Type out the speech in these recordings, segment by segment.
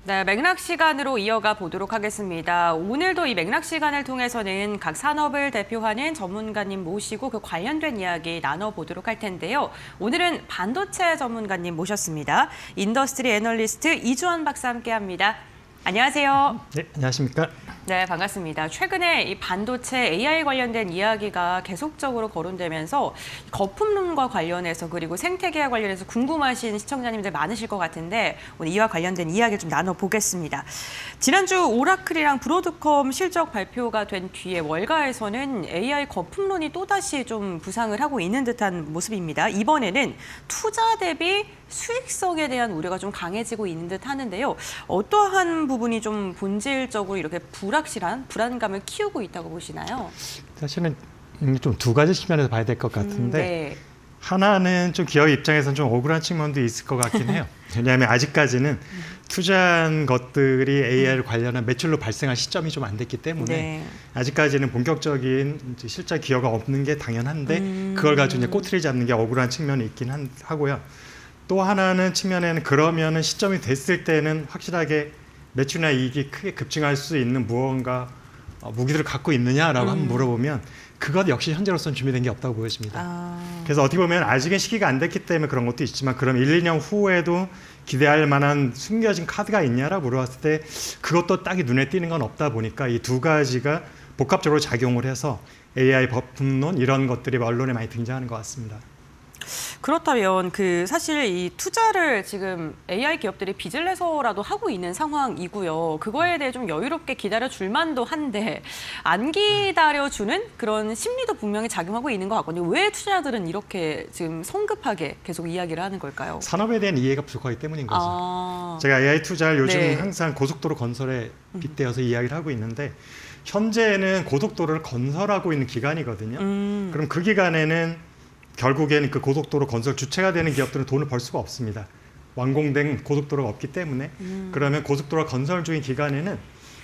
네, 맥락 시간으로 이어가 보도록 하겠습니다. 오늘도 이 맥락 시간을 통해서는 각 산업을 대표하는 전문가님 모시고 그 관련된 이야기 나눠보도록 할 텐데요. 오늘은 반도체 전문가님 모셨습니다. 인더스트리 애널리스트 이주원 박사 함께합니다. 안녕하세요. 네, 안녕하십니까? 네, 반갑습니다. 최근에 이 반도체 AI 관련된 이야기가 계속적으로 거론되면서 거품론과 관련해서 그리고 생태계와 관련해서 궁금하신 시청자님들 많으실 것 같은데 오늘 이와 관련된 이야기 좀 나눠보겠습니다. 지난주 오라클이랑 브로드컴 실적 발표가 된 뒤에 월가에서는 AI 거품론이 또다시 좀 부상을 하고 있는 듯한 모습입니다. 이번에는 투자 대비 수익성에 대한 우려가 좀 강해지고 있는 듯 하는데요. 어떠한 부분이 좀 본질적으로 이렇게 불확실한 불안감을 키우고 있다고 보시나요? 사실은 좀 두 가지 측면에서 봐야 될 것 같은데 네. 하나는 좀 기업 입장에서는 좀 억울한 측면도 있을 것 같긴 해요. 왜냐하면 아직까지는 투자한 것들이 AI를 관련한 매출로 발생할 시점이 좀 안 됐기 때문에 네. 아직까지는 본격적인 이제 실제 기여가 없는 게 당연한데 그걸 가지고 이제 꼬투리 잡는 게 억울한 측면이 있긴 하고요. 또 하나는 측면에는 그러면은 시점이 됐을 때는 확실하게 매출이나 이익이 크게 급증할 수 있는 무언가 무기들을 갖고 있느냐라고 한번 물어보면 그것 역시 현재로서는 준비된 게 없다고 보여집니다. 그래서 어떻게 보면 아직은 시기가 안 됐기 때문에 그런 것도 있지만 그럼 1, 2년 후에도 기대할 만한 숨겨진 카드가 있냐라고 물어봤을 때 그것도 딱히 눈에 띄는 건 없다 보니까 이 두 가지가 복합적으로 작용을 해서 AI 거품론 이런 것들이 언론에 많이 등장하는 것 같습니다. 그렇다면 사실 이 투자를 지금 AI 기업들이 빚을 내서라도 하고 있는 상황이고요. 그거에 대해 좀 여유롭게 기다려줄 만도 한데 안 기다려주는 그런 심리도 분명히 작용하고 있는 것 같거든요. 왜 투자자들은 이렇게 지금 성급하게 계속 이야기를 하는 걸까요? 산업에 대한 이해가 부족하기 때문인 거죠. 제가 AI 투자를 요즘 네. 항상 고속도로 건설에 빗대어서 이야기를 하고 있는데 현재는 고속도로를 건설하고 있는 기간이거든요. 그럼 그 기간에는 결국에는 그 고속도로 건설 주체가 되는 기업들은 돈을 벌 수가 없습니다. 완공된 고속도로가 없기 때문에 그러면 고속도로 건설 중인 기간에는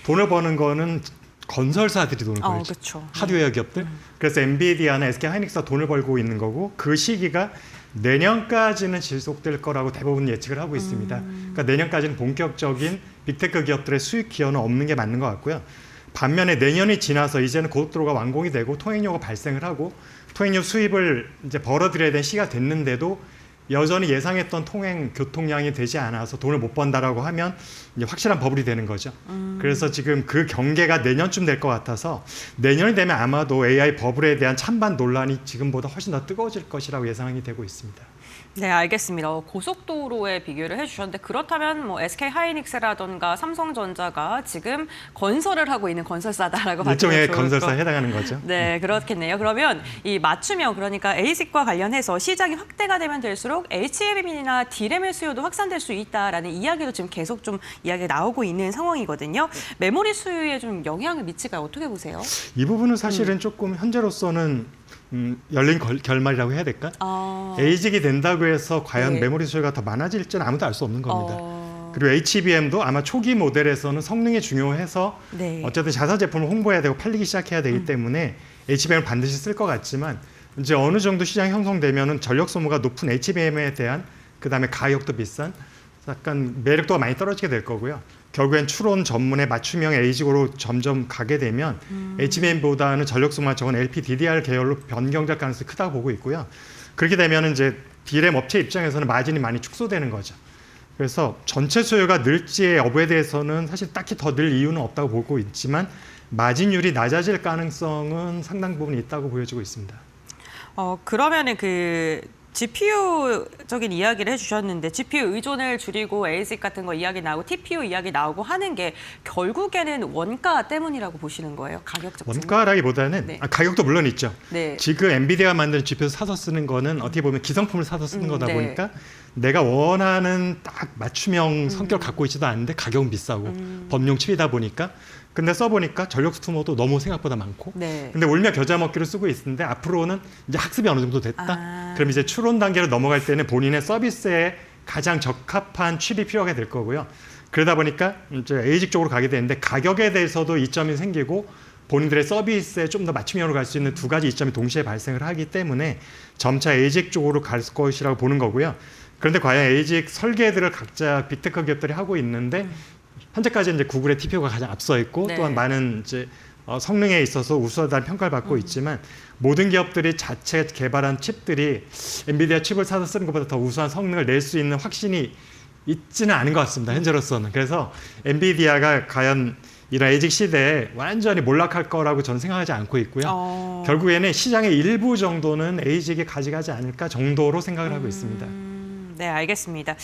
돈을 버는 거는 건설사들이 돈을 벌죠. 그렇죠. 하드웨어 기업들. 그래서 엔비디아나 SK하이닉스가 돈을 벌고 있는 거고 그 시기가 내년까지는 지속될 거라고 대부분 예측을 하고 있습니다. 그러니까 내년까지는 본격적인 빅테크 기업들의 수익 기여는 없는 게 맞는 것 같고요. 반면에 내년이 지나서 이제는 고속도로가 완공이 되고 통행료가 발생을 하고 통행료 수입을 이제 벌어들여야 되는 시기가 됐는데도 여전히 예상했던 교통량이 되지 않아서 돈을 못 번다라고 하면 이제 확실한 버블이 되는 거죠. 그래서 지금 그 경계가 내년쯤 될 것 같아서 내년이 되면 아마도 AI 버블에 대한 찬반 논란이 지금보다 훨씬 더 뜨거워질 것이라고 예상이 되고 있습니다. 네, 알겠습니다. 고속도로에 비교를 해주셨는데 그렇다면 뭐 SK하이닉스라던가 삼성전자가 지금 건설을 하고 있는 건설사다라고 일종의 건설사에 해당하는 거죠. 네, 그렇겠네요. 그러면 이 맞춤형 그러니까 ASIC과 관련해서 시장이 확대가 되면 될수록 HBM이나 D램의 수요도 확산될 수 있다라는 이야기도 지금 계속 좀 이야기가 나오고 있는 상황이거든요. 메모리 수요에 좀 영향을 미칠까요? 어떻게 보세요? 이 부분은 사실은 조금 현재로서는 열린 결말이라고 해야 될까? 에이직이 된다고 해서 과연 네. 메모리 수요가 더 많아질지는 아무도 알 수 없는 겁니다. 그리고 HBM도 아마 초기 모델에서는 성능이 중요해서 네. 어쨌든 자사 제품을 홍보해야 되고 팔리기 시작해야 되기 때문에 HBM을 반드시 쓸 것 같지만 이제 어느 정도 시장이 형성되면은 전력 소모가 높은 HBM에 대한 그다음에 가격도 비싼 약간 매력도가 많이 떨어지게 될 거고요. 결국엔 추론 전문의 맞춤형 에이직으로 점점 가게 되면 HBM보다는 전력 소모가 적은 LPDDR 계열로 변경될 가능성이 크다고 보고 있고요. 그렇게 되면 이제 D램 업체 입장에서는 마진이 많이 축소되는 거죠. 그래서 전체 수요가 늘지의 여부에 대해서는 사실 딱히 더 늘 이유는 없다고 보고 있지만 마진율이 낮아질 가능성은 상당 부분 있다고 보여지고 있습니다. 그러면은 GPU적인 이야기를 해주셨는데 GPU 의존을 줄이고 ASIC 같은 거 이야기 나오고 TPU 이야기 나오고 하는 게 결국에는 원가 때문이라고 보시는 거예요? 가격적 원가라기보다는 네. 가격도 물론 있죠. 네. 지금 엔비디아가 만든 GPU 사서 쓰는 거는 어떻게 보면 기성품을 사서 쓰는 거다 네. 보니까 내가 원하는 딱 맞춤형 성격을 갖고 있지도 않은데 가격은 비싸고 범용 칩이다 보니까 근데 써보니까 전력 소모도 너무 생각보다 많고 네. 근데 울며 겨자 먹기로 쓰고 있는데 앞으로는 이제 학습이 어느 정도 됐다. 그럼 이제 추론 단계로 넘어갈 때는 본인의 서비스에 가장 적합한 칩이 필요하게 될 거고요. 그러다 보니까 이제 에이직 쪽으로 가게 되는데 가격에 대해서도 이점이 생기고 본인들의 서비스에 좀 더 맞춤형으로 갈 수 있는 두 가지 이점이 동시에 발생을 하기 때문에 점차 에이직 쪽으로 갈 것이라고 보는 거고요. 그런데 과연 에이직 설계들을 각자 빅테크 기업들이 하고 있는데 현재까지 이제 구글의 TPU가 가장 앞서 있고 네. 또한 많은 이제 성능에 있어서 우수하다는 평가를 받고 있지만 모든 기업들이 자체 개발한 칩들이 엔비디아 칩을 사서 쓰는 것보다 더 우수한 성능을 낼 수 있는 확신이 있지는 않은 것 같습니다. 현재로서는. 그래서 엔비디아가 과연 이런 에이직 시대에 완전히 몰락할 거라고 저는 생각하지 않고 있고요. 결국에는 시장의 일부 정도는 에이직이 가져가지 않을까 정도로 생각을 하고 있습니다. 네, 알겠습니다.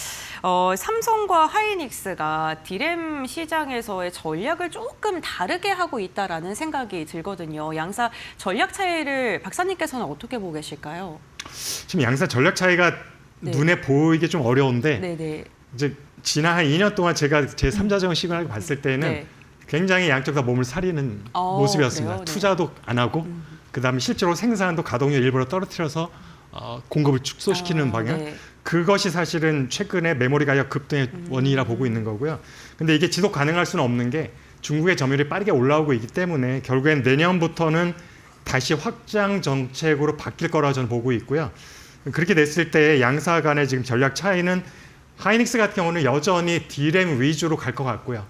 삼성과 하이닉스가 디램 시장에서의 전략을 조금 다르게 하고 있다라는 생각이 들거든요. 양사 전략 차이를 박사님께서는 어떻게 보고 계실까요? 지금 양사 전략 차이가 네. 눈에 보이기 좀 어려운데 네네. 이제 지난 한 2년 동안 제가 제 3자정 시간을 봤을 때는 네. 굉장히 양쪽 다 몸을 사리는 모습이었습니다. 그래요? 네. 투자도 안 하고 그다음에 실제로 생산도 가동률 일부러 떨어뜨려서 공급을 축소시키는 방향. 네. 그것이 사실은 최근에 메모리 가격 급등의 원인이라 보고 있는 거고요. 근데 이게 지속 가능할 수는 없는 게 중국의 점유율이 빠르게 올라오고 있기 때문에 결국엔 내년부터는 다시 확장 정책으로 바뀔 거라고 저는 보고 있고요. 그렇게 됐을 때 양사 간의 지금 전략 차이는 하이닉스 같은 경우는 여전히 D램 위주로 갈 것 같고요.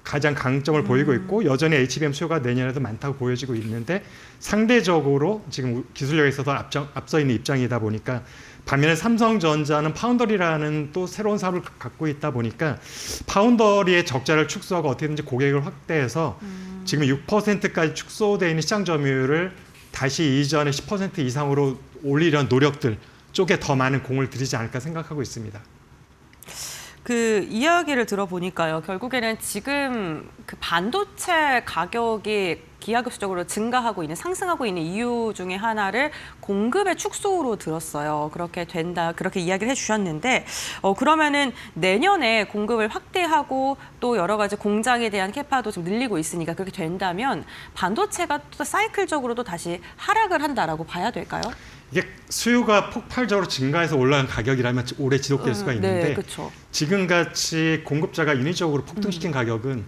가장 강점을 보이고 있고 여전히 HBM 수요가 내년에도 많다고 보여지고 있는데 상대적으로 지금 기술력에 있어서 앞서 있는 입장이다 보니까 반면에 삼성전자는 파운더리라는 또 새로운 사업을 갖고 있다 보니까 파운더리의 적자를 축소하고 어떻게든지 고객을 확대해서 지금 6%까지 축소되어 있는 시장 점유율을 다시 이전의 10% 이상으로 올리려는 노력들 쪽에 더 많은 공을 들이지 않을까 생각하고 있습니다. 그 이야기를 들어보니까요. 결국에는 지금 그 반도체 가격이 기하급수적으로 증가하고 있는 상승하고 있는 이유 중에 하나를 공급의 축소로 들었어요. 그렇게 된다. 그렇게 이야기를 해주셨는데 그러면은 내년에 공급을 확대하고 또 여러 가지 공장에 대한 캐파도 좀 늘리고 있으니까 그렇게 된다면 반도체가 또 사이클적으로도 다시 하락을 한다라고 봐야 될까요? 이게 수요가 폭발적으로 증가해서 올라간 가격이라면 오래 지속될 수가 있는데 네, 그렇죠. 지금같이 공급자가 인위적으로 폭등시킨 가격은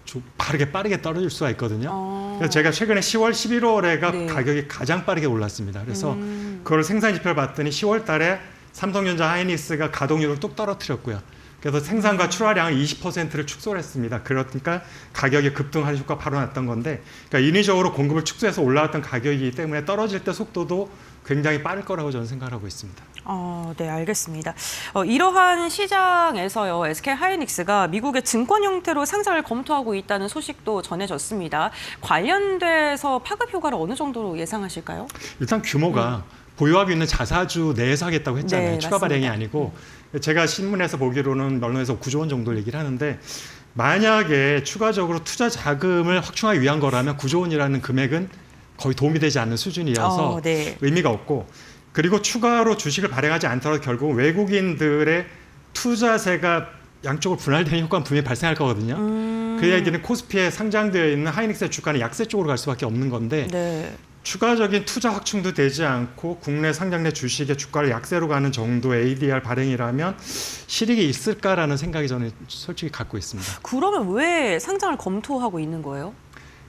좀 빠르게 떨어질 수가 있거든요. 그래서 제가 최근에 10월, 11월에가 네. 가격이 가장 빠르게 올랐습니다. 그래서 그걸 생산 지표를 봤더니 10월 달에 삼성전자 하이닉스가 가동률을 뚝 떨어뜨렸고요. 그래서 생산과 출하량을 20%를 축소를 했습니다. 그러니까 가격이 급등하는 효과가 바로 났던 건데 그러니까 인위적으로 공급을 축소해서 올라왔던 가격이기 때문에 떨어질 때 속도도 굉장히 빠를 거라고 저는 생각하고 있습니다. 네, 알겠습니다. 이러한 시장에서요, SK 하이닉스가 미국의 증권 형태로 상장을 검토하고 있다는 소식도 전해졌습니다. 관련돼서 파급 효과를 어느 정도로 예상하실까요? 일단 규모가 보유하고 있는 자사주 내에서 하겠다고 했잖아요. 네, 추가 발행이 아니고 제가 신문에서 보기로는 언론에서 9조 원 정도 얘기를 하는데 만약에 추가적으로 투자 자금을 확충하기 위한 거라면 9조 원이라는 금액은 거의 도움이 되지 않는 수준이어서 네. 의미가 없고 그리고 추가로 주식을 발행하지 않더라도 결국 외국인들의 투자세가 양쪽으로 분할되는 효과는 분명히 발생할 거거든요. 그 얘기는 코스피에 상장되어 있는 하이닉스의 주가는 약세 쪽으로 갈 수밖에 없는 건데 네. 추가적인 투자 확충도 되지 않고 국내 상장된 주식의 주가를 약세로 가는 정도의 ADR 발행이라면 실익이 있을까라는 생각이 저는 솔직히 갖고 있습니다. 그러면 왜 상장을 검토하고 있는 거예요?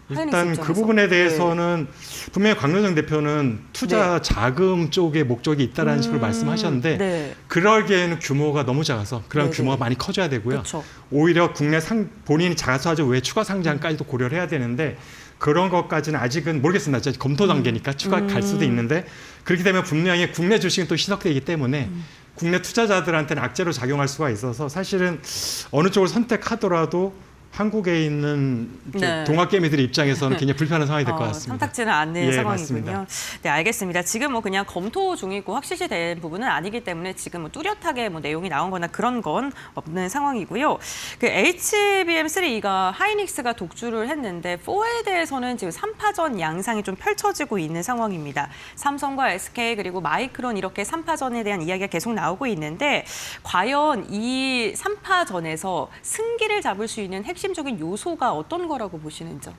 일단 그 부분에 대해서는 분명히 광노정 대표는 투자 자금 쪽에 목적이 있다라는 식으로 말씀하셨는데 그러기에는 규모가 너무 작아서 그런 규모가 많이 커져야 되고요. 그쵸. 오히려 국내 본인이 자사주 외 추가 상장까지도 고려를 해야 되는데 그런 것까지는 아직은 모르겠습니다. 진짜 검토 단계니까 추가 갈 수도 있는데 그렇게 되면 분명히 국내 주식은 또 희석되기 때문에 국내 투자자들한테는 악재로 작용할 수가 있어서 사실은 어느 쪽을 선택하더라도 한국에 있는 동학개미들 입장에서는 굉장히 불편한 상황이 될 것 같습니다. 선택지는 않는 상황이군요. 맞습니다. 네, 알겠습니다. 지금 뭐 그냥 검토 중이고 확실시 된 부분은 아니기 때문에 지금 뭐 뚜렷하게 뭐 내용이 나온거나 그런 건 없는 상황이고요. 그 HBM3가 하이닉스가 독주를 했는데 4에 대해서는 지금 3파전 양상이 좀 펼쳐지고 있는 상황입니다. 삼성과 SK 그리고 마이크론 이렇게 3파전에 대한 이야기가 계속 나오고 있는데 과연 이 3파전에서 승기를 잡을 수 있는 핵심적인 요소가 어떤 거라고 보시는지요?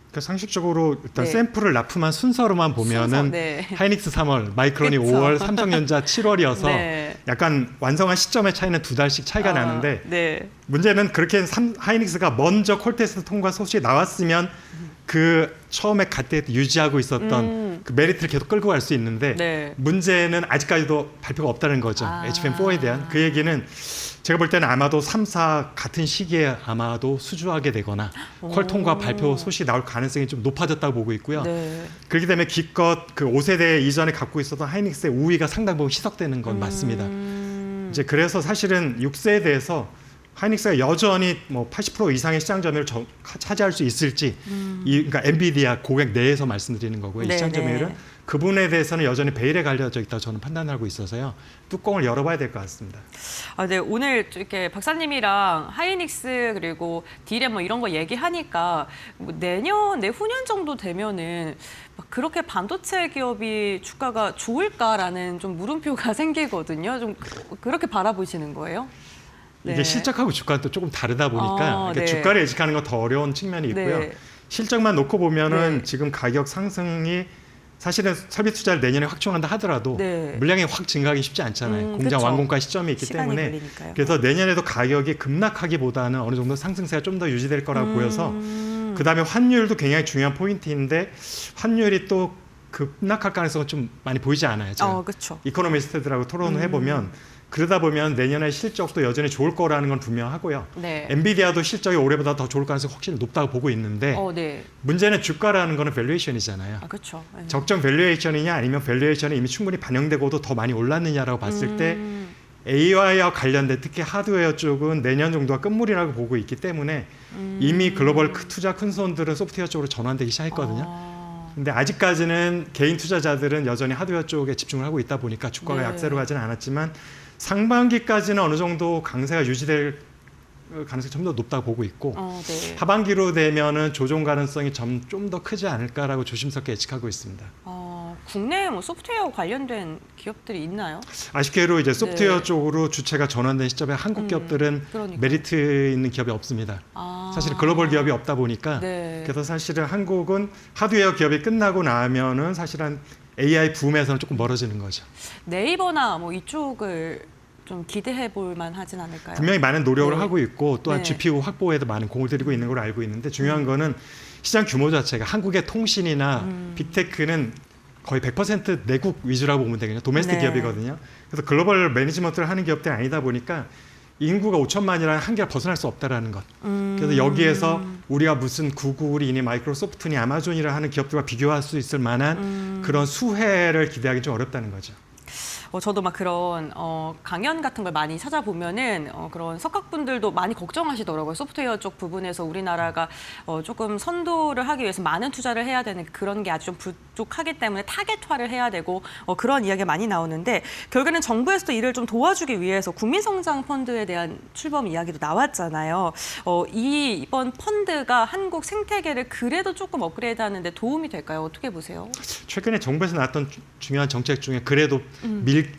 그러니까 상식적으로 일단 샘플을 납품한 순서로만 보면은 하이닉스 3월, 마이크론이 5월, 삼성전자 7월이어서 약간 완성한 시점의 차이는 2달씩 차이가 나는데 문제는 그렇게 하이닉스가 먼저 콜테스트 통과 소식이 나왔으면 그 처음에 갈 때 유지하고 있었던 그 메리트를 계속 끌고 갈 수 있는데 문제는 아직까지도 발표가 없다는 거죠. HBM4에 대한. 그 얘기는 제가 볼 때는 아마도 3사 같은 시기에 아마도 수주하게 되거나 퀄통과 발표 소식이 나올 가능성이 좀 높아졌다고 보고 있고요. 네. 그렇기 때문에 기껏 그 5세대 이전에 갖고 있었던 하이닉스의 우위가 상당 부분 희석되는 건 맞습니다. 이제 그래서 사실은 6세대에서 하이닉스가 여전히 뭐 80% 이상의 시장 점유율을 차지할 수 있을지, 그러니까 엔비디아 고객 내에서 말씀드리는 거고요. 이 시장 점유율은 그 부분에 대해서는 여전히 베일에 갈려져 있다고 저는 판단하고 있어서 뚜껑을 열어봐야 될 것 같습니다. 네, 오늘 이렇게 박사님이랑 하이닉스 그리고 디램 뭐 이런 거 얘기하니까 뭐 내후년 정도 되면은 막 그렇게 반도체 기업이 주가가 좋을까라는 좀 물음표가 생기거든요. 좀 그렇게 바라보시는 거예요? 이게 네. 실적하고 주가는 또 조금 다르다 보니까 그러니까 네. 주가를 예측하는 건 더 어려운 측면이 있고요. 네. 실적만 놓고 보면은 네. 지금 가격 상승이 사실은 설비 투자를 내년에 확충한다 하더라도 네. 물량이 확 증가하기 쉽지 않잖아요. 공장 그쵸. 완공가 시점이 있기 시간이 때문에 걸리니까요. 그래서 내년에도 가격이 급락하기보다는 어느 정도 상승세가 좀 더 유지될 거라고 보여서 그다음에 환율도 굉장히 중요한 포인트인데 환율이 또 급락할 가능성은 좀 많이 보이지 않아요. 제가 그렇죠. 이코노미스트들하고 토론을 해보면 그러다 보면 내년에 실적도 여전히 좋을 거라는 건 분명하고요. 네. 엔비디아도 실적이 올해보다 더 좋을 가능성이 확실히 높다고 보고 있는데 네. 문제는 주가라는 거는 밸류에이션이잖아요. 그렇죠. 네. 적정 밸류에이션이냐 아니면 밸류에이션이 이미 충분히 반영되고도 더 많이 올랐느냐라고 봤을 때 AI와 관련된 특히 하드웨어 쪽은 내년 정도가 끝물이라고 보고 있기 때문에 이미 글로벌 투자 큰 손들은 소프트웨어 쪽으로 전환되기 시작했거든요. 근데 아직까지는 개인 투자자들은 여전히 하드웨어 쪽에 집중을 하고 있다 보니까 주가가 네. 약세로 가지는 않았지만 상반기까지는 어느 정도 강세가 유지될 가능성이 좀 더 높다고 보고 있고 네. 하반기로 되면은 조정 가능성이 좀 더 크지 않을까라고 조심스럽게 예측하고 있습니다. 국내 뭐 소프트웨어 관련된 기업들이 있나요? 아쉽게도 이제 소프트웨어 네. 쪽으로 주체가 전환된 시점에 한국 기업들은 그러니까요. 메리트 있는 기업이 없습니다. 사실 글로벌 기업이 없다 보니까 네. 그래서 사실은 한국은 하드웨어 기업이 끝나고 나면은 사실은 AI 붐에서는 조금 멀어지는 거죠. 네이버나 뭐 이쪽을 좀 기대해 볼 만하진 않을까요? 분명히 많은 노력을 네. 하고 있고 또한 네. GPU 확보에도 많은 공을 들이고 있는 걸로 알고 있는데 중요한 거는 시장 규모 자체가 한국의 통신이나 빅테크는 거의 100% 내국 위주라고 보면 되거든요. 도메스틱 네. 기업이거든요. 그래서 글로벌 매니지먼트를 하는 기업들이 아니다 보니까 인구가 5천만이라는 한계를 벗어날 수 없다라는 것. 그래서 여기에서 우리가 무슨 구글이니 마이크로소프트니 아마존이라 하는 기업들과 비교할 수 있을 만한 그런 수혜를 기대하기 좀 어렵다는 거죠. 저도 막 그런 강연 같은 걸 많이 찾아보면은 그런 석학분들도 많이 걱정하시더라고요. 소프트웨어 쪽 부분에서 우리나라가 조금 선도를 하기 위해서 많은 투자를 해야 되는 그런 게 아주 좀 부족하기 때문에 타겟화를 해야 되고 그런 이야기가 많이 나오는데 결국에는 정부에서도 이를 좀 도와주기 위해서 국민성장펀드에 대한 출범 이야기도 나왔잖아요. 이번 펀드가 한국 생태계를 그래도 조금 업그레이드하는 데 도움이 될까요? 어떻게 보세요? 최근에 정부에서 나왔던 중요한 정책 중에 그래도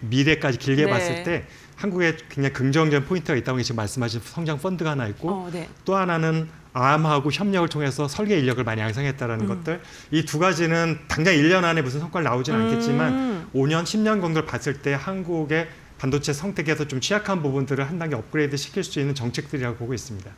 미래까지 길게 네. 봤을 때 한국에 굉장히 긍정적인 포인트가 있다고 지금 말씀하신 성장 펀드가 하나 있고 네. 또 하나는 암하고 협력을 통해서 설계 인력을 많이 양성했다라는 것들 이 두 가지는 당장 1년 안에 무슨 성과를 나오지는 않겠지만 5년, 10년 정도를 봤을 때 한국의 반도체 생태계에서 좀 취약한 부분들을 한 단계 업그레이드 시킬 수 있는 정책들이라고 보고 있습니다.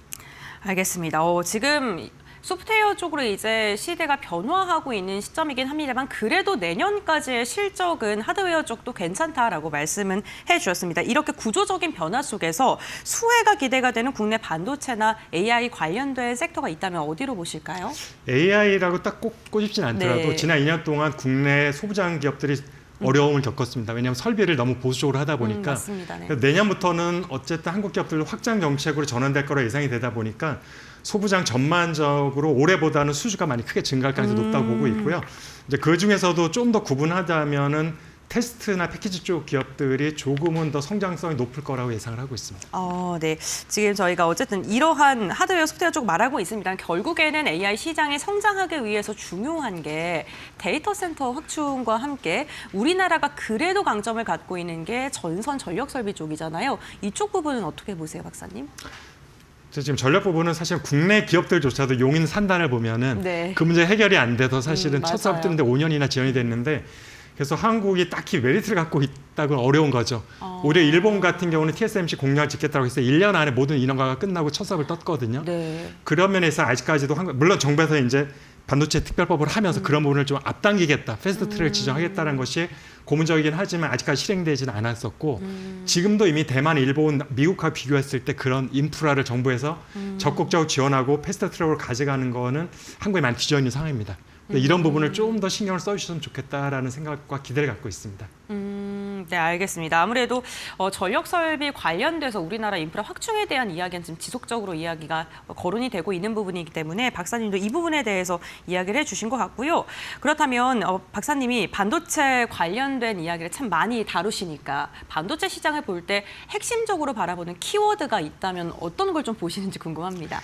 알겠습니다. 지금 소프트웨어 쪽으로 이제 시대가 변화하고 있는 시점이긴 합니다만 그래도 내년까지의 실적은 하드웨어 쪽도 괜찮다라고 말씀은 해주셨습니다. 이렇게 구조적인 변화 속에서 수혜가 기대가 되는 국내 반도체나 AI 관련된 섹터가 있다면 어디로 보실까요? AI라고 딱 꼭 꼬집진 않더라도 네. 지난 2년 동안 국내 소부장 기업들이 어려움을 겪었습니다. 왜냐하면 설비를 너무 보수적으로 하다 보니까 맞습니다. 네. 내년부터는 어쨌든 한국 기업들도 확장 정책으로 전환될 거라 예상이 되다 보니까 소부장 전반적으로 올해보다는 수주가 많이 크게 증가할 가능성이 높다고 보고 있고요. 이제 그 중에서도 좀 더 구분하자면은 테스트나 패키지 쪽 기업들이 조금은 더 성장성이 높을 거라고 예상을 하고 있습니다. 네. 지금 저희가 어쨌든 이러한 하드웨어, 소프트웨어 쪽 말하고 있습니다. 결국에는 AI 시장이 성장하기 위해서 중요한 게 데이터 센터 확충과 함께 우리나라가 그래도 강점을 갖고 있는 게 전선 전력 설비 쪽이잖아요. 이쪽 부분은 어떻게 보세요, 박사님? 지금 전력 부분은 사실 국내 기업들조차도 용인 산단을 보면은 네. 그 문제 해결이 안 돼서 사실은 첫 맞아요. 사업 뜨는데 5년이나 지연이 됐는데 그래서 한국이 딱히 메리트를 갖고 있다고는 어려운 거죠. 오히려 일본 같은 경우는 TSMC 공략을 짓겠다고 해서 1년 안에 모든 인허가가 끝나고 첫 사업을 떴거든요. 네. 그런 면에서 아직까지도 물론 정부에서 이제 반도체 특별법을 하면서 그런 부분을 좀 앞당기겠다, 패스트 트랙을 지정하겠다는 것이 고문적이긴 하지만 아직까지 실행되지는 않았었고 지금도 이미 대만, 일본, 미국과 비교했을 때 그런 인프라를 정부에서 적극적으로 지원하고 패스트 트랙으로 가져가는 거는 한국에 많이 뒤져 있는 상황입니다. 이런 부분을 좀 더 신경을 써주셨으면 좋겠다라는 생각과 기대를 갖고 있습니다. 네, 알겠습니다. 아무래도 전력 설비 관련돼서 우리나라 인프라 확충에 대한 이야기는 지금 지속적으로 이야기가 거론이 되고 있는 부분이기 때문에 박사님도 이 부분에 대해서 이야기를 해주신 것 같고요. 그렇다면 박사님이 반도체 관련된 이야기를 참 많이 다루시니까 반도체 시장을 볼 때 핵심적으로 바라보는 키워드가 있다면 어떤 걸 좀 보시는지 궁금합니다.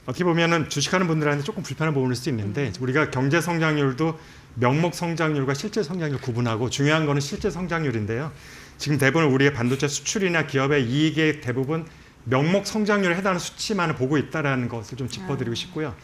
어떻게 보면은 주식하는 분들한테 조금 불편한 부분일 수 있는데 우리가 경제 성장률도 명목 성장률과 실제 성장률 구분하고 중요한 거는 실제 성장률인데요. 지금 대부분 우리의 반도체 수출이나 기업의 이익의 대부분 명목 성장률에 해당하는 수치만을 보고 있다는 것을 좀 짚어드리고 싶고요.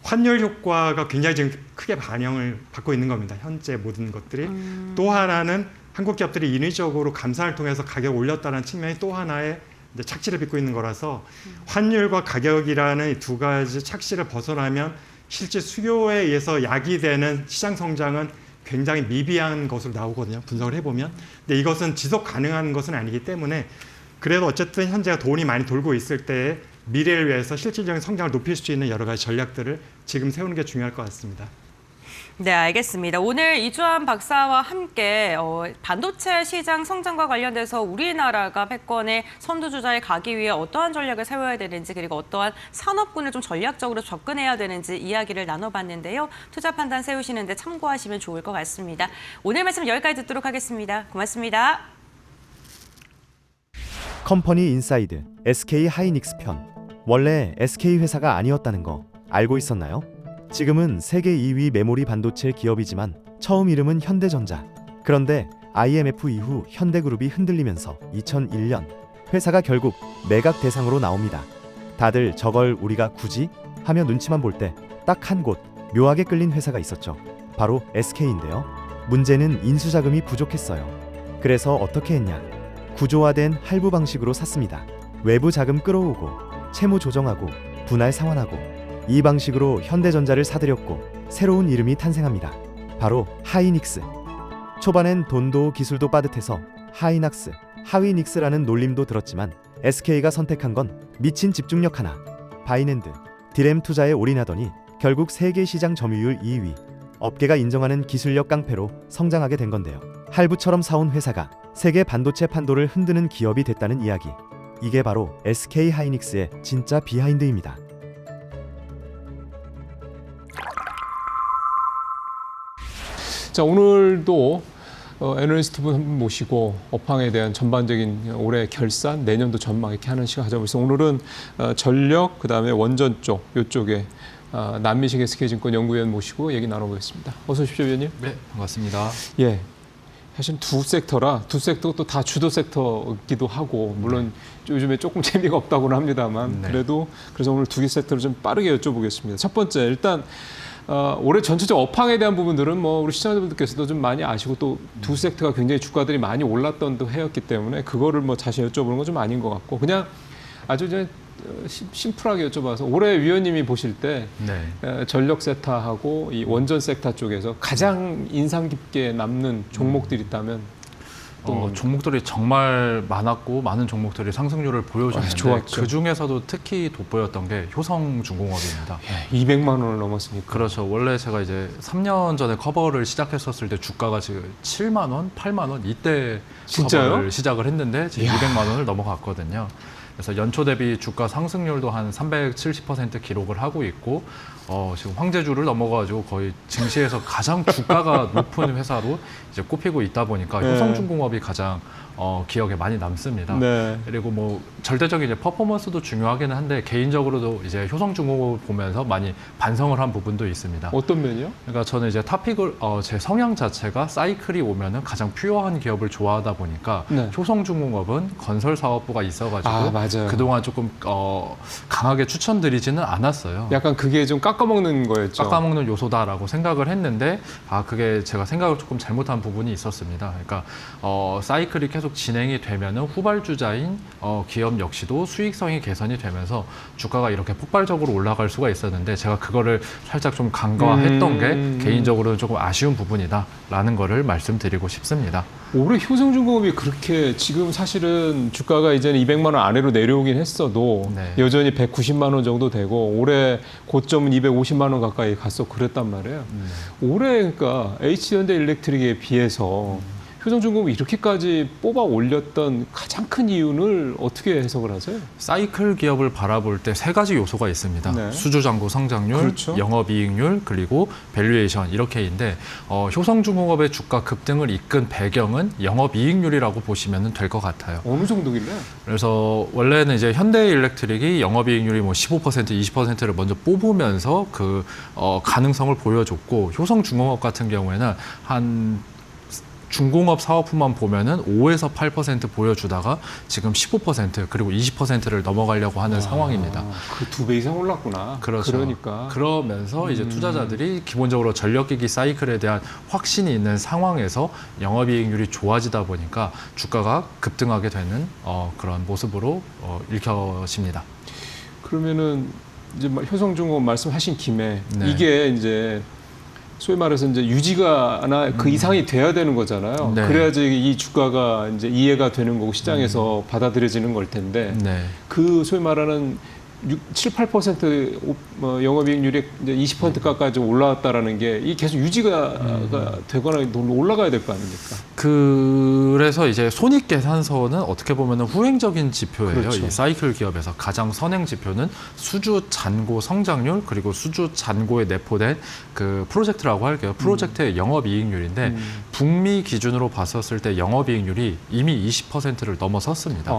환율 효과가 굉장히 지금 크게 반영을 받고 있는 겁니다. 현재 모든 것들이. 또 하나는 한국 기업들이 인위적으로 감산을 통해서 가격을 올렸다는 측면이 또 하나의 착시를 빚고 있는 거라서 환율과 가격이라는 이 두 가지 착시를 벗어나면 실제 수요에 의해서 야기되는 시장 성장은 굉장히 미비한 것으로 나오거든요. 분석을 해보면. 근데 이것은 지속 가능한 것은 아니기 때문에 그래도 어쨌든 현재가 돈이 많이 돌고 있을 때 미래를 위해서 실질적인 성장을 높일 수 있는 여러 가지 전략들을 지금 세우는 게 중요할 것 같습니다. 네, 알겠습니다. 오늘 이주환 박사와 함께 반도체 시장 성장과 관련돼서 우리나라가 패권의 선두주자에 가기 위해 어떠한 전략을 세워야 되는지 그리고 어떠한 산업군을 좀 전략적으로 접근해야 되는지 이야기를 나눠봤는데요. 투자 판단 세우시는 데 참고하시면 좋을 것 같습니다. 오늘 말씀 여기까지 듣도록 하겠습니다. 고맙습니다. 컴퍼니 인사이드 SK 하이닉스 편. 원래 SK 회사가 아니었다는 거 알고 있었나요? 지금은 세계 2위 메모리 반도체 기업이지만 처음 이름은 현대전자. 그런데 IMF 이후 현대그룹이 흔들리면서 2001년 회사가 결국 매각 대상으로 나옵니다. 다들 저걸 우리가 굳이? 하며 눈치만 볼 때 딱 한 곳 묘하게 끌린 회사가 있었죠. 바로 SK인데요. 문제는 인수자금이 부족했어요. 그래서 어떻게 했냐? 구조화된 할부 방식으로 샀습니다. 외부 자금 끌어오고 채무 조정하고 분할 상환하고 이 방식으로 현대전자를 사들였고 새로운 이름이 탄생합니다. 바로 하이닉스. 초반엔 돈도 기술도 빠듯해서 하이낙스, 하위닉스라는 놀림도 들었지만 SK가 선택한 건 미친 집중력 하나. 바이낸드, 디램 투자에 올인하더니 결국 세계 시장 점유율 2위. 업계가 인정하는 기술력 깡패로 성장하게 된 건데요. 할부처럼 사온 회사가 세계 반도체 판도를 흔드는 기업이 됐다는 이야기. 이게 바로 SK 하이닉스의 진짜 비하인드입니다. 자, 오늘도 애널리스트 분 한 분 모시고 업황에 대한 전반적인 올해 결산, 내년도 전망 이렇게 하는 시간 가져보겠습니다. 오늘은 전력, 그다음에 원전 쪽, 이쪽에 남미식 SK증권 연구위원 모시고 얘기 나눠보겠습니다. 어서 오십시오, 위원님. 네, 반갑습니다. 예. 사실 두 섹터가 또 다 주도 섹터이기도 하고 물론 요즘에 조금 재미가 없다고는 합니다만 네. 그래서 오늘 두 개 섹터를 좀 빠르게 여쭤보겠습니다. 첫 번째, 일단 올해 전체적 업황에 대한 부분들은 뭐 우리 시청자분들께서도 좀 많이 아시고 또 두 섹터가 굉장히 주가들이 많이 올랐던 해였기 때문에 그거를 뭐 자세히 여쭤보는 건 좀 아닌 것 같고 그냥 아주 이제 심플하게 여쭤봐서 올해 위원님이 보실 때 네. 전력 섹터하고 이 원전 섹터 쪽에서 가장 인상 깊게 남는 종목들이 있다면 어떤 겁니까? 종목들이 정말 많았고 많은 종목들이 상승률을 보여줬는데 좋았죠. 그 중에서도 특히 돋보였던 게 효성중공업입니다. 200만 원을 넘었으니까. 그렇죠. 원래 제가 이제 3년 전에 커버를 시작했었을 때 주가가 지금 7만 원, 8만 원 이때 진짜요? 커버를 시작을 했는데 지금 200만 원을 넘어갔거든요. 그래서 연초 대비 주가 상승률도 한 370% 기록을 하고 있고 지금 황제주를 넘어가지고 거의 증시에서 가장 주가가 높은 회사로 이제 꼽히고 있다 보니까 네. 효성중공업이 가장 기억에 많이 남습니다. 네. 그리고 뭐 절대적인 이제 퍼포먼스도 중요하기는 한데 개인적으로도 이제 효성중공업을 보면서 많이 반성을 한 부분도 있습니다. 어떤 면이요? 그러니까 저는 이제 탑픽을 제 성향 자체가 사이클이 오면은 가장 퓨어한 기업을 좋아하다 보니까 네. 효성중공업은 건설 사업부가 있어가지고 맞아요. 그동안 조금 강하게 추천드리지는 않았어요. 약간 그게 좀 깎아먹는 거였죠. 깎아먹는 요소다라고 생각을 했는데 그게 제가 생각을 조금 잘못한 부분이 있었습니다. 그러니까 사이클이 계속 계속 진행이 되면은 후발주자인 기업 역시도 수익성이 개선이 되면서 주가가 이렇게 폭발적으로 올라갈 수가 있었는데 제가 그거를 살짝 좀 간과했던 게 개인적으로는 조금 아쉬운 부분이다라는 거를 말씀드리고 싶습니다. 올해 효성중공업이 그렇게 지금 사실은 주가가 이제는 200만 원 아래로 내려오긴 했어도 네. 여전히 190만 원 정도 되고 올해 고점은 250만 원 가까이 갔어 그랬단 말이에요. 올해 그러니까 H현대일렉트릭에 비해서 효성중공업이 이렇게까지 뽑아 올렸던 가장 큰 이유를 어떻게 해석을 하세요? 사이클 기업을 바라볼 때 세 가지 요소가 있습니다. 네. 수주잔고 성장률, 그렇죠. 영업이익률, 그리고 밸류에이션 이렇게인데 효성중공업의 주가 급등을 이끈 배경은 영업이익률이라고 보시면 될 것 같아요. 어느 정도길래? 그래서 원래는 이제 현대일렉트릭이 영업이익률이 뭐 15%, 20%를 먼저 뽑으면서 그 가능성을 보여줬고 효성중공업 같은 경우에는 한 중공업 사업부만 보면은 5에서 8% 보여주다가 지금 15% 그리고 20%를 넘어가려고 하는 상황입니다. 그 2배 이상 올랐구나. 그렇죠. 그러니까. 그러면서 이제 투자자들이 기본적으로 전력기기 사이클에 대한 확신이 있는 상황에서 영업이익률이 좋아지다 보니까 주가가 급등하게 되는 그런 모습으로 읽혀집니다. 그러면은 이제 효성중공업 말씀하신 김에 네. 이게 이제 소위 말해서 이제 유지가나 그 이상이 돼야 되는 거잖아요. 네. 그래야지 이 주가가 이제 이해가 되는 거고 시장에서 받아들여지는 걸 텐데 네. 그 소위 말하는 7, 8% 영업이익률이 이제 20% 가까이 올라왔다라는 게 이 계속 유지가 되거나 올라가야 될 거 아닙니까? 그래서 이제 손익계산서는 어떻게 보면 후행적인 지표예요. 그렇죠. 이 사이클 기업에서 가장 선행 지표는 수주 잔고 성장률 그리고 수주 잔고에 내포된 그 프로젝트라고 할게요. 프로젝트의 영업이익률인데 북미 기준으로 봤었을 때 영업이익률이 이미 20%를 넘어섰습니다.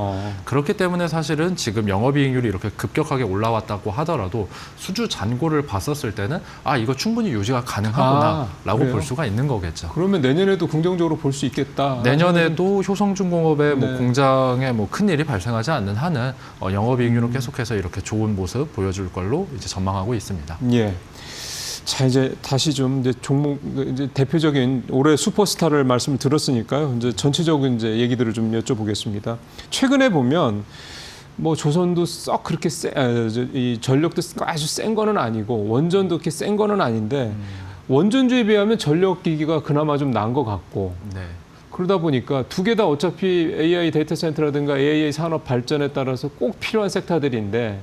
그렇기 때문에 사실은 지금 영업이익률이 이렇게 급격하게 올라왔다고 하더라도 수주 잔고를 봤었을 때는 이거 충분히 유지가 가능하구나라고 그래요? 볼 수가 있는 거겠죠. 그러면 내년에도 긍정적으로 볼 수 있겠다. 내년에도 효성중공업의 네. 뭐 공장에 뭐 큰 일이 발생하지 않는 한은 영업이익률은 계속해서 이렇게 좋은 모습 보여줄 걸로 이제 전망하고 있습니다. 예. 자 이제 다시 좀 이제 종목 이제 대표적인 올해 슈퍼스타를 말씀을 들었으니까요. 이제 전체적인 이제 얘기들을 좀 여쭤보겠습니다. 최근에 보면 뭐 조선도 썩 그렇게 이 전력도 아주 센 거는 아니고 원전도 그렇게 센 거는 아닌데 원전주에 비하면 전력기기가 그나마 좀 나은 것 같고 네. 그러다 보니까 두 개 다 어차피 AI 데이터 센터라든가 AI 산업 발전에 따라서 꼭 필요한 섹터들인데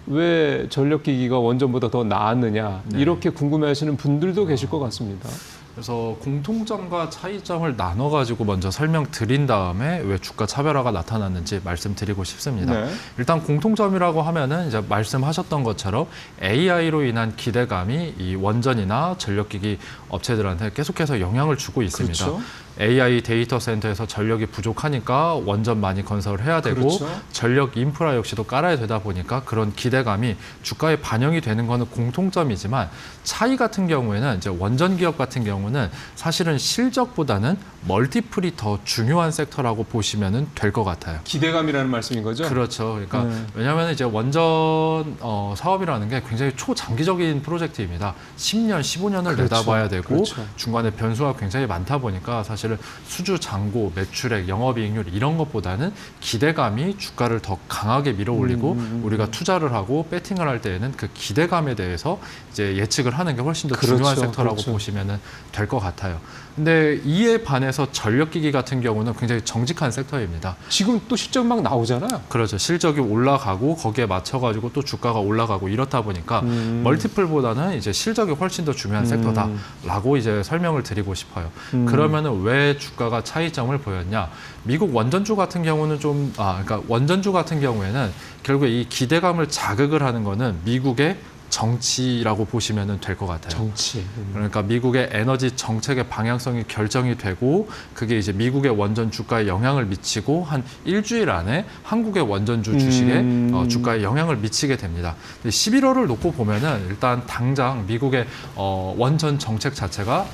왜 전력기기가 원전보다 더 나았느냐 네. 이렇게 궁금해하시는 분들도 계실 것 같습니다. 그래서 공통점과 차이점을 나눠가지고 먼저 설명드린 다음에 왜 주가 차별화가 나타났는지 말씀드리고 싶습니다. 네. 일단 공통점이라고 하면은 이제 말씀하셨던 것처럼 AI로 인한 기대감이 이 원전이나 전력기기 업체들한테 계속해서 영향을 주고 있습니다. 그렇죠. AI 데이터 센터에서 전력이 부족하니까 원전 많이 건설해야 되고 그렇죠. 전력 인프라 역시도 깔아야 되다 보니까 그런 기대감이 주가에 반영이 되는 거는 공통점이지만 차이 같은 경우에는 이제 원전 기업 같은 경우는 사실은 실적보다는 멀티플이 더 중요한 섹터라고 보시면 될 것 같아요. 기대감이라는 말씀인 거죠? 그렇죠. 그러니까 네. 왜냐하면 이제 원전 사업이라는 게 굉장히 초장기적인 프로젝트입니다. 10년, 15년을 그렇죠. 내다봐야 되고 그렇죠. 중간에 변수가 굉장히 많다 보니까 사실은 수주 잔고, 매출액, 영업이익률 이런 것보다는 기대감이 주가를 더 강하게 밀어올리고 우리가 투자를 하고 배팅을 할 때에는 그 기대감에 대해서 이제 예측을 하는 게 훨씬 더 그렇죠. 중요한 섹터라고 그렇죠. 보시면 될 것 같아요. 근데 이에 반해서 전력기기 같은 경우는 굉장히 정직한 섹터입니다. 지금 또 실적 막 나오잖아요. 그렇죠. 실적이 올라가고 거기에 맞춰가지고 또 주가가 올라가고 이렇다 보니까 멀티플보다는 이제 실적이 훨씬 더 중요한 섹터다라고 이제 설명을 드리고 싶어요. 그러면은 왜 주가가 차이점을 보였냐? 미국 원전주 같은 경우는 그러니까 원전주 같은 경우에는 결국에 이 기대감을 자극을 하는 거는 미국의 정치라고 보시면 될 것 같아요. 정치. 그러니까 미국의 에너지 정책의 방향성이 결정이 되고 그게 이제 미국의 원전 주가에 영향을 미치고 한 일주일 안에 한국의 원전주 주식에 주가에 영향을 미치게 됩니다. 11월을 놓고 보면은 일단 당장 미국의 원전 정책 자체가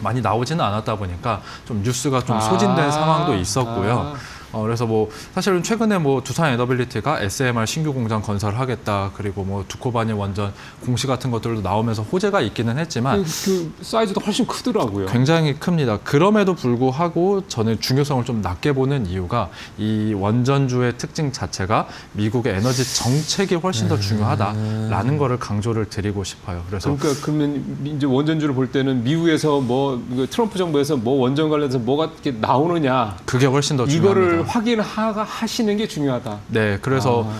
많이 나오지는 않았다 보니까 좀 뉴스가 좀 소진된 상황도 있었고요. 그래서 뭐 사실은 최근에 뭐 두산 에너빌리티가 SMR 신규 공장 건설하겠다. 그리고 뭐 두코바니 원전 공시 같은 것들도 나오면서 호재가 있기는 했지만 그 사이즈도 훨씬 크더라고요. 굉장히 큽니다. 그럼에도 불구하고 저는 중요성을 좀 낮게 보는 이유가 이 원전주의 특징 자체가 미국의 에너지 정책이 훨씬 더 중요하다라는 거를 강조를 드리고 싶어요. 그래서 그러니까 그러면 이제 원전주를 볼 때는 미국에서 뭐 트럼프 정부에서 뭐 원전 관련해서 뭐가 이렇게 나오느냐 그게 훨씬 더 중요합니다. 이거를 확인하시는 게 중요하다. 네, 그래서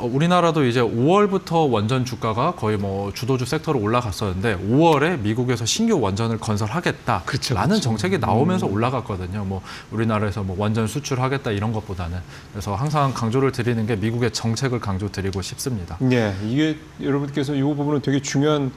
우리나라도 이제 5월부터 원전 주가가 거의 뭐 주도주 섹터로 올라갔었는데 5월에 미국에서 신규 원전을 건설하겠다라는 그렇죠. 정책이 나오면서 올라갔거든요. 뭐 우리나라에서 뭐 원전 수출하겠다 이런 것보다는. 그래서 항상 강조를 드리는 게 미국의 정책을 강조드리고 싶습니다. 네, 이게 여러분께서 이 부분은 되게 중요한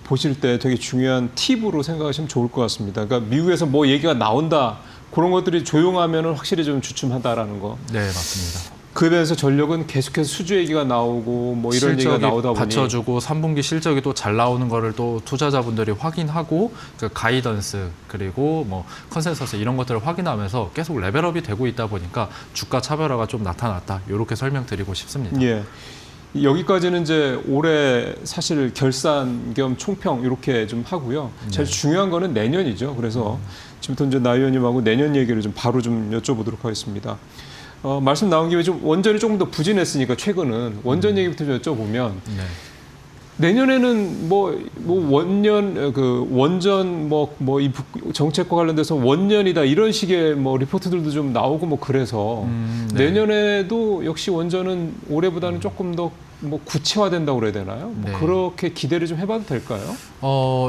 보실 때 되게 중요한 팁으로 생각하시면 좋을 것 같습니다. 그러니까 미국에서 뭐 얘기가 나온다 그런 것들이 조용하면은 확실히 좀 주춤하다라는 거. 네, 맞습니다. 그에 대해서 전력은 계속해서 수주 얘기가 나오고 뭐 이런 얘기가 실적이 나오다 보니 받쳐주고 3분기 실적이 또 잘 나오는 거를 또 투자자분들이 확인하고 그 가이던스 그리고 뭐 컨센서스 이런 것들을 확인하면서 계속 레벨업이 되고 있다 보니까 주가 차별화가 좀 나타났다. 이렇게 설명드리고 싶습니다. 예. 여기까지는 이제 올해 사실 결산 겸 총평 이렇게 좀 하고요. 제일 중요한 거는 내년이죠. 그래서 지금부터 이제 나 의원님하고 내년 얘기를 좀 바로 좀 여쭤보도록 하겠습니다. 말씀 나온 김에 좀 원전이 조금 더 부진했으니까 최근은 원전 얘기부터 좀 여쭤보면 네. 내년에는 뭐 원년 원전 이 정책과 관련돼서 원년이다 이런 식의 뭐 리포트들도 좀 나오고 뭐 그래서 네. 내년에도 역시 원전은 올해보다는 조금 더 뭐 구체화된다고 그래야 되나요? 뭐 네. 그렇게 기대를 좀 해봐도 될까요?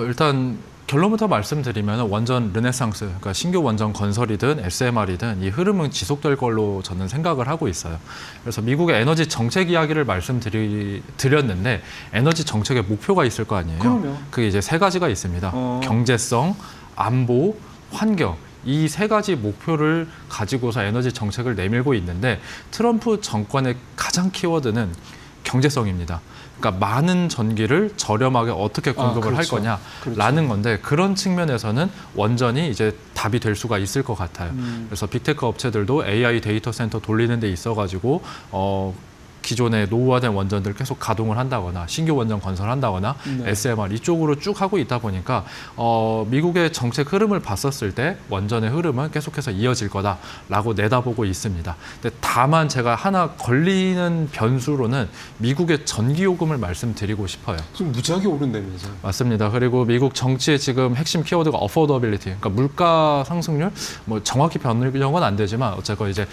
일단 결론부터 말씀드리면 원전 르네상스, 그러니까 신규 원전 건설이든 SMR이든 이 흐름은 지속될 걸로 저는 생각을 하고 있어요. 그래서 미국의 에너지 정책 이야기를 말씀드렸는데 에너지 정책의 목표가 있을 거 아니에요. 그럼요. 그게 이제 세 가지가 있습니다. 경제성, 안보, 환경. 이 세 가지 목표를 가지고서 에너지 정책을 내밀고 있는데 트럼프 정권의 가장 키워드는 경제성입니다. 그러니까 많은 전기를 저렴하게 어떻게 공급을 그렇죠. 할 거냐라는 건데 그런 측면에서는 원전이 이제 답이 될 수가 있을 것 같아요. 그래서 빅테크 업체들도 AI 데이터 센터 돌리는 데 있어가지고 기존의 노후화된 원전들 계속 가동을 한다거나 신규 원전 건설한다거나 네. SMR 이쪽으로 쭉 하고 있다 보니까 미국의 정책 흐름을 봤었을 때 원전의 흐름은 계속해서 이어질 거다라고 내다보고 있습니다. 근데 다만 제가 하나 걸리는 변수로는 미국의 전기요금을 말씀드리고 싶어요. 좀 무지하게 오른다면서요? 맞습니다. 그리고 미국 정치의 지금 핵심 키워드가 affordability, 그러니까 물가 상승률, 뭐 정확히 변경은 안 되지만 어쨌건 이제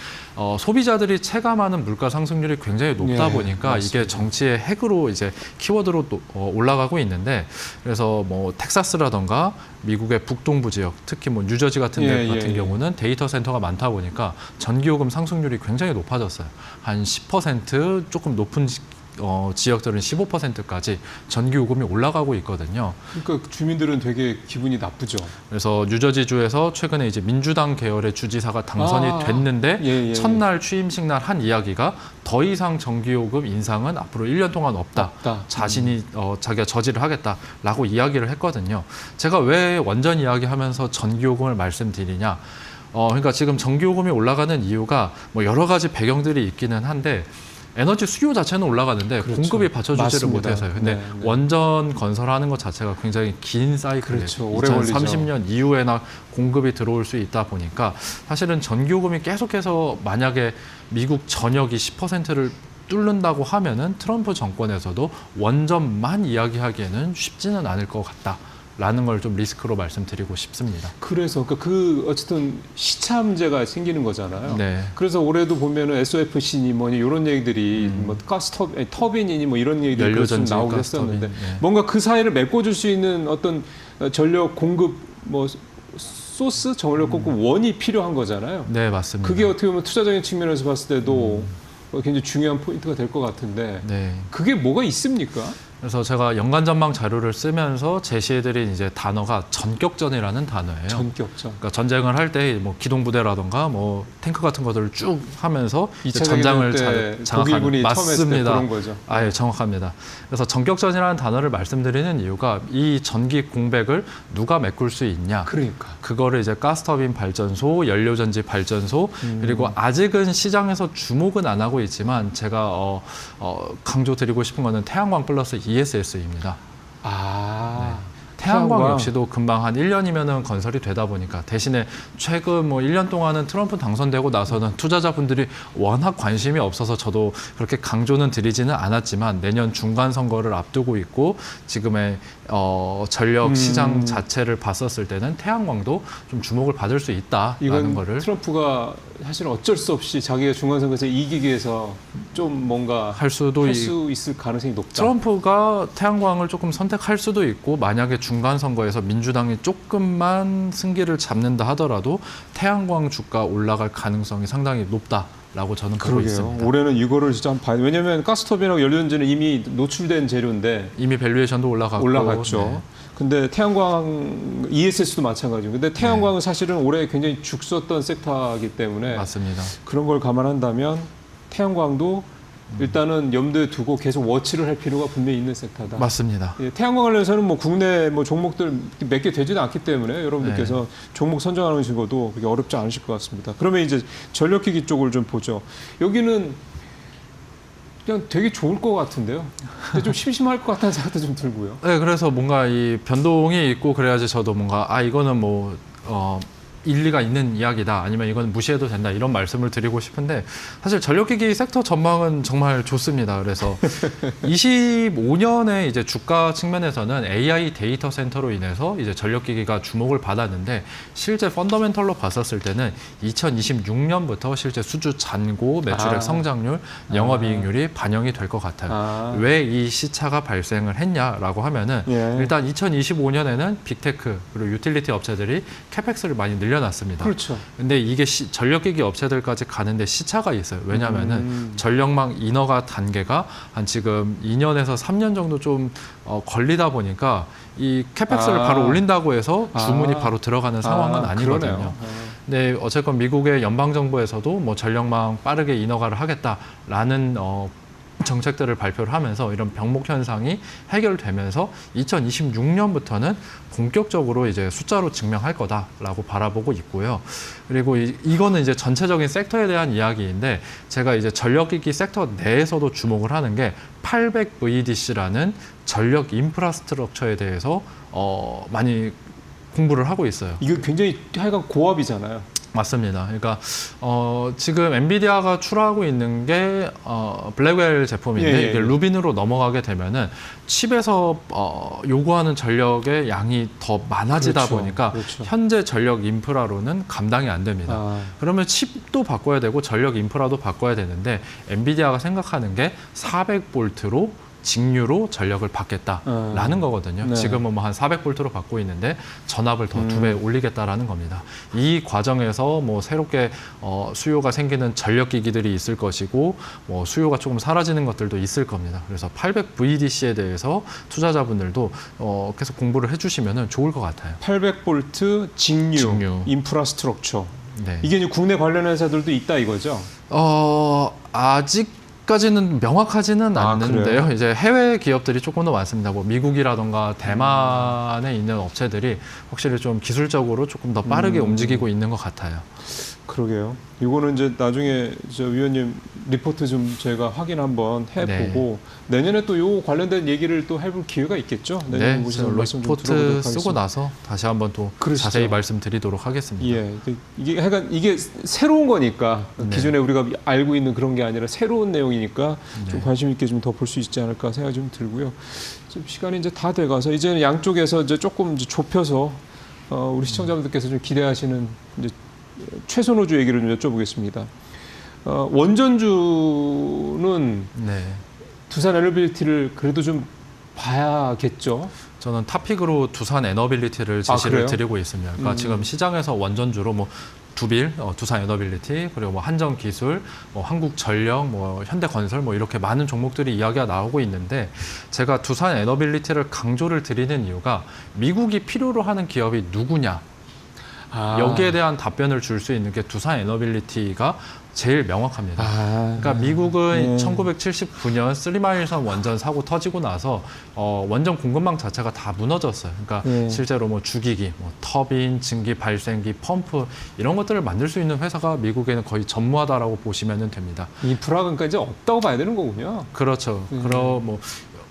소비자들이 체감하는 물가 상승률이 굉장히 높다 예, 보니까 맞습니다. 이게 정치의 핵으로 이제 키워드로 또 올라가고 있는데 그래서 뭐 텍사스라던가 미국의 북동부 지역, 특히 뭐 뉴저지 같은 데 같은 경우는 데이터 센터가 많다 보니까 전기요금 상승률이 굉장히 높아졌어요. 한 10% 조금 높은 지역들은 15%까지 전기요금이 올라가고 있거든요. 그러니까 주민들은 되게 기분이 나쁘죠. 그래서 뉴저지주에서 최근에 이제 민주당 계열의 주지사가 당선이 됐는데 예. 첫날 취임식 날 한 이야기가 더 이상 전기요금 인상은 앞으로 1년 동안 없다. 자신이 자기가 저지를 하겠다라고 이야기를 했거든요. 제가 왜 원전 이야기하면서 전기요금을 말씀드리냐? 그러니까 지금 전기요금이 올라가는 이유가 뭐 여러 가지 배경들이 있기는 한데 에너지 수요 자체는 올라가는데 그렇죠. 공급이 받쳐주지를 맞습니다. 못해서요. 근데 네. 원전 건설하는 것 자체가 굉장히 긴 사이클이에요. 그렇죠. 오래 걸리죠. 2030년 이후에나 공급이 들어올 수 있다 보니까 사실은 전기요금이 계속해서 만약에 미국 전역이 10%를 뚫는다고 하면은 트럼프 정권에서도 원전만 이야기하기에는 쉽지는 않을 것 같다. 라는 걸 좀 리스크로 말씀드리고 싶습니다. 그래서 어쨌든 시차 문제가 생기는 거잖아요. 네. 그래서 올해도 보면은 SOFC니 뭐니 이런 얘기들이 뭐 가스 터빈이니 뭐 이런 얘기들이 연료전지 나오고 가스 했었는데 터빈, 네. 뭔가 그 사이를 메꿔줄 수 있는 어떤 전력 공급 뭐 소스, 전력 공급 원이 필요한 거잖아요. 네, 맞습니다. 그게 어떻게 보면 투자적인 측면에서 봤을 때도 굉장히 중요한 포인트가 될 것 같은데 네. 그게 뭐가 있습니까? 그래서 제가 연간 전망 자료를 쓰면서 제시해드린 이제 단어가 전격전이라는 단어예요. 전격전. 그러니까 전쟁을 할 때 뭐 기동부대라던가 뭐 탱크 같은 것들을 쭉 하면서 2차 전장을 때 장악하는 독일군이 처음 했을 때 맞습니다. 그런 거죠. 예, 정확합니다. 그래서 전격전이라는 단어를 말씀드리는 이유가 이 전기 공백을 누가 메꿀 수 있냐. 그러니까. 그거를 이제 가스터빈 발전소, 연료전지 발전소, 그리고 아직은 시장에서 주목은 안 하고 있지만 제가 강조드리고 싶은 거는 태양광 플러스 ESS입니다. 아. 태양광 태양광. 역시도 금방 한 1년이면은 건설이 되다 보니까 대신에 최근 뭐 1년 동안은 트럼프 당선되고 나서는 투자자분들이 워낙 관심이 없어서 저도 그렇게 강조는 드리지는 않았지만 내년 중간 선거를 앞두고 있고 지금의 전력 시장 자체를 봤었을 때는 태양광도 좀 주목을 받을 수 있다라는 이건 거를 트럼프가 사실 어쩔 수 없이 자기가 중간선거에서 이기기 위해서 좀 뭔가 할 수도 할 수 있을 가능성이 높다. 트럼프가 태양광을 조금 선택할 수도 있고 만약에 중간 선거에서 민주당이 조금만 승기를 잡는다 하더라도 태양광 주가 올라갈 가능성이 상당히 높다라고 저는 보고 그러게요. 있습니다. 올해는 이거를 진짜 한번 봐야. 왜냐하면 가스터빈하고 연료전지는 이미 노출된 재료인데 이미 밸류에이션도 올라갔죠. 네. 근데 태양광 ESS도 마찬가지고. 근데 태양광은 사실은 올해 굉장히 죽었던 섹터이기 때문에 맞습니다. 그런 걸 감안한다면 태양광도 일단은 염두에 두고 계속 워치를 할 필요가 분명히 있는 섹터다. 맞습니다. 예, 태양광 관련해서는 뭐 국내 뭐 종목들 몇 개 되지도 않기 때문에 여러분들께서 종목 선정하는 식으로도 그렇게 어렵지 않으실 것 같습니다. 그러면 이제 전력기기 쪽을 좀 보죠. 여기는 그냥 되게 좋을 것 같은데요. 근데 좀 심심할 것 같다는 생각도 좀 들고요. 네, 그래서 뭔가 이 변동이 있고 그래야지 저도 뭔가 이거는 뭐 일리가 있는 이야기다 아니면 이건 무시해도 된다 이런 말씀을 드리고 싶은데 사실 전력기기 섹터 전망은 정말 좋습니다. 그래서 25년에 이제 주가 측면에서는 AI 데이터 센터로 인해서 이제 전력기기가 주목을 받았는데 실제 펀더멘털로 봤었을 때는 2026년부터 실제 수주 잔고 매출액 성장률, 영업이익률이 반영이 될 것 같아요. 왜 이 시차가 발생을 했냐라고 하면은 일단 2025년에는 빅테크 그리고 유틸리티 업체들이 캐펙스를 많이 늘려놨습니다. 그렇죠. 근데 이게 전력기기 업체들까지 가는데 시차가 있어요. 왜냐하면은 전력망 인허가 단계가 한 지금 2년에서 3년 정도 좀 걸리다 보니까 이 캐펙스를 바로 올린다고 해서 주문이 바로 들어가는 상황은 아니거든요. 그러네요. 근데 어쨌건 미국의 연방정부에서도 뭐 전력망 빠르게 인허가를 하겠다라는 정책들을 발표를 하면서 이런 병목 현상이 해결되면서 2026년부터는 본격적으로 이제 숫자로 증명할 거다라고 바라보고 있고요. 그리고 이거는 이제 전체적인 섹터에 대한 이야기인데 제가 이제 전력기기 섹터 내에서도 주목을 하는 게 800VDC라는 전력 인프라스트럭처에 대해서 많이 공부를 하고 있어요. 이거 굉장히 하여간 고압이잖아요. 맞습니다. 그러니까 지금 엔비디아가 출하하고 있는 게 블랙웰 제품인데 이게 루빈으로 넘어가게 되면은 칩에서 요구하는 전력의 양이 더 많아지다 보니까 현재 전력 인프라로는 감당이 안 됩니다. 그러면 칩도 바꿔야 되고 전력 인프라도 바꿔야 되는데 엔비디아가 생각하는 게 400볼트로 직류로 전력을 받겠다라는 거거든요. 네. 지금은 뭐 한 400볼트로 받고 있는데 전압을 더 2배 올리겠다라는 겁니다. 이 과정에서 뭐 새롭게 수요가 생기는 전력기기들이 있을 것이고 뭐 수요가 조금 사라지는 것들도 있을 겁니다. 그래서 800VDC에 대해서 투자자분들도 계속 공부를 해주시면 좋을 것 같아요. 800볼트 직류. 인프라스트럭처. 네. 이게 이제 국내 관련 회사들도 있다 이거죠? 아직까지는 명확하지는 않는데요. 그래요? 이제 해외 기업들이 조금 더 많습니다. 뭐 미국이라던가 대만에 있는 업체들이 확실히 좀 기술적으로 조금 더 빠르게 움직이고 있는 것 같아요. 그러게요. 이거는 이제 나중에 저 위원님 리포트 좀 저희가 확인 한번 해보고 내년에 또 요 관련된 얘기를 또 해볼 기회가 있겠죠. 네, 오셔서 말씀 좀 리포트 들어보도록 쓰고 하겠습니다. 나서 다시 한번 또 그러시죠. 자세히 말씀드리도록 하겠습니다. 예, 이게 하여간 이게 새로운 거니까 기존에 우리가 알고 있는 그런 게 아니라 새로운 내용이니까 좀 관심 있게 좀 더 볼 수 있지 않을까 생각이 좀 들고요. 지금 시간이 이제 다 돼가서 이제는 양쪽에서 이제 조금 이제 좁혀서 우리 시청자분들께서 좀 기대하시는 이제 최선호주 얘기를 좀 여쭤보겠습니다. 원전주는 두산 에너빌리티를 그래도 좀 봐야겠죠. 저는 탑픽으로 두산 에너빌리티를 제시를 드리고 있습니다. 그러니까 지금 시장에서 원전주로 뭐 두빌, 두산 에너빌리티, 그리고 뭐 한전기술, 뭐 한국전력, 뭐 현대건설 뭐 이렇게 많은 종목들이 이야기가 나오고 있는데 제가 두산 에너빌리티를 강조를 드리는 이유가 미국이 필요로 하는 기업이 누구냐 여기에 대한 답변을 줄 수 있는 게 두산 에너빌리티가 제일 명확합니다. 그러니까 미국은 1979년 쓰리마일선 원전 사고 터지고 나서 원전 공급망 자체가 다 무너졌어요. 그러니까 실제로 뭐 주기기, 뭐 터빈, 증기 발생기, 펌프 이런 것들을 만들 수 있는 회사가 미국에는 거의 전무하다라고 보시면 됩니다. 인프라가 그러니까 이제 없다고 봐야 되는 거군요. 그렇죠.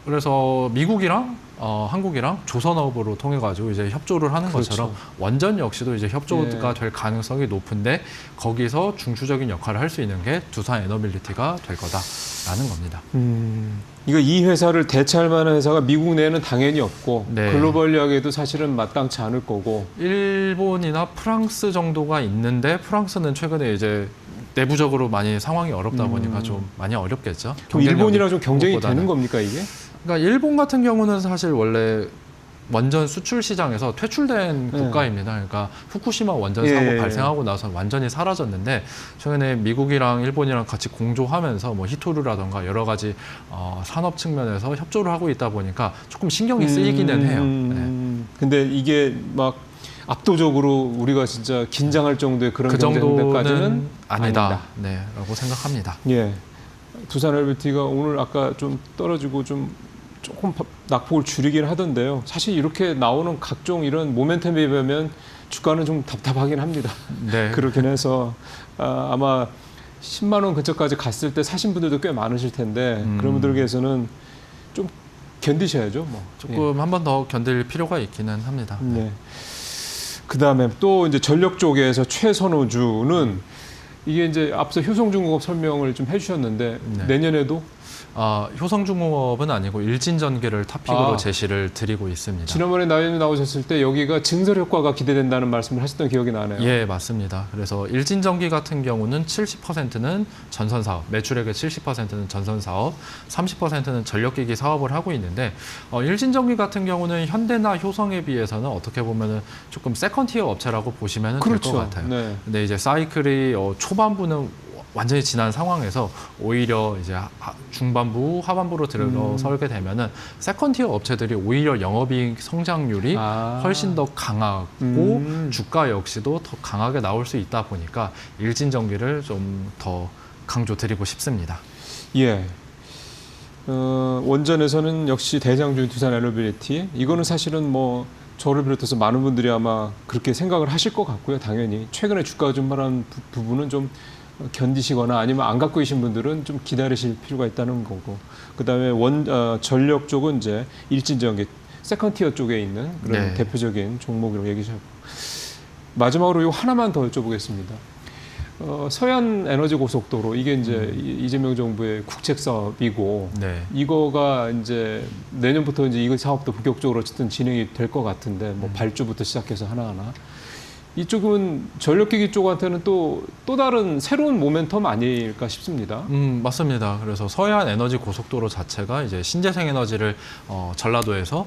그래서 미국이랑 한국이랑 조선업으로 통해 가지고 이제 협조를 하는 그렇죠. 것처럼 원전 역시도 이제 협조가 될 가능성이 높은데 거기서 중추적인 역할을 할 수 있는 게 두산 에너빌리티가 될 거다라는 겁니다. 이거 이 회사를 대체할 만한 회사가 미국 내에는 당연히 없고 네. 글로벌리하게도 사실은 마땅치 않을 거고. 일본이나 프랑스 정도가 있는데 프랑스는 최근에 이제 내부적으로 많이 상황이 어렵다 보니까 좀 많이 어렵겠죠. 그럼 일본이랑 좀 경쟁이 무엇보다는. 되는 겁니까 이게? 그러니까 일본 같은 경우는 사실 원래 원전 수출 시장에서 퇴출된 국가입니다. 그러니까 후쿠시마 원전 사고 발생하고 나서 완전히 사라졌는데 최근에 미국이랑 일본이랑 같이 공조하면서 뭐 히토류라던가 여러 가지 산업 측면에서 협조를 하고 있다 보니까 조금 신경이 쓰이기는 해요. 네. 근데 이게 막 압도적으로 우리가 진짜 긴장할 정도의 그런 그 경쟁까지는 정도는 아니다. 네, 라고 생각합니다. 예. 두산 에너빌리티가 오늘 아까 좀 떨어지고 조금 낙폭을 줄이긴 하던데요. 사실 이렇게 나오는 각종 이런 모멘텀에 비하면 주가는 좀 답답하긴 합니다. 네. 그렇긴 해서 아마 10만 원 근처까지 갔을 때 사신 분들도 꽤 많으실 텐데 그런 분들께서는 좀 견디셔야죠. 뭐. 조금 한 번 더 견딜 필요가 있기는 합니다. 네. 그다음에 또 이제 전력 쪽에서 최선호주는 이게 이제 앞서 효성중공업 설명을 좀 해주셨는데 내년에도 효성중공업은 아니고 일진전기를 탑픽으로 제시를 드리고 있습니다. 지난번에 나오셨을 때 여기가 증설 효과가 기대된다는 말씀을 하셨던 기억이 나네요. 예, 맞습니다. 그래서 일진전기 같은 경우는 70%는 전선사업, 매출액의 70%는 전선사업, 30%는 전력기기 사업을 하고 있는데 일진전기 같은 경우는 현대나 효성에 비해서는 어떻게 보면 조금 세컨티어 업체라고 보시면 될 것 같아요. 네. 근데 이제 사이클이 초반부는 완전히 지난 상황에서 오히려 이제 중반부, 하반부로 들어설게 되면은 세컨티어 업체들이 오히려 영업이익 성장률이 훨씬 더 강하고 주가 역시도 더 강하게 나올 수 있다 보니까 일진전기를 좀 더 강조드리고 싶습니다. 예. 원전에서는 역시 대장주인 두산 에너빌리티. 이거는 사실은 뭐 저를 비롯해서 많은 분들이 아마 그렇게 생각을 하실 것 같고요. 당연히 최근에 주가가 좀 말한 부분은 좀 견디시거나 아니면 안 갖고 계신 분들은 좀 기다리실 필요가 있다는 거고, 그다음에 전력 쪽은 이제 일진전기 세컨티어 쪽에 있는 그런 대표적인 종목으로 얘기하셨고, 마지막으로 이거 하나만 더 여쭤보겠습니다. 서해안 에너지 고속도로 이게 이제 이재명 정부의 국책 사업이고 이거가 이제 내년부터 이제 이 사업도 본격적으로 어쨌든 진행이 될 것 같은데 뭐 발주부터 시작해서 하나하나. 이쪽은 전력기기 쪽한테는 또 다른 새로운 모멘텀 아닐까 싶습니다. 맞습니다. 그래서 서해안 에너지 고속도로 자체가 이제 신재생 에너지를 전라도에서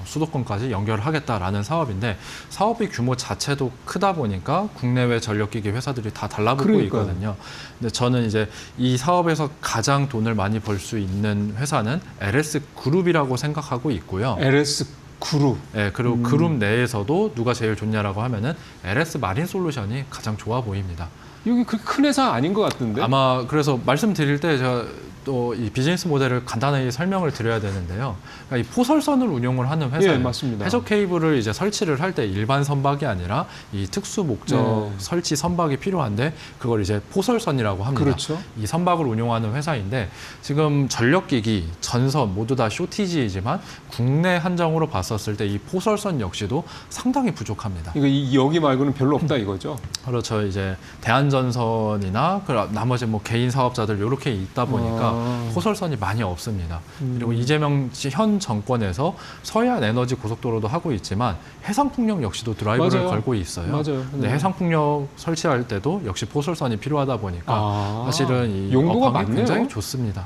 수도권까지 연결하겠다라는 사업인데 사업의 규모 자체도 크다 보니까 국내외 전력기기 회사들이 다 달라붙고 있거든요. 근데 저는 이제 이 사업에서 가장 돈을 많이 벌 수 있는 회사는 LS 그룹이라고 생각하고 있고요. LS 그룹. 네, 그리고 그룹 내에서도 누가 제일 좋냐라고 하면은 LS 마린 솔루션이 가장 좋아 보입니다. 여기 그렇게 큰 회사 아닌 것 같은데? 아마 그래서 말씀드릴 때 제가 또 이 비즈니스 모델을 간단하게 설명을 드려야 되는데요. 그러니까 이 포설선을 운용을 하는 회사예요. 맞습니다. 해저 케이블을 이제 설치를 할 때 일반 선박이 아니라 이 특수 목적 설치 선박이 필요한데 그걸 이제 포설선이라고 합니다. 그렇죠. 이 선박을 운용하는 회사인데 지금 전력기기, 전선 모두 다 쇼티지이지만 국내 한정으로 봤었을 때 이 포설선 역시도 상당히 부족합니다. 여기 말고는 별로 없다 이거죠? 그렇죠. 이제 대한전선이나 나머지 뭐 개인 사업자들 이렇게 있다 보니까 포설선이 많이 없습니다. 그리고 이재명 현 정권에서 서해안 에너지 고속도로도 하고 있지만 해상풍력 역시도 드라이브를 걸고 있어요. 맞아요. 근데 해상풍력 설치할 때도 역시 포설선이 필요하다 보니까 사실은 이 용도가 업황이 많네요. 굉장히 좋습니다.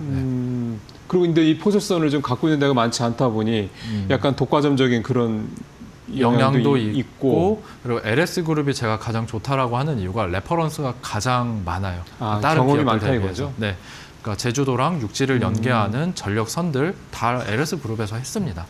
그리고 근데 이 포설선을 좀 갖고 있는 데가 많지 않다 보니 약간 독과점적인 그런 영향도 있고 그리고 LS 그룹이 제가 가장 좋다라고 하는 이유가 레퍼런스가 가장 많아요. 다른 경험이 기업들 많다 대비해서. 이거죠? 네. 그러니까 제주도랑 육지를 연계하는 전력선들 다 LS 그룹에서 했습니다.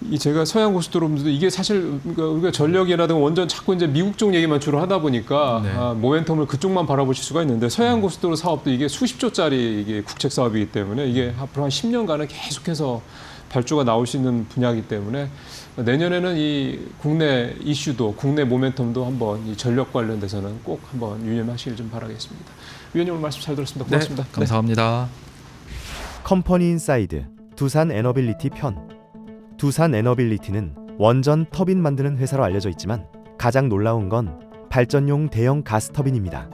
이 제가 서해안 고속도로도 이게 사실 우리가 전력이라든가 원전 자꾸 이제 미국 쪽 얘기만 주로 하다 보니까 네. 모멘텀을 그쪽만 바라보실 수가 있는데 서해안 고속도로 사업도 이게 수십 조짜리 이게 국책 사업이기 때문에 이게 앞으로 한 10년간은 계속해서 발주가 나올 수 있는 분야이기 때문에 내년에는 이 국내 이슈도 국내 모멘텀도 한번 이 전력 관련돼서는 꼭 한번 유념하시길 좀 바라겠습니다. 위원님 오늘 말씀 잘 들었습니다. 고맙습니다. 네, 감사합니다. 컴퍼니 인사이드 두산 에너빌리티 편. 두산 에너빌리티는 원전 터빈 만드는 회사로 알려져 있지만 가장 놀라운 건 발전용 대형 가스 터빈입니다.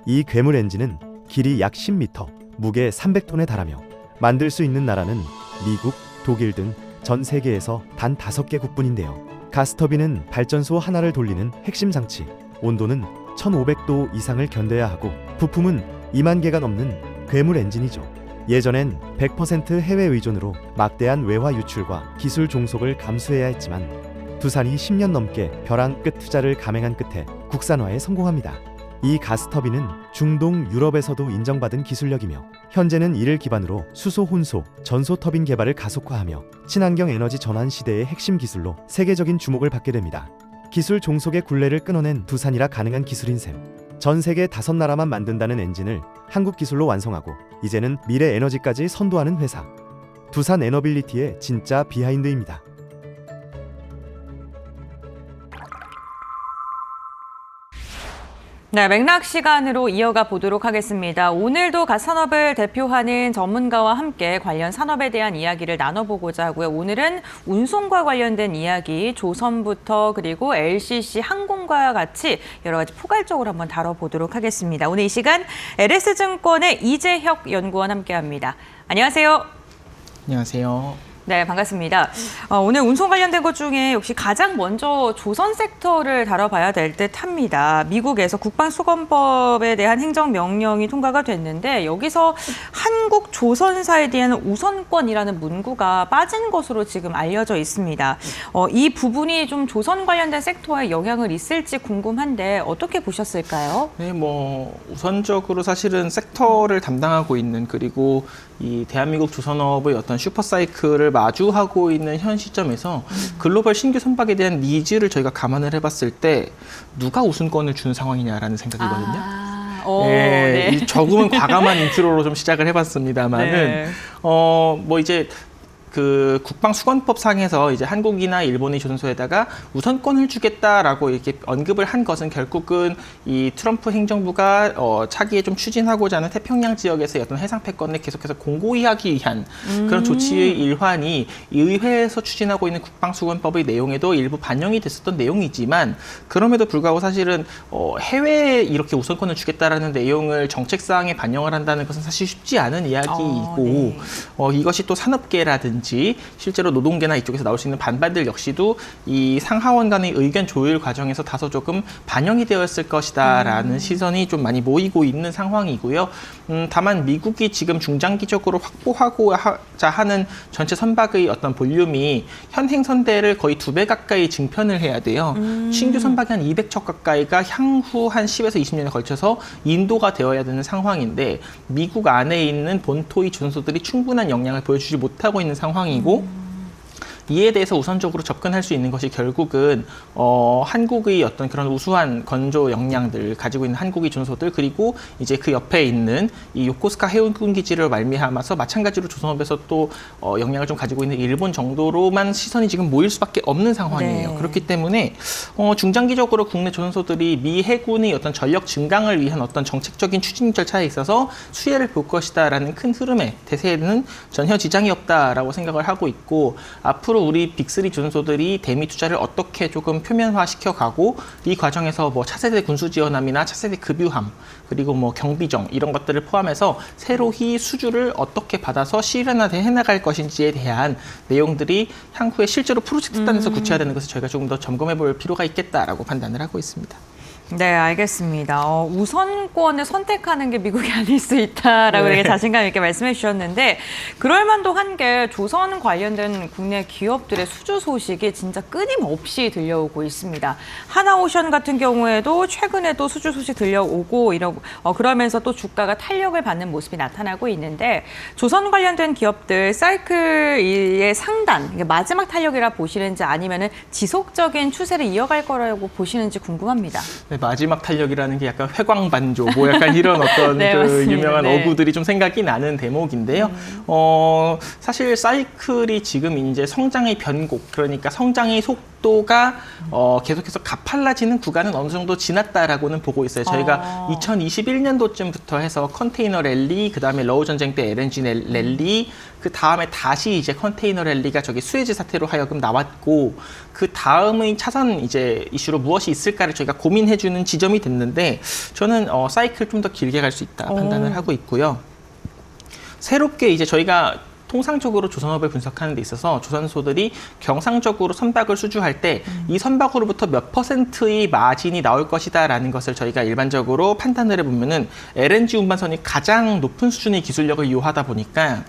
이 괴물 엔진은 길이 약 10m, 무게 300톤에 달하며 만들 수 있는 나라는 미국, 독일 등 전 세계에서 단 5개국뿐인데요. 가스 터빈은 발전소 하나를 돌리는 핵심 장치, 온도는 1500도 이상을 견뎌야 하고 부품은 2만 개가 넘는 괴물 엔진이죠. 예전엔 100% 해외 의존으로 막대한 외화 유출과 기술 종속을 감수해야 했지만 두산이 10년 넘게 벼랑 끝 투자를 감행한 끝에 국산화에 성공합니다. 이 가스터빈은 중동 유럽에서도 인정받은 기술력이며 현재는 이를 기반으로 수소 혼소, 전소 터빈 개발을 가속화하며 친환경 에너지 전환 시대의 핵심 기술로 세계적인 주목을 받게 됩니다. 기술 종속의 굴레를 끊어낸 두산이라 가능한 기술인 셈. 전 세계 5나라만 만든다는 엔진을 한국 기술로 완성하고 이제는 미래 에너지까지 선도하는 회사. 두산 에너빌리티의 진짜 비하인드입니다. 네, 맥락 시간으로 이어가 보도록 하겠습니다. 오늘도 가스산업을 대표하는 전문가와 함께 관련 산업에 대한 이야기를 나눠보고자 하고요. 오늘은 운송과 관련된 이야기, 조선부터 그리고 LCC, 항공과 같이 여러 가지 포괄적으로 한번 다뤄보도록 하겠습니다. 오늘 이 시간 LS증권의 이재혁 연구원 함께합니다. 안녕하세요. 안녕하세요. 네, 반갑습니다. 오늘 운송 관련된 것 중에 역시 가장 먼저 조선 섹터를 다뤄봐야 될 듯합니다. 미국에서 국방수권법에 대한 행정명령이 통과가 됐는데 여기서 한국 조선사에 대한 우선권이라는 문구가 빠진 것으로 지금 알려져 있습니다. 이 부분이 좀 조선 관련된 섹터에 영향을 있을지 궁금한데 어떻게 보셨을까요? 네, 우선적으로 사실은 섹터를 담당하고 있는 그리고 이 대한민국 조선업의 어떤 슈퍼사이클을 마주하고 있는 현 시점에서 글로벌 신규 선박에 대한 니즈를 저희가 감안을 해봤을 때 누가 우선권을 주는 상황이냐라는 생각이거든요. 네. 이 조금은 과감한 인트로로 좀 시작을 해봤습니다만은 네. 이제 그 국방수권법 상에서 이제 한국이나 일본의 조선소에다가 우선권을 주겠다라고 이렇게 언급을 한 것은 결국은 이 트럼프 행정부가 차기에 좀 추진하고자 하는 태평양 지역에서의 어떤 해상 패권을 계속해서 공고히 하기 위한 그런 조치의 일환이 의회에서 추진하고 있는 국방수권법의 내용에도 일부 반영이 됐었던 내용이지만 그럼에도 불구하고 사실은 해외에 이렇게 우선권을 주겠다라는 내용을 정책사항에 반영을 한다는 것은 사실 쉽지 않은 이야기이고 네. 이것이 또 산업계라든지 실제로 노동계나 이쪽에서 나올 수 있는 반발들 역시도 이 상하원 간의 의견 조율 과정에서 다소 조금 반영이 되었을 것이다라는 시선이 좀 많이 모이고 있는 상황이고요. 다만 미국이 지금 중장기적으로 확보하고자 하는 전체 선박의 어떤 볼륨이 현행 선대를 거의 2배 가까이 증편을 해야 돼요. 신규 선박이 한 200척 가까이가 향후 한 10에서 20년에 걸쳐서 인도가 되어야 되는 상황인데 미국 안에 있는 본토의 조선소들이 충분한 역량을 보여주지 못하고 있는 상황이고 이에 대해서 우선적으로 접근할 수 있는 것이 결국은 한국의 어떤 그런 우수한 건조 역량들 가지고 있는 한국의 조선소들 그리고 이제 그 옆에 있는 이 요코스카 해운군 기지를 말미암아서 마찬가지로 조선업에서 또 역량을 좀 가지고 있는 일본 정도로만 시선이 지금 모일 수밖에 없는 상황이에요. 네. 그렇기 때문에 중장기적으로 국내 조선소들이 미 해군의 어떤 전력 증강을 위한 어떤 정책적인 추진 절차에 있어서 수혜를 볼 것이다라는 큰 흐름에 대세에는 전혀 지장이 없다라고 생각을 하고 있고 앞으로 우리 빅3 조선소들이 대미 투자를 어떻게 조금 표면화시켜가고 이 과정에서 뭐 차세대 군수지원함이나 차세대 급유함 그리고 경비정 이런 것들을 포함해서 새로이 수주를 어떻게 받아서 실현화해 나갈 것인지에 대한 내용들이 향후에 실제로 프로젝트 단에서 구체화되는 것을 저희가 조금 더 점검해 볼 필요가 있겠다라고 판단을 하고 있습니다. 네, 알겠습니다. 우선권을 선택하는 게 미국이 아닐 수 있다라고 되게 자신감 있게 말씀해 주셨는데 그럴 만도 한 게 조선 관련된 국내 기업들의 수주 소식이 진짜 끊임없이 들려오고 있습니다. 하나오션 같은 경우에도 최근에도 수주 소식 들려오고 그러면서 또 주가가 탄력을 받는 모습이 나타나고 있는데 조선 관련된 기업들 사이클의 상단, 이게 마지막 탄력이라 보시는지 아니면은 지속적인 추세를 이어갈 거라고 보시는지 궁금합니다. 네, 마지막 탄력이라는 게 약간 회광반조, 뭐 약간 이런 어떤 네, 그 맞습니다. 유명한 네. 어구들이 좀 생각이 나는 대목인데요. 사실 사이클이 지금 이제 성장의 변곡, 그러니까 성장의 속도가 계속해서 가팔라지는 구간은 어느 정도 지났다라고는 보고 있어요. 저희가 2021년도쯤부터 해서 컨테이너 랠리, 그다음에 러우 전쟁 때 LNG 랠리, 그 다음에 다시 이제 컨테이너 랠리가 저기 수에즈 사태로 하여금 나왔고, 그 다음의 차선 이제 이슈로 무엇이 있을까를 저희가 고민해주는 지점이 됐는데, 저는 사이클 좀 더 길게 갈 수 있다 판단을 하고 있고요. 새롭게 이제 저희가 통상적으로 조선업을 분석하는 데 있어서 조선소들이 경상적으로 선박을 수주할 때 이 선박으로부터 몇 %의 마진이 나올 것이다라는 것을 저희가 일반적으로 판단을 해보면은 LNG 운반선이 가장 높은 수준의 기술력을 요하다 보니까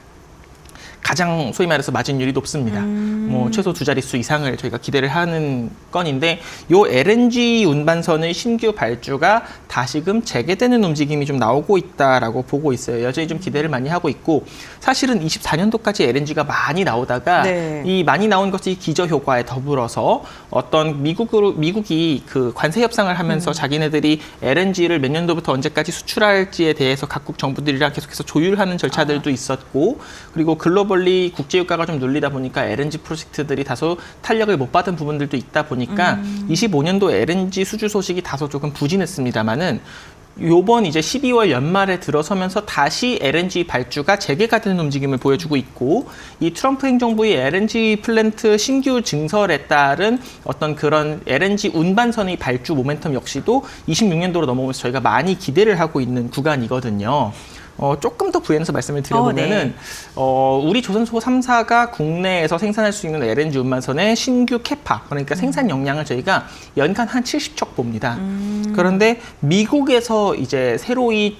가장 소위 말해서 마진율이 높습니다. 뭐 최소 2자릿수 이상을 저희가 기대를 하는 건인데, 요 LNG 운반선의 신규 발주가 다시금 재개되는 움직임이 좀 나오고 있다라고 보고 있어요. 여전히 좀 기대를 많이 하고 있고, 사실은 24년도까지 LNG가 많이 나오다가 이 많이 나온 것이 기저 효과에 더불어서 어떤 미국이 그 관세 협상을 하면서 자기네들이 LNG를 몇 년도부터 언제까지 수출할지에 대해서 각국 정부들이랑 계속해서 조율하는 절차들도 있었고, 그리고 글로벌 국제유가가 좀 눌리다 보니까 LNG 프로젝트들이 다소 탄력을 못 받은 부분들도 있다 보니까 25년도 LNG 수주 소식이 다소 조금 부진했습니다만은 요번 이제 12월 연말에 들어서면서 다시 LNG 발주가 재개가 되는 움직임을 보여주고 있고, 이 트럼프 행정부의 LNG 플랜트 신규 증설에 따른 어떤 그런 LNG 운반선의 발주 모멘텀 역시도 26년도로 넘어오면서 저희가 많이 기대를 하고 있는 구간이거든요. 조금 더 부연해서 말씀을 드려보면은, 우리 조선소 3사가 국내에서 생산할 수 있는 LNG 운반선의 신규 캐파, 그러니까 생산 역량을 저희가 연간 한 70척 봅니다. 그런데 미국에서 이제 새로이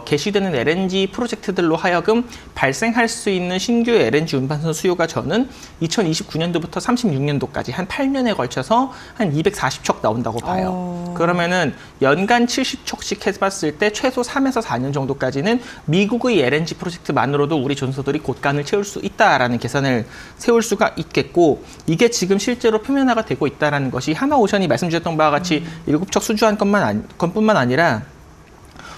개시되는 LNG 프로젝트들로 하여금 발생할 수 있는 신규 LNG 운반선 수요가 저는 2029년도부터 36년도까지 한 8년에 걸쳐서 한 240척 나온다고 봐요. 그러면은 연간 70척씩 해봤을 때 최소 3에서 4년 정도까지는 미국의 LNG 프로젝트만으로도 우리 조선소들이 곳간을 채울 수 있다라는 계산을 세울 수가 있겠고, 이게 지금 실제로 표면화가 되고 있다는 것이 하나오션이 말씀 주셨던 바와 같이 7척 수주한 것뿐만 아니라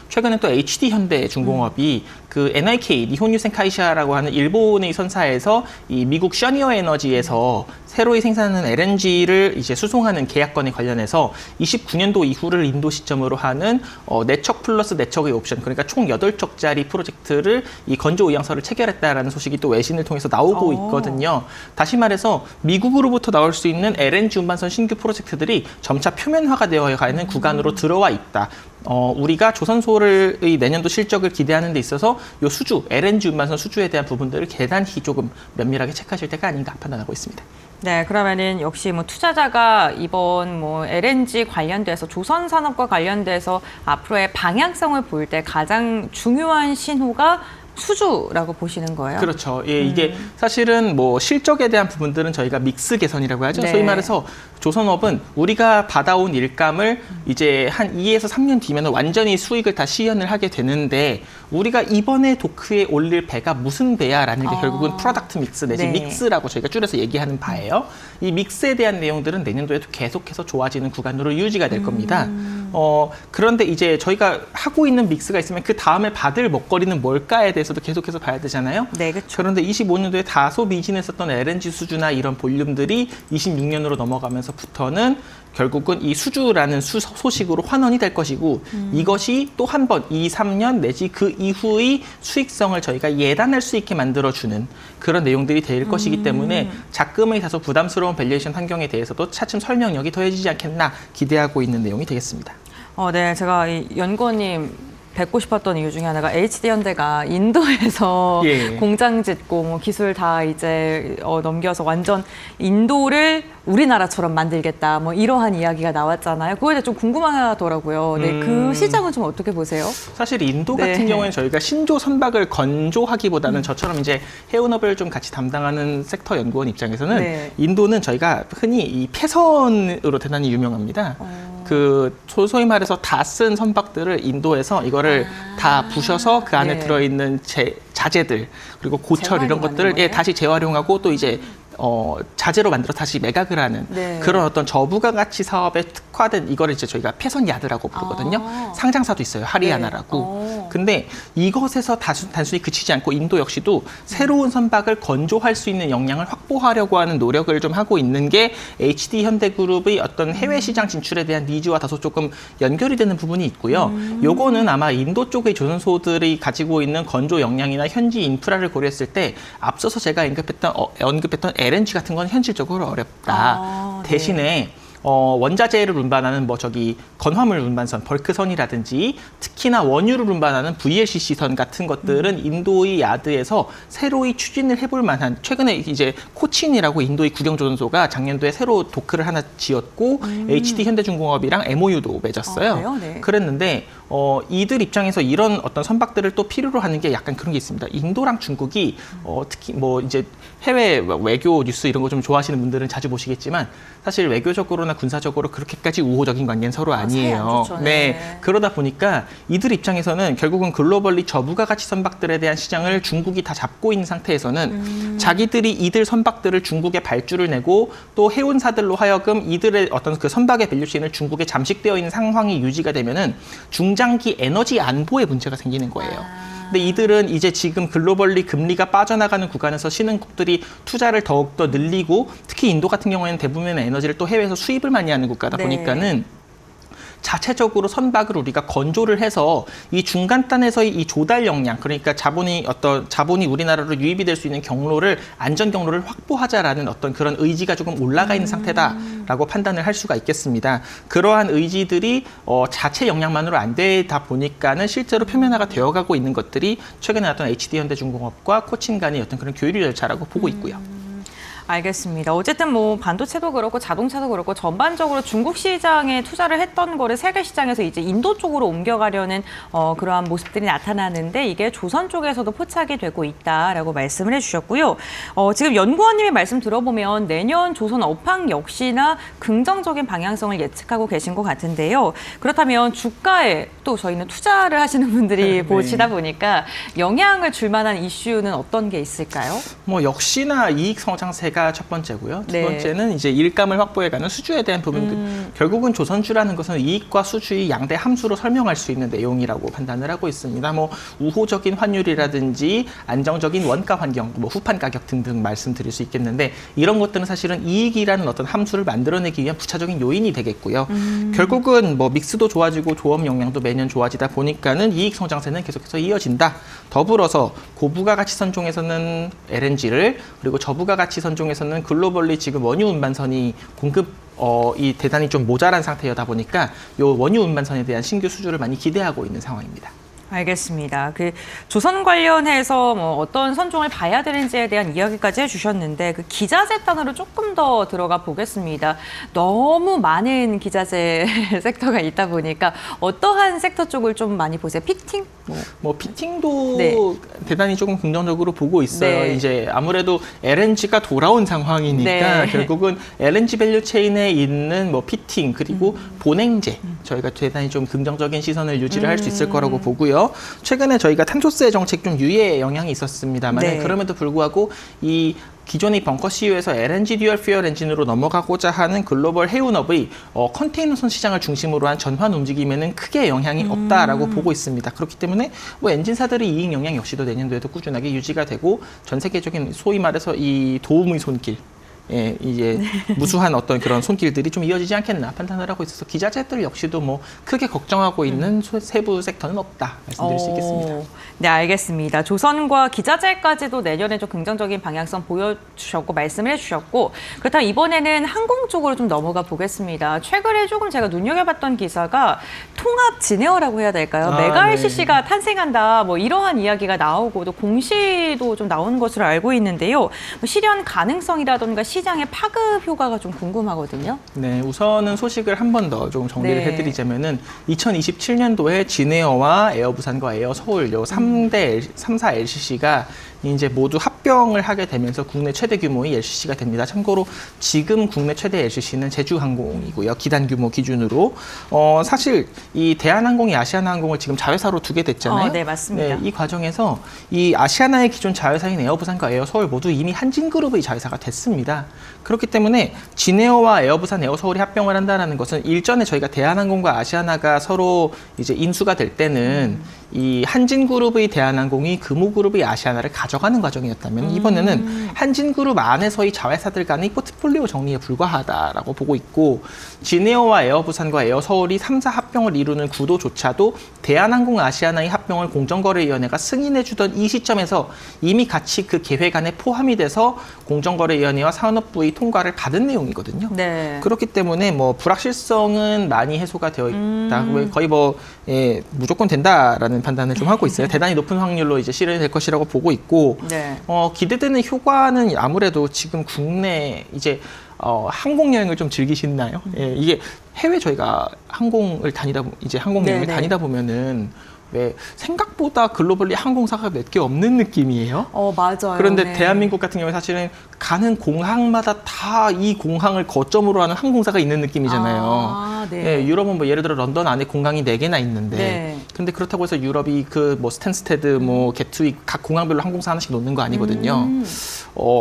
최근에 또 HD 현대중공업이 그 NIK, 니혼유 센카이샤라고 하는 일본의 선사에서 이 미국 셔니어 에너지에서 새로이 생산하는 LNG를 이제 수송하는 계약건에 관련해서 29년도 이후를 인도 시점으로 하는 4척 플러스 4척의 옵션, 그러니까 총 8척짜리 프로젝트를 이 건조 의향서를 체결했다라는 소식이 또 외신을 통해서 나오고 있거든요. 다시 말해서 미국으로부터 나올 수 있는 LNG 운반선 신규 프로젝트들이 점차 표면화가 되어 가는 구간으로 들어와 있다. 우리가 조선소의 내년도 실적을 기대하는 데 있어서 요 수주, LNG 운반선 수주에 대한 부분들을 계단히 조금 면밀하게 체크하실 때가 아닌가 판단하고 있습니다. 네, 그러면은 역시 뭐 투자자가 이번 뭐 LNG 관련돼서 조선 산업과 관련돼서 앞으로의 방향성을 볼 때 가장 중요한 신호가 수주라고 보시는 거예요? 그렇죠. 예, 이게 사실은 뭐 실적에 대한 부분들은 저희가 믹스 개선이라고 하죠. 소위 말해서 조선업은 우리가 받아온 일감을 이제 한 2에서 3년 뒤면 완전히 수익을 다 시현을 하게 되는데, 우리가 이번에 도크에 올릴 배가 무슨 배야라는 게 결국은 프로덕트 믹스 내지 믹스라고 저희가 줄여서 얘기하는 바예요. 이 믹스에 대한 내용들은 내년도에도 계속해서 좋아지는 구간으로 유지가 될 겁니다. 그런데 이제 저희가 하고 있는 믹스가 있으면 그 다음에 받을 먹거리는 뭘까에 대해서도 계속해서 봐야 되잖아요. 네, 그렇죠. 그런데 25년도에 다소 미진했었던 LNG 수주나 이런 볼륨들이 26년으로 넘어가면서부터는 결국은 이 수주라는 소식으로 환원이 될 것이고, 이것이 또 한 번 2, 3년 내지 그 이후의 수익성을 저희가 예단할 수 있게 만들어주는 그런 내용들이 될 것이기 때문에 작금의 다소 부담스러운 밸류에이션 환경에 대해서도 차츰 설명력이 더해지지 않겠나 기대하고 있는 내용이 되겠습니다. 네, 제가 이 연구원님 뵙고 싶었던 이유 중에 하나가 HD현대가 인도에서 예. 공장 짓고 뭐 기술 다 이제 넘겨서 완전 인도를 우리나라처럼 만들겠다 뭐 이러한 이야기가 나왔잖아요. 그거에 대해 좀 궁금하더라고요. 네, 그 시장은 좀 어떻게 보세요? 사실 인도 네. 같은 경우에는 저희가 신조 선박을 건조하기보다는 저처럼 이제 해운업을 좀 같이 담당하는 섹터 연구원 입장에서는 네. 인도는 저희가 흔히 이 폐선으로 대단히 유명합니다. 그 소위 말해서 다 쓴 선박들을 인도에서 이거를 다 부셔서 그 안에 네. 들어있는 자재들 그리고 고철 이런 재활용하는 것들을 거예요? 다시 재활용하고 또 이제 자재로 만들어 다시 매각을 하는 네. 그런 어떤 저부가 가치 사업에 특화된 이거를 이제 저희가 폐선야드라고 부르거든요. 아. 상장사도 있어요. 하리아나라고. 네. 근데 이것에서 단순히 그치지 않고 인도 역시도 새로운 선박을 건조할 수 있는 역량을 확보하려고 하는 노력을 좀 하고 있는 게 HD 현대그룹의 어떤 해외 시장 진출에 대한 니즈와 다소 조금 연결이 되는 부분이 있고요. 요거는 아마 인도 쪽의 조선소들이 가지고 있는 건조 역량이나 현지 인프라를 고려했을 때 앞서서 제가 언급했던 LNG 같은 건 현실적으로 어렵다. 아, 네. 대신에 원자재를 운반하는 건화물 운반선, 벌크선이라든지 특히나 원유를 운반하는 VLCC선 같은 것들은 인도의 야드에서 새로이 추진을 해볼 만한 최근에 이제 코친이라고 인도의 국영조선소가 작년도에 새로 도크를 하나 지었고 HD 현대중공업이랑 MOU도 맺었어요. 그래요? 네. 그랬는데 이들 입장에서 이런 어떤 선박들을 또 필요로 하는 게 약간 그런 게 있습니다. 인도랑 중국이 특히 뭐 이제 해외 외교 뉴스 이런 거 좀 좋아하시는 분들은 자주 보시겠지만 사실 외교적으로나 군사적으로 그렇게까지 우호적인 관계는 서로 아니에요. 사이 안 좋죠. 네. 그러다 보니까 이들 입장에서는 결국은 글로벌리 저부가 가치 선박들에 대한 시장을 중국이 다 잡고 있는 상태에서는 자기들이 이들 선박들을 중국에 발주를 내고 또 해운사들로 하여금 이들의 어떤 그 선박의 밸류체인을 중국에 잠식되어 있는 상황이 유지가 되면은 중장기 에너지 안보에 문제가 생기는 거예요. 근데 이들은 이제 지금 글로벌리 금리가 빠져나가는 구간에서 신흥국들이 투자를 더욱더 늘리고 특히 인도 같은 경우에는 대부분의 에너지를 또 해외에서 수입을 많이 하는 국가다 네. 보니까는 자체적으로 선박을 우리가 건조를 해서 이 중간단에서의 이 조달 역량, 그러니까 자본이 우리나라로 유입이 될 수 있는 경로를 안전 경로를 확보하자라는 어떤 그런 의지가 조금 올라가 있는 상태다라고 판단을 할 수가 있겠습니다. 그러한 의지들이 자체 역량만으로 안 되다 보니까는 실제로 표면화가 되어가고 있는 것들이 최근에 나왔던 HD 현대중공업과 코친 간의 어떤 그런 교류 절차라고 보고 있고요. 알겠습니다. 어쨌든 뭐 반도체도 그렇고 자동차도 그렇고 전반적으로 중국 시장에 투자를 했던 거를 세계 시장에서 이제 인도 쪽으로 옮겨가려는 그러한 모습들이 나타나는데 이게 조선 쪽에서도 포착이 되고 있다라고 말씀을 해주셨고요. 지금 연구원님의 말씀 들어보면 내년 조선 업황 역시나 긍정적인 방향성을 예측하고 계신 것 같은데요. 그렇다면 주가에 또 저희는 투자를 하시는 분들이 보시다 보니까 영향을 줄 만한 이슈는 어떤 게 있을까요? 뭐 역시나 이익 성장세가 첫 번째고요. 두 네. 번째는 이제 일감을 확보해가는 수주에 대한 부분. 결국은 조선주라는 것은 이익과 수주의 양대 함수로 설명할 수 있는 내용이라고 판단을 하고 있습니다. 뭐 우호적인 환율이라든지 안정적인 원가 환경, 뭐 후판 가격 등등 말씀드릴 수 있겠는데 이런 것들은 사실은 이익이라는 어떤 함수를 만들어내기 위한 부차적인 요인이 되겠고요. 결국은 뭐 믹스도 좋아지고 조업 역량도 매년 좋아지다 보니까는 이익 성장세는 계속해서 이어진다. 더불어서 고부가 가치 선종에서는 LNG를 그리고 저부가 가치 선종에서는 글로벌리 지금 원유 운반선이 공급이 대단히 좀 모자란 상태여다 보니까 요 원유 운반선에 대한 신규 수주를 많이 기대하고 있는 상황입니다. 알겠습니다. 그 조선 관련해서 뭐 어떤 선종을 봐야 되는지에 대한 이야기까지 해주셨는데 그 기자재 단으로 조금 더 들어가 보겠습니다. 너무 많은 기자재 섹터가 있다 보니까 어떠한 섹터 쪽을 좀 많이 보세요? 피팅? 뭐 피팅도 네. 대단히 조금 긍정적으로 보고 있어요. 네. 이제 아무래도 LNG가 돌아온 상황이니까 네. 결국은 LNG 밸류 체인에 있는 뭐 피팅 그리고 본행제 저희가 대단히 좀 긍정적인 시선을 유지를 할 수 있을 거라고 보고요. 최근에 저희가 탄소세 정책 좀 유예 영향이 있었습니다만 네. 그럼에도 불구하고 이 기존의 벙커 CU에서 LNG 듀얼 퓨얼 엔진으로 넘어가고자 하는 글로벌 해운업의 컨테이너선 시장을 중심으로 한 전환 움직임에는 크게 영향이 없다라고 보고 있습니다. 그렇기 때문에 뭐 엔진사들의 이익 영향 역시도 내년도에도 꾸준하게 유지가 되고 전 세계적인 소위 말해서 이 도움의 손길 이제 무수한 어떤 그런 손길들이 좀 이어지지 않겠나 판단을 하고 있어서 기자재들 역시도 뭐 크게 걱정하고 있는 세부 섹터는 없다 말씀드릴 수 있겠습니다. 네, 알겠습니다. 조선과 기자재까지도 내년에 좀 긍정적인 방향성 보여주셨고 말씀을 해주셨고 그렇다면 이번에는 항공 쪽으로 좀 넘어가 보겠습니다. 최근에 조금 제가 눈여겨봤던 기사가 통합 진에어라고 해야 될까요? 메가 LCC가 탄생한다 뭐 이러한 이야기가 나오고 또 공시도 좀 나오는 것으로 알고 있는데요. 뭐 실현 가능성이라든가 시장의 파급 효과가 좀 궁금하거든요. 네, 우선은 소식을 한 번 더 좀 정리를 네. 해드리자면은 2027년도에 진에어와 에어부산과 에어서울 요 3사 LCC가 이제 모두 합병을 하게 되면서 국내 최대 규모의 LCC가 됩니다. 참고로 지금 국내 최대 LCC는 제주항공이고요. 기단 규모 기준으로 사실 이 대한항공이 아시아나항공을 지금 자회사로 두게 됐잖아요. 네, 맞습니다. 네, 이 과정에서 이 아시아나의 기존 자회사인 에어부산과 에어서울 모두 이미 한진그룹의 자회사가 됐습니다. 그렇기 때문에 진에어와 에어부산, 에어서울이 합병을 한다는 것은 일전에 저희가 대한항공과 아시아나가 서로 이제 인수가 될 때는 이 한진그룹의 대한항공이 금호그룹의 아시아나를 가져가는 과정이었다면 이번에는 한진그룹 안에서의 자회사들 간의 포트폴리오 정리에 불과하다라고 보고 있고 진에어와 에어부산과 에어서울이 3사 합병을 이루는 구도조차도 대한항공 아시아나의 합병을 공정거래위원회가 승인해주던 이 시점에서 이미 같이 그 계획 안에 포함이 돼서 공정거래위원회와 산업부의 통과를 받은 내용이거든요. 네. 그렇기 때문에 뭐 불확실성은 많이 해소가 되어 있다. 거의 뭐 무조건 된다라는 판단을 좀 하고 있어요. 대단히 높은 확률로 이제 실현이 될 것이라고 보고 있고 네. 기대되는 효과는 아무래도 지금 국내 이제 항공 여행을 좀 즐기시나요? 이게 해외 저희가 항공을 다니다 이제 항공 여행을 네네. 다니다 보면은 왜 생각보다 글로벌리 항공사가 몇 개 없는 느낌이에요. 맞아요. 그런데 네. 대한민국 같은 경우에 사실은 가는 공항마다 다 이 공항을 거점으로 하는 항공사가 있는 느낌이잖아요. 네. 유럽은 뭐 예를 들어 런던 안에 공항이 4개나 있는데 네. 근데 그렇다고 해서 유럽이 그 뭐 스탠스테드 뭐 게트윅 각 공항별로 항공사 하나씩 놓는 거 아니거든요.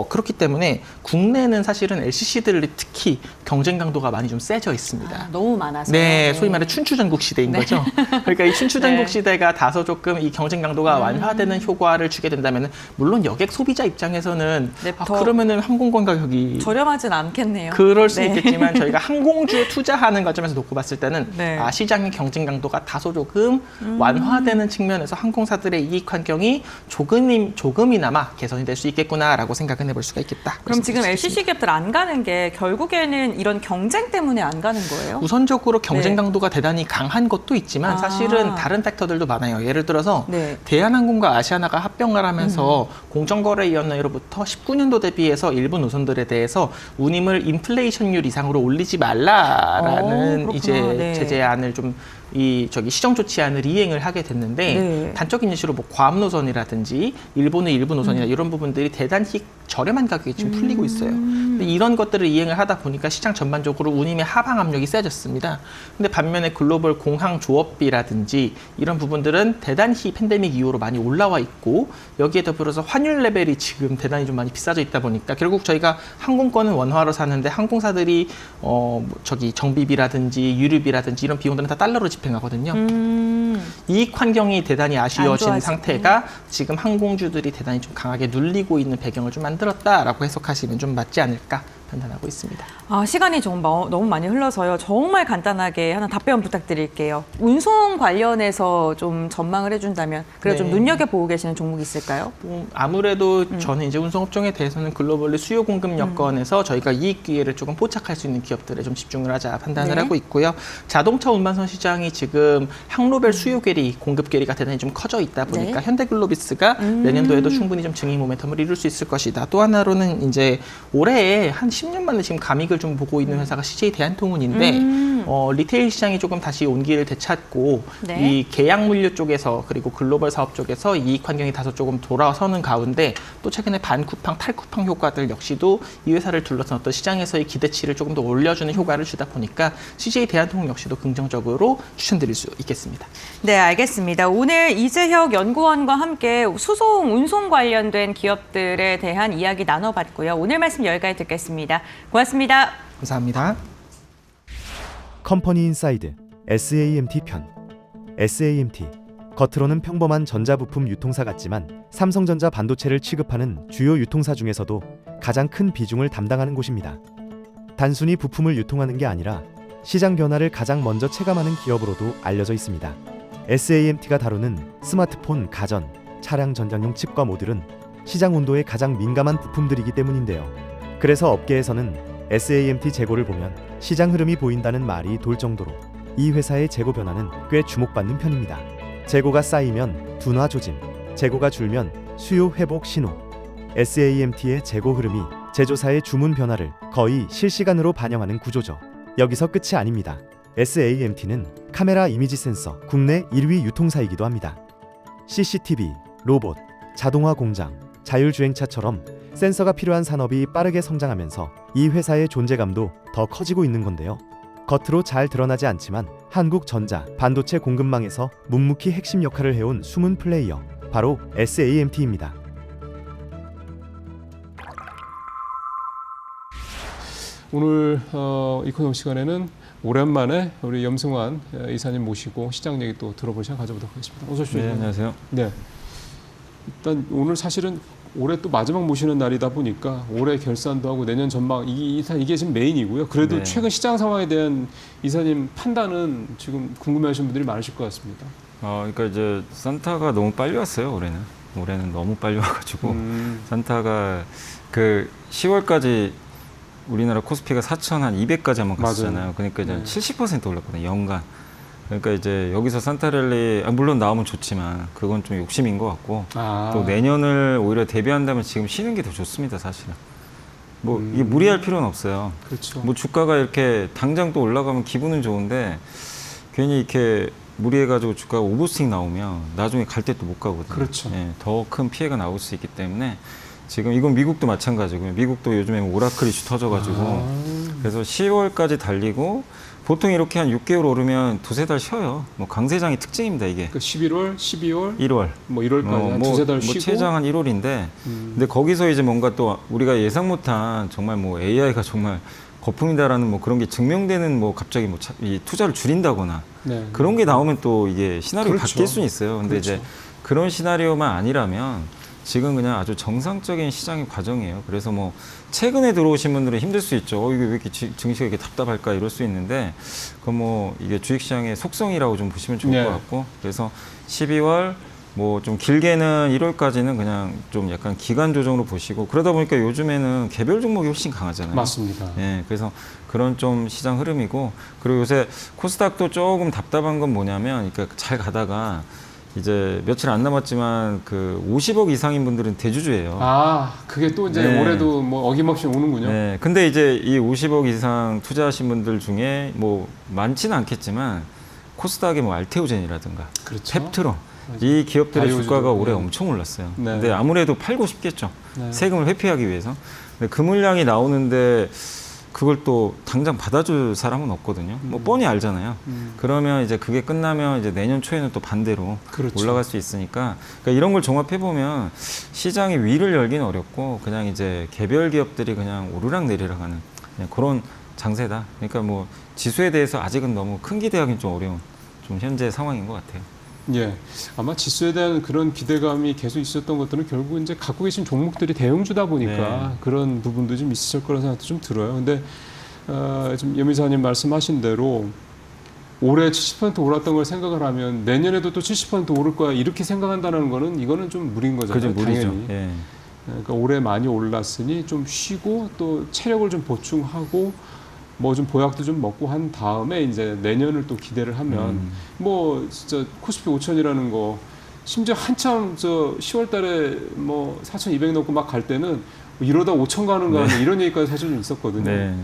그렇기 때문에 국내는 사실은 LCC들이 특히 경쟁 강도가 많이 좀 세져 있습니다. 너무 많아서. 네, 소위 말해 춘추전국 시대인 거죠. 그러니까 이 춘추전국 네. 시대가 다소 조금 이 경쟁 강도가 완화되는 효과를 주게 된다면 물론 여객 소비자 입장에서는 네, 더 그러면은 항공권 가격이 저렴하진 않겠네요. 그럴 수 네. 있겠지만 저희가 항공주에 투자하는 관점에서 놓고 봤을 때는 네. 시장의 경쟁 강도가 다소 조금 완화되는 측면에서 항공사들의 이익 환경이 조금이나마 개선이 될 수 있겠구나라고 생각은 해볼 수가 있겠다. 그럼 지금 말씀드릴 수 LCC 기업들 안 가는 게 결국에는 이런 경쟁 때문에 안 가는 거예요? 우선적으로 경쟁 네. 강도가 대단히 강한 것도 있지만 사실은 다른 팩터들도 많아요. 예를 들어서 네. 대한항공과 아시아나가 합병을 하면서 공정거래위원회로부터 19년도 대비해서 일부 노선들에 대해서 운임을 인플레이션율 이상으로 올리지 말라라는 그렇구나. 이제 네. 제재안을 좀 시정 조치안을 이행을 하게 됐는데 네. 단적인 예시로 뭐 괌 노선이라든지 일본의 일부 노선이나 이런 부분들이 대단히 저렴한 가격에 지금 풀리고 있어요. 근데 이런 것들을 이행을 하다 보니까 시장 전반적으로 운임의 하방 압력이 세졌습니다. 근데 반면에 글로벌 공항 조업비라든지 이런 부분들은 대단히 팬데믹 이후로 많이 올라와 있고 여기에 더불어서 환율 레벨이 지금 대단히 좀 많이 비싸져 있다 보니까 결국 저희가 항공권은 원화로 사는데 항공사들이 정비비라든지 유류비라든지 이런 비용들은 다 달러로 집행하거든요. 이익 환경이 대단히 아쉬워진 좋아지고. 상태가 지금 항공주들이 대단히 좀 강하게 눌리고 있는 배경을 좀 만들었다라고 해석하시면 좀 맞지 않을까 판단하고 있습니다. 시간이 너무 많이 흘러서요. 정말 간단하게 하나 답변 부탁드릴게요. 운송 관련해서 좀 전망을 해준다면 그래도 좀 네. 눈여겨보고 계시는 종목이 있을까요? 아무래도 저는 이제 운송업종에 대해서는 글로벌리 수요 공급 여건에서 저희가 이익 기회를 조금 포착할 수 있는 기업들에 좀 집중을 하자 판단을 네. 하고 있고요. 자동차 운반선 시장이 지금 항로별 수요 괴리, 공급 괴리가 대단히 좀 커져 있다 보니까 네. 현대글로비스가 내년도에도 충분히 좀 증액 모멘텀을 이룰 수 있을 것이다. 또 하나로는 이제 올해에 한 10년 만에 지금 감익을 좀 보고 있는 회사가 CJ 대한통운인데 리테일 시장이 조금 다시 온기를 되찾고 네. 이 계약 물류 쪽에서 그리고 글로벌 사업 쪽에서 이익 환경이 다소 조금 돌아서는 가운데 또 최근에 반쿠팡, 탈쿠팡 효과들 역시도 이 회사를 둘러싼 어떤 시장에서의 기대치를 조금 더 올려주는 효과를 주다 보니까 CJ 대한통운 역시도 긍정적으로 추천드릴 수 있겠습니다. 네, 알겠습니다. 오늘 이재혁 연구원과 함께 수송, 운송 관련된 기업들에 대한 이야기 나눠봤고요. 오늘 말씀 여기까지 듣겠습니다. 고맙습니다. 감사합니다. 컴퍼니 인사이드 SAMT 편 SAMT 겉으로는 평범한 전자부품 유통사 같지만 삼성전자 반도체를 취급하는 주요 유통사 중에서도 가장 큰 비중을 담당하는 곳입니다. 단순히 부품을 유통하는 게 아니라 시장 변화를 가장 먼저 체감하는 기업으로도 알려져 있습니다. SAMT가 다루는 스마트폰, 가전, 차량 전장용 칩과 모듈은 시장 온도에 가장 민감한 부품들이기 때문인데요. 그래서 업계에서는 SAMT 재고를 보면 시장 흐름이 보인다는 말이 돌 정도로 이 회사의 재고 변화는 꽤 주목받는 편입니다. 재고가 쌓이면 둔화 조짐, 재고가 줄면 수요 회복 신호. SAMT의 재고 흐름이 제조사의 주문 변화를 거의 실시간으로 반영하는 구조죠. 여기서 끝이 아닙니다. SAMT는 카메라 이미지 센서 국내 1위 유통사이기도 합니다. CCTV, 로봇, 자동화 공장, 자율주행차처럼 센서가 필요한 산업이 빠르게 성장하면서 이 회사의 존재감도 더 커지고 있는 건데요. 겉으로 잘 드러나지 않지만 한국전자, 반도체 공급망에서 묵묵히 핵심 역할을 해온 숨은 플레이어, 바로 SAMT입니다. 오늘 이코노미 시간에는 오랜만에 우리 염승환 이사님 모시고 시장 얘기 또 들어볼 시간 가져보도록 하겠습니다. 어서 오십시오. 네, 안녕하세요. 네. 일단 오늘 사실은 올해 또 마지막 모시는 날이다 보니까 올해 결산도 하고 내년 전망 이게 지금 메인이고요. 그래도 네. 최근 시장 상황에 대한 이사님 판단은 지금 궁금해하시는 분들이 많으실 것 같습니다. 그러니까 이제 산타가 너무 빨리 왔어요. 올해는 너무 빨리 와가지고 산타가 그 10월까지 우리나라 코스피가 4,200까지 한번 갔었잖아요. 그러니까 이제 네. 70% 올랐거든요. 연간. 그러니까 이제 여기서 산타랠리 물론 나오면 좋지만 그건 좀 욕심인 것 같고 또 내년을 오히려 대비한다면 지금 쉬는 게 더 좋습니다. 사실은. 뭐 이게 무리할 필요는 없어요. 그렇죠. 뭐 주가가 이렇게 당장 또 올라가면 기분은 좋은데 괜히 이렇게 무리해가지고 주가가 오버스윙 나오면 나중에 갈 때 또 못 가거든요. 그렇죠. 예, 더 큰 피해가 나올 수 있기 때문에 지금 이건 미국도 마찬가지고요. 미국도 요즘에 오라클 이슈 터져가지고 그래서 10월까지 달리고 보통 이렇게 한 6개월 오르면 두세 달 쉬어요. 뭐 강세장의 특징입니다, 이게. 그러니까 11월, 12월, 1월. 뭐 1월까지 한 두세 달 쉬고. 최장 한 1월인데, 근데 거기서 이제 뭔가 또 우리가 예상 못한 정말 뭐 AI가 정말 거품이다라는 뭐 그런 게 증명되는 뭐 갑자기 뭐 이 투자를 줄인다거나 네. 그런 게 나오면 또 이게 시나리오 그렇죠. 바뀔 수는 있어요. 근데 그렇죠. 이제 그런 시나리오만 아니라면 지금 그냥 아주 정상적인 시장의 과정이에요. 그래서 뭐 최근에 들어오신 분들은 힘들 수 있죠. 이게 왜 이렇게 증시가 이렇게 답답할까 이럴 수 있는데 그 뭐 이게 주식시장의 속성이라고 좀 보시면 좋을 네. 것 같고 그래서 12월 뭐 좀 길게는 1월까지는 그냥 좀 약간 기간 조정으로 보시고 그러다 보니까 요즘에는 개별 종목이 훨씬 강하잖아요. 맞습니다. 예, 그래서 그런 좀 시장 흐름이고 그리고 요새 코스닥도 조금 답답한 건 뭐냐면 그러니까 잘 가다가 이제 며칠 안 남았지만 그 50억 이상인 분들은 대주주예요. 그게 또 이제 네. 올해도 뭐 어김없이 오는군요. 네, 근데 이제 이 50억 이상 투자하신 분들 중에 뭐 많지는 않겠지만 코스닥의 뭐 알테오젠이라든가 그렇죠. 펩트론 이 기업들의 바이오주도, 주가가 올해 네. 엄청 올랐어요. 네. 근데 아무래도 팔고 싶겠죠. 네. 세금을 회피하기 위해서. 근데 그 물량이 나오는데 그걸 또 당장 받아줄 사람은 없거든요. 뭐 뻔히 알잖아요. 그러면 이제 그게 끝나면 이제 내년 초에는 또 반대로 그렇죠. 올라갈 수 있으니까 그러니까 이런 걸 종합해 보면 시장이 위를 열기는 어렵고 그냥 이제 개별 기업들이 그냥 오르락 내리락 하는 그냥 그런 장세다. 그러니까 뭐 지수에 대해서 아직은 너무 큰 기대하기는 좀 어려운 좀 현재 상황인 것 같아요. 예, 아마 지수에 대한 그런 기대감이 계속 있었던 것들은 결국 이제 갖고 계신 종목들이 대형주다 보니까 네. 그런 부분도 좀 있으실 거라는 생각도 좀 들어요. 근데 지금 염 이사님 말씀하신 대로 올해 70% 올랐던 걸 생각을 하면 내년에도 또 70% 오를 거야 이렇게 생각한다는 거는 이거는 좀 무리인 거잖아요. 그죠, 무리죠. 당연히. 예. 그러니까 올해 많이 올랐으니 좀 쉬고 또 체력을 좀 보충하고 뭐 좀 보약도 좀 먹고 한 다음에 이제 내년을 또 기대를 하면 뭐 진짜 코스피 5천이라는 거 심지어 한참 저 10월 달에 뭐 4,200 넘고 막 갈 때는 이러다 5천 가는 거 아니야 이런 얘기까지 사실 좀 있었거든요. 네.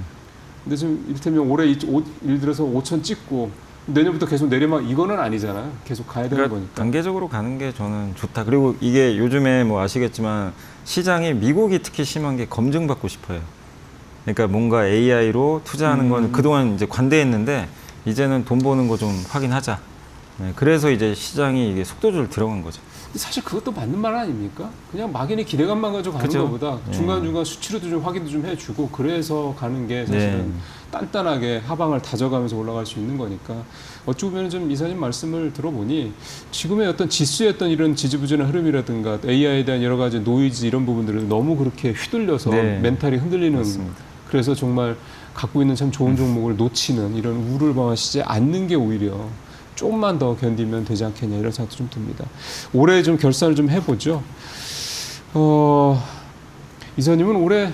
근데 지금 이를테면 올해 예를 들어서 5천 찍고 내년부터 계속 내리막 이거는 아니잖아요. 계속 가야 되는 그러니까 거니까. 단계적으로 가는 게 저는 좋다. 그리고 이게 요즘에 뭐 아시겠지만 시장이 미국이 특히 심한 게 검증받고 싶어요. 그러니까 뭔가 AI로 투자하는 건 그동안 이제 관대했는데 이제는 돈 버는 거 좀 확인하자. 네, 그래서 이제 시장이 이게 속도적으로 들어간 거죠. 사실 그것도 맞는 말 아닙니까? 그냥 막연히 기대감만 가지고 가는 그죠. 것보다 네. 중간중간 수치로도 좀 확인도 좀 해주고 그래서 가는 게 사실은 단단하게 하방을 다져가면서 올라갈 수 있는 거니까 어찌 보면 좀 이사님 말씀을 들어보니 지금의 어떤 지수의 어떤 이런 지지부진한 흐름이라든가 AI에 대한 여러 가지 노이즈 이런 부분들을 너무 그렇게 휘둘려서 네. 멘탈이 흔들리는 맞습니다. 그래서 정말 갖고 있는 참 좋은 종목을 놓치는 이런 우를 범하시지 않는 게 오히려 조금만 더 견디면 되지 않겠냐 이런 생각도 좀 듭니다. 올해 좀 결산을 좀 해보죠. 이사님은 올해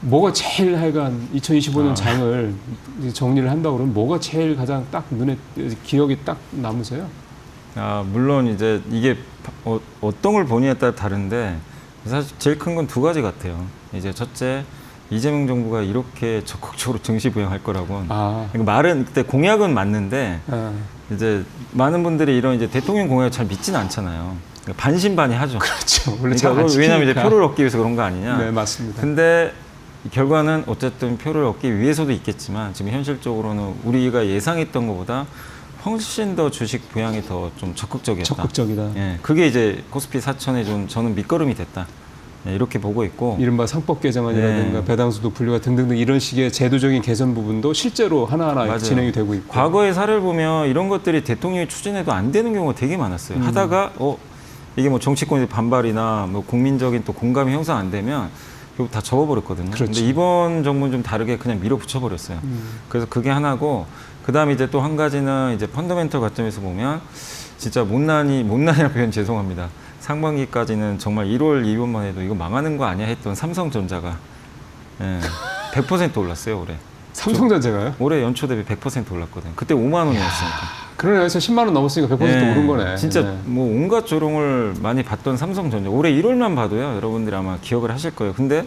뭐가 제일 하여간 2025년 장을 정리를 한다고 그러면 뭐가 제일 가장 딱 눈에 기억이 딱 남으세요? 물론 이제 이게 어떤 걸 보느냐에 따라 다른데 사실 제일 큰 건 두 가지 같아요. 이제 첫째, 이재명 정부가 이렇게 적극적으로 증시 부양할 거라고는 그러니까 말은 그때 공약은 맞는데 이제 많은 분들이 이런 이제 대통령 공약을 잘 믿지는 않잖아요. 그러니까 반신반의하죠. 그렇죠. 원래 잘 그러니까 안 왜냐하면 이제 지키니까. 표를 얻기 위해서 그런 거 아니냐. 네, 맞습니다. 근데 결과는 어쨌든 표를 얻기 위해서도 있겠지만 지금 현실적으로는 우리가 예상했던 것보다 훨씬 더 주식 부양이 더 좀 적극적이었다. 적극적이다. 예, 그게 이제 코스피 4천에 좀 저는 밑거름이 됐다. 예, 이렇게 보고 있고. 이른바 상법 개정안이라든가 네. 배당수도 분류가 등등등 이런 식의 제도적인 개선 부분도 실제로 하나하나 맞아요. 진행이 되고 있고. 과거의 사례를 보면 이런 것들이 대통령이 추진해도 안 되는 경우가 되게 많았어요. 하다가 이게 뭐 정치권의 반발이나 뭐 국민적인 또 공감이 형성 안 되면 결국 다 접어버렸거든요. 그렇죠. 근데 이번 정부는 좀 다르게 그냥 밀어붙여버렸어요. 그래서 그게 하나고, 그 다음에 이제 또 한 가지는 이제 펀더멘털 관점에서 보면 진짜 못난이라는 표현 죄송합니다. 상반기까지는 정말 1월, 2월만 해도 이거 망하는 거 아니야 했던 삼성전자가 100% 올랐어요, 올해. 삼성전자가요? 올해 연초 대비 100% 올랐거든요. 그때 5만 원이었으니까. 그러네. 그래서 10만 원 넘었으니까 100% 오른 거네. 진짜 네. 뭐 온갖 조롱을 많이 받던 삼성전자. 올해 1월만 봐도요. 여러분들이 아마 기억을 하실 거예요. 근데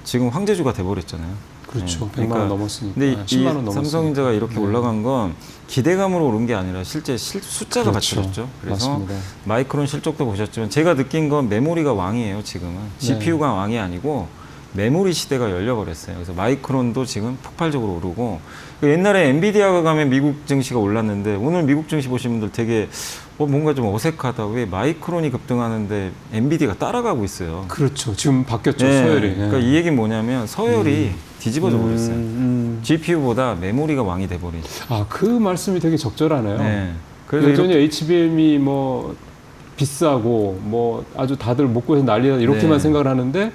지금 황제주가 돼버렸잖아요. 그렇죠. 네. 100만 원 넘었으니까. 근데 10만 원 이 넘었으니까. 삼성전자가 이렇게 네. 올라간 건 기대감으로 오른 게 아니라 실제 숫자가 그렇죠. 받쳐졌죠. 그래서 맞습니다. 마이크론 실적도 보셨지만 제가 느낀 건 메모리가 왕이에요. 지금은 GPU가 왕이 아니고 메모리 시대가 열려버렸어요. 그래서 마이크론도 지금 폭발적으로 오르고, 옛날에 엔비디아가 가면 미국 증시가 올랐는데 오늘 미국 증시 보신 분들 되게 뭔가 좀 어색하다. 왜 마이크론이 급등하는데 엔비디아가 따라가고 있어요. 그렇죠. 지금 바뀌었죠. 네. 서열이. 그러니까 이 얘기는 뭐냐면 서열이 뒤집어져 버렸어요. GPU보다 메모리가 왕이 돼버린. 그 말씀이 되게 적절하네요. 네. 그래서 여전히 HBM이 뭐 비싸고 뭐 아주 다들 못 구해서 난리다 이렇게만 네. 생각을 하는데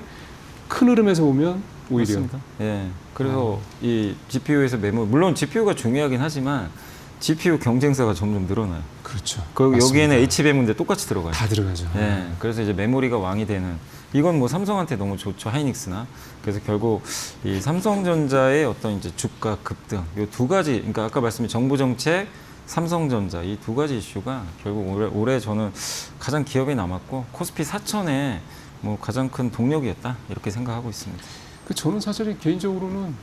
큰 흐름에서 보면 오히려. 맞습니다. 예. 그래서 이 GPU에서 물론 GPU가 중요하긴 하지만 GPU 경쟁사가 점점 늘어나요. 그렇죠. 여기에는 HBM인데 똑같이 들어가요. 다 들어가죠. 예. 그래서 이제 메모리가 왕이 되는, 이건 뭐 삼성한테 너무 좋죠. 하이닉스나. 그래서 결국 이 삼성전자의 어떤 이제 주가 급등, 요 두 가지, 그러니까 아까 말씀드린 정부 정책, 삼성전자 이 두 가지 이슈가 결국 올해 저는 가장 기억에 남았고 코스피 4천에 뭐 가장 큰 동력이었다 이렇게 생각하고 있습니다. 저는 사실 개인적으로는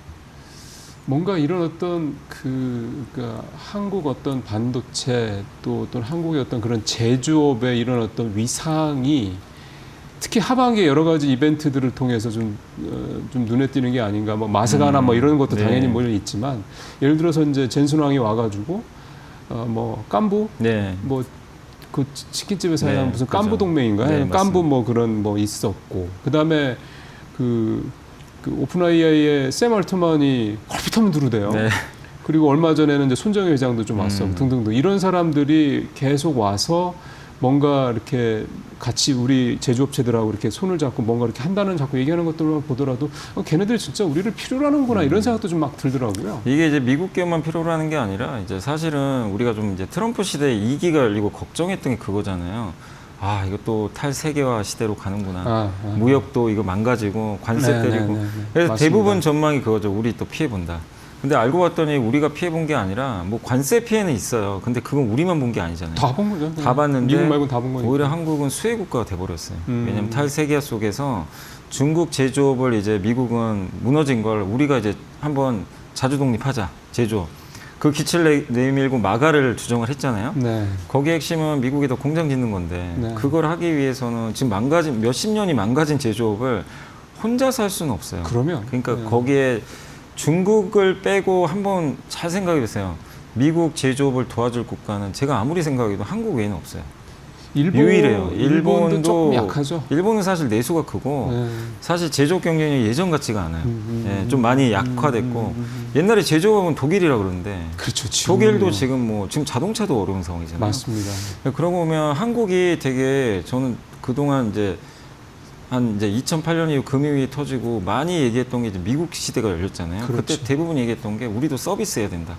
뭔가 이런 어떤 그러니까 한국 어떤 반도체 또 어떤 한국의 어떤 그런 제조업의 이런 어떤 위상이 특히 하반기에 여러 가지 이벤트들을 통해서 좀 눈에 띄는 게 아닌가. 뭐 마스가나 뭐 이런 것도 네. 당연히 뭐 있지만 예를 들어서 이제 젠순왕이 와가지고 뭐 깐부 네. 뭐 그 치킨집에서 네, 하는 무슨 그죠. 깐부 동맹인가? 네, 깐부 맞습니다. 뭐 그런 뭐 있었고 그다음에 그 오픈AI의 샘 얼트만이 헐핏하면 두루대요. 네. 그리고 얼마 전에는 이제 손정혜 회장도 좀 왔었고 등등등 이런 사람들이 계속 와서 뭔가 이렇게 같이 우리 제조업체들하고 이렇게 손을 잡고 뭔가 이렇게 한다는 자꾸 얘기하는 것들만 보더라도 걔네들이 진짜 우리를 필요로 하는구나 이런 생각도 좀 막 들더라고요. 이게 이제 미국 기업만 필요로 하는 게 아니라 이제 사실은 우리가 좀 이제 트럼프 시대에 2기가 열리고 걱정했던 게 그거잖아요. 이것도 탈세계화 시대로 가는구나. 무역도 이거 망가지고 관세 때리고. 그래서 맞습니다. 대부분 전망이 그거죠. 우리 또 피해 본다. 근데 알고 봤더니 우리가 피해 본 게 아니라 뭐 관세 피해는 있어요. 근데 그건 우리만 본 게 아니잖아요. 다 본 거죠. 다 봤는데 미국 말고 다 본 거니까. 오히려 한국은 수혜 국가가 돼버렸어요. 왜냐하면 탈세계화 속에서 중국 제조업을 이제 미국은 무너진 걸 우리가 이제 한번 자주 독립하자 제조업. 그 기치를 내밀고 마가를 주정을 했잖아요. 네. 거기의 핵심은 미국에다 공장 짓는 건데 네. 그걸 하기 위해서는 지금 몇십 년이 망가진 제조업을 혼자서 할 수는 없어요. 그러니까 네. 거기에 중국을 빼고 한번 잘 생각해 보세요. 미국 제조업을 도와줄 국가는 제가 아무리 생각해도 한국 외에는 없어요. 유일해요. 일본도 조금 약하죠. 일본은 사실 내수가 크고 네. 사실 제조업 경쟁력이 예전 같지가 않아요. 예, 좀 많이 약화됐고 옛날에 제조업은 독일이라 그러는데 그렇죠. 독일도 지금 자동차도 어려운 상황이잖아요. 맞습니다. 그러고 보면 한국이 되게 저는 그동안 이제 2008년 이후 금융위기 터지고 많이 얘기했던 게 이제 미국 시대가 열렸잖아요. 그렇죠. 그때 대부분 얘기했던 게 우리도 서비스해야 된다.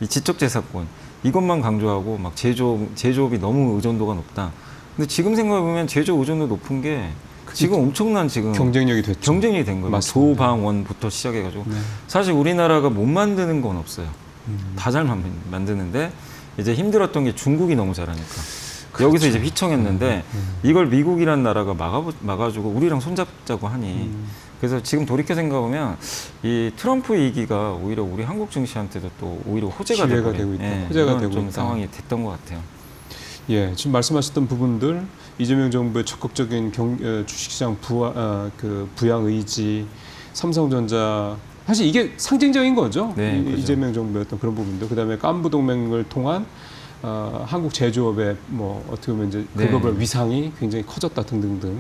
이 지적재산권 이것만 강조하고 막 제조업이 너무 의존도가 높다. 근데 지금 생각해 보면 제조업 의존도 높은 게 지금 엄청난 지금 경쟁력이 됐죠. 경쟁이 된 거예요. 맞습니다. 소방원부터 시작해가지고 네. 사실 우리나라가 못 만드는 건 없어요. 다 잘 만드는데 이제 힘들었던 게 중국이 너무 잘하니까. 그렇죠. 여기서 이제 휘청했는데 이걸 미국이라는 나라가 막아주고 우리랑 손잡자고 하니 그래서 지금 돌이켜 생각하면 이 트럼프 위기가 오히려 우리 한국 증시한테도 또 오히려 호재가 기회가 되고 되고 있다. 예, 호재가 그런 되고 좀 있다. 상황이 됐던 것 같아요. 예, 지금 말씀하셨던 부분들 이재명 정부의 적극적인 주식시장 부양 의지, 삼성전자 사실 이게 상징적인 거죠. 네, 그렇죠. 이재명 정부의 어떤 그런 부분들. 그다음에 깐부 동맹을 통한 한국 제조업의 어떻게 보면 이제 네. 글로벌 위상이 굉장히 커졌다 등등등.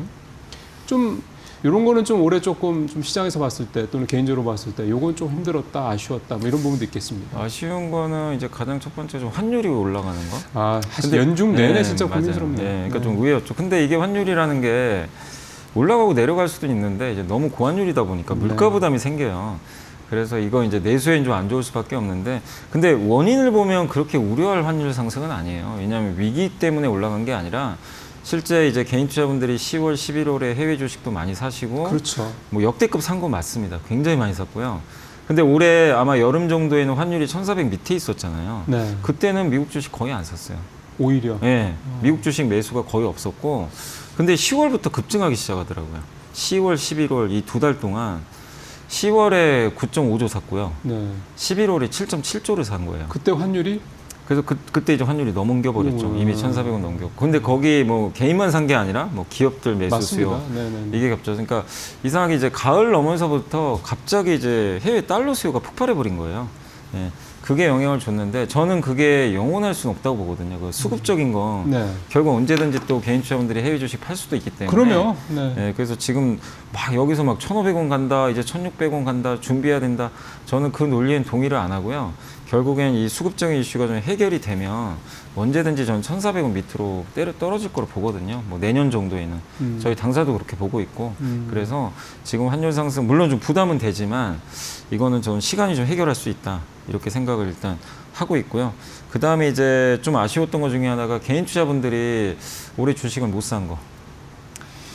좀 이런 거는 좀 올해 조금 좀 시장에서 봤을 때 또는 개인적으로 봤을 때 요건 좀 힘들었다, 아쉬웠다 뭐 이런 부분도 있겠습니다. 아쉬운 거는 이제 가장 첫 번째 좀 환율이 올라가는 거. 사실 근데- 연중 내내 네, 진짜 맞아요. 고민스럽네요. 네, 그러니까 좀 의외였죠. 근데 이게 환율이라는 게 올라가고 내려갈 수도 있는데 이제 너무 고환율이다 보니까 물가 부담이 생겨요. 그래서 이거 이제 내수엔 좀 안 좋을 수밖에 없는데 근데 원인을 보면 그렇게 우려할 환율 상승은 아니에요. 왜냐하면 위기 때문에 올라간 게 아니라 실제 이제 개인 투자분들이 10월, 11월에 해외 주식도 많이 사시고 그렇죠. 뭐 역대급 산 거 맞습니다. 굉장히 많이 샀고요. 근데 올해 아마 여름 정도에는 환율이 1,400 밑에 있었잖아요. 네. 그때는 미국 주식 거의 안 샀어요. 오히려. 예, 미국 주식 매수가 거의 없었고 근데 10월부터 급증하기 시작하더라고요. 10월, 11월 이 2달 동안 10월에 9.5조 샀고요. 네. 11월에 7.7조를 산 거예요. 그때 환율이 그래서 그때 이제 환율이 넘겨버렸죠. 이미 1,400원 넘겼고. 근데 거기 뭐 개인만 산 게 아니라 뭐 기업들 매수 수요 맞습니다. 네네. 이게 겹쳐서 그러니까 이상하게 이제 가을 넘어서부터 갑자기 이제 해외 달러 수요가 폭발해 버린 거예요. 예. 그게 영향을 줬는데 저는 그게 영원할 수는 없다고 보거든요. 그 수급적인 건 네. 결국 언제든지 또 개인 투자분들이 해외 주식 팔 수도 있기 때문에. 그러면 네. 예, 그래서 지금 막 여기서 막 1,500원 간다, 이제 1,600원 간다, 준비해야 된다. 저는 그 논리엔 동의를 안 하고요. 결국엔 이 수급적인 이슈가 좀 해결이 되면 언제든지 저는 1,400원 밑으로 떨어질 거로 보거든요. 뭐 내년 정도에는. 저희 당사도 그렇게 보고 있고. 그래서 지금 환율 상승, 물론 좀 부담은 되지만 이거는 저는 시간이 좀 해결할 수 있다. 이렇게 생각을 일단 하고 있고요. 그 다음에 이제 좀 아쉬웠던 것 중에 하나가 개인 투자분들이 올해 주식을 못 산 거.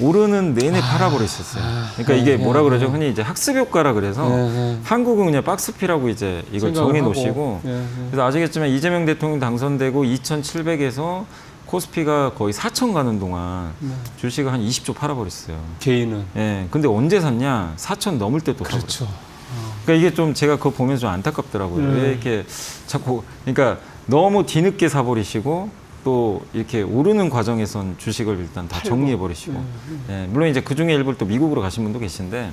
오르는 내내 팔아버렸었어요. 그러니까 이게 뭐라 그러죠? 흔히 이제 학습 효과라 그래서 한국은 그냥 박스피라고 이제 이걸 정해 놓으시고 그래서 아시겠지만 이재명 대통령 당선되고 2,700에서 코스피가 거의 4,000 가는 동안 주식을 한 20조 팔아버렸어요. 개인은. 예. 근데 언제 샀냐? 4,000 넘을 때 또 그렇죠. 사버렸어요. 그러니까 이게 좀 제가 그거 보면서 좀 안타깝더라고요. 왜 이렇게 자꾸 그러니까 너무 뒤늦게 사버리시고 또 이렇게 오르는 과정에선 주식을 일단 다 정리해 버리시고 예, 물론 이제 그 중에 일부를 또 미국으로 가신 분도 계신데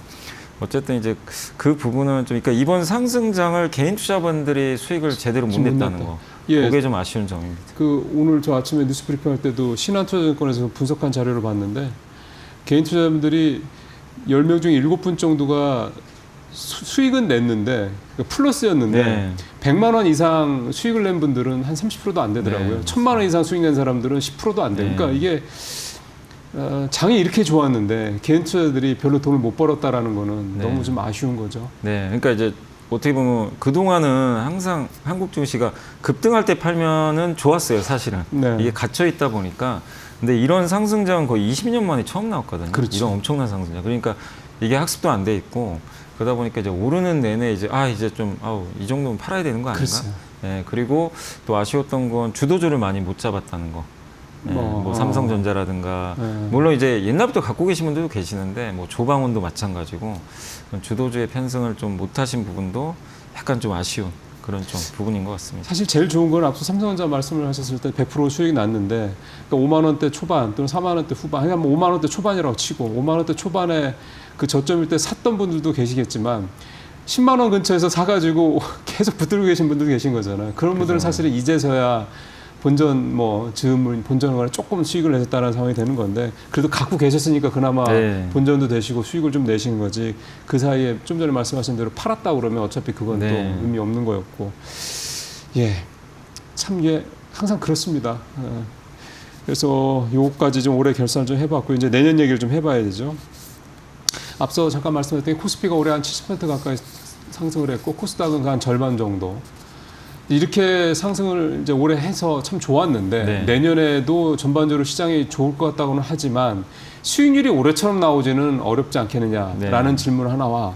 어쨌든 이제 그 부분은 좀 그러니까 이번 상승장을 개인 투자분들이 수익을 제대로 못 냈다는 거 예. 그게 좀 아쉬운 점입니다. 그 오늘 저 아침에 뉴스 브리핑 할 때도 신한투자증권에서 분석한 자료를 봤는데 개인 투자자분들이 10명 중에 7분 정도가 수익은 냈는데 그러니까 플러스였는데 네. 100만 원 이상 수익을 낸 분들은 한 30%도 안 되더라고요. 네, 1000만 원 이상 수익 낸 사람들은 10%도 안 돼요. 네. 그러니까 이게 장이 이렇게 좋았는데 개인 투자들이 별로 돈을 못 벌었다라는 거는 네. 너무 좀 아쉬운 거죠. 네, 그러니까 이제 어떻게 보면 그 동안은 항상 한국 증시가 급등할 때 팔면은 좋았어요, 사실은. 네. 이게 갇혀 있다 보니까. 근데 이런 상승장은 거의 20년 만에 처음 나왔거든요. 그렇죠. 이런 엄청난 상승장. 그러니까 이게 학습도 안 돼 있고 그러다 보니까 이제 오르는 내내 이제 이제 좀 이 정도면 팔아야 되는 거 아닌가? 글쎄요. 네, 그리고 또 아쉬웠던 건 주도주를 많이 못 잡았다는 거. 네, 뭐 삼성전자라든가 물론 이제 옛날부터 갖고 계신 분들도 계시는데 뭐 조방원도 마찬가지고 주도주의 편승을 좀 못하신 부분도 약간 좀 아쉬운 그런 좀 부분인 것 같습니다. 사실 제일 좋은 건 앞서 삼성전자 말씀을 하셨을 때 100% 수익이 났는데 그러니까 5만 원대 초반 또는 4만 원대 후반 그냥 뭐 5만 원대 초반이라고 치고 5만 원대 초반에 그 저점일 때 샀던 분들도 계시겠지만 10만 원 근처에서 사가지고 계속 붙들고 계신 분들도 계신 거잖아요. 그런 분들은 그죠. 사실은 이제서야 본전 뭐 즈음을 본전을 조금 수익을 내셨다는 상황이 되는 건데 그래도 갖고 계셨으니까 그나마 네. 본전도 되시고 수익을 좀 내신 거지 그 사이에 좀 전에 말씀하신 대로 팔았다 그러면 어차피 그건 네. 또 의미 없는 거였고 참 이게 항상 그렇습니다. 그래서 요거까지 좀 올해 결산을 좀 해봤고 이제 내년 얘기를 좀 해봐야 되죠. 앞서 잠깐 말씀드렸던 게 코스피가 올해 한 70% 가까이 상승을 했고 코스닥은 한 절반 정도. 이렇게 상승을 이제 올해 해서 참 좋았는데 네. 내년에도 전반적으로 시장이 좋을 것 같다고는 하지만 수익률이 올해처럼 나오지는 어렵지 않겠느냐라는 네. 질문 하나와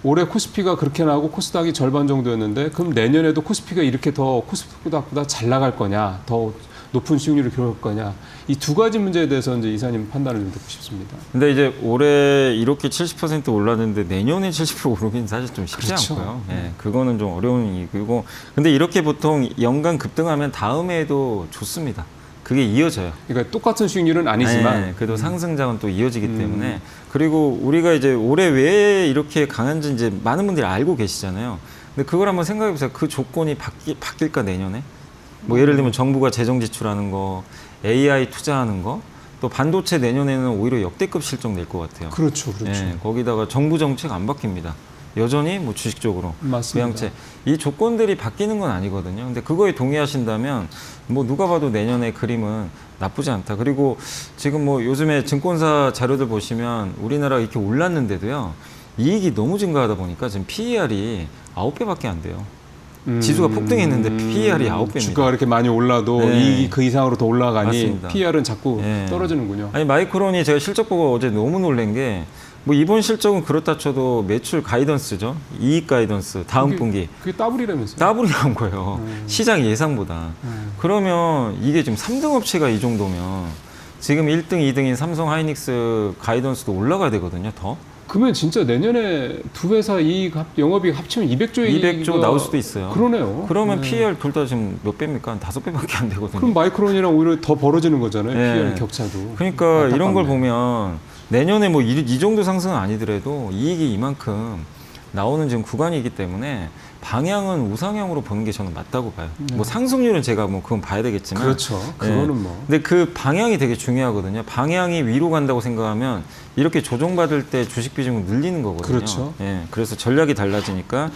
올해 코스피가 그렇게 나오고 코스닥이 절반 정도였는데 그럼 내년에도 코스피가 이렇게 더 코스닥보다 잘 나갈 거냐, 더 높은 수익률을 기록할 거냐 이 두 가지 문제에 대해서 이제 이사님 판단을 좀 듣고 싶습니다. 근데 이제 올해 이렇게 70% 올랐는데 내년에 70% 오르긴 사실 좀 쉽지 그렇죠. 않고요. 예, 그거는 좀 어려운 얘기고. 근데 이렇게 보통 연간 급등하면 다음 해에도 좋습니다. 그게 이어져요. 그러니까 똑같은 수익률은 아니지만 네, 그래도 상승장은 또 이어지기 때문에 그리고 우리가 이제 올해 왜 이렇게 강한지 이제 많은 분들이 알고 계시잖아요. 근데 그걸 한번 생각해 보세요. 그 조건이 바뀔까 내년에? 뭐 예를 들면 정부가 재정 지출하는 거, AI 투자하는 거, 또 반도체 내년에는 오히려 역대급 실적 낼 것 같아요. 그렇죠, 그렇죠. 예, 거기다가 정부 정책 안 바뀝니다. 여전히 뭐 주식적으로 맞습니다. 부양책 이 조건들이 바뀌는 건 아니거든요. 근데 그거에 동의하신다면 뭐 누가 봐도 내년의 그림은 나쁘지 않다. 그리고 지금 뭐 요즘에 증권사 자료들 보시면 우리나라가 이렇게 올랐는데도요. 이익이 너무 증가하다 보니까 지금 PER이 9배밖에 안 돼요. 지수가 폭등했는데 PER이 9배입니다. 주가가 이렇게 많이 올라도 네. 이익이 그 이상으로 더 올라가니 맞습니다. PER은 자꾸 네. 떨어지는군요. 아니 마이크론이 제가 실적 보고 어제 너무 놀란 게 뭐 이번 실적은 그렇다 쳐도 매출 가이던스죠. 이익 가이던스 다음 분기 그게 더블이라면서요? 더블이 나온 거예요. 시장 예상보다. 그러면 이게 지금 3등 업체가 이 정도면 지금 1등, 2등인 삼성 하이닉스 가이던스도 올라가야 되거든요. 더. 그러면 진짜 내년에 두 회사 영업이익 합치면 200조의 200조 나올 수도 있어요. 그러네요. 그러면 네. PER 둘 다 지금 몇 배입니까? 한 5배밖에 안 되거든요. 그럼 마이크론이랑 오히려 더 벌어지는 거잖아요. 네. PER 격차도. 그러니까 이런 걸 안타깝네. 보면 내년에 뭐 이 정도 상승은 아니더라도 이익이 이만큼 나오는 지금 구간이기 때문에 방향은 우상향으로 보는 게 저는 맞다고 봐요. 뭐 상승률은 제가 뭐 그건 봐야 되겠지만. 그렇죠. 그거는 뭐. 근데 그 방향이 되게 중요하거든요. 방향이 위로 간다고 생각하면 이렇게 조정받을 때 주식 비중을 늘리는 거거든요. 그렇죠. 예, 그래서 전략이 달라지니까.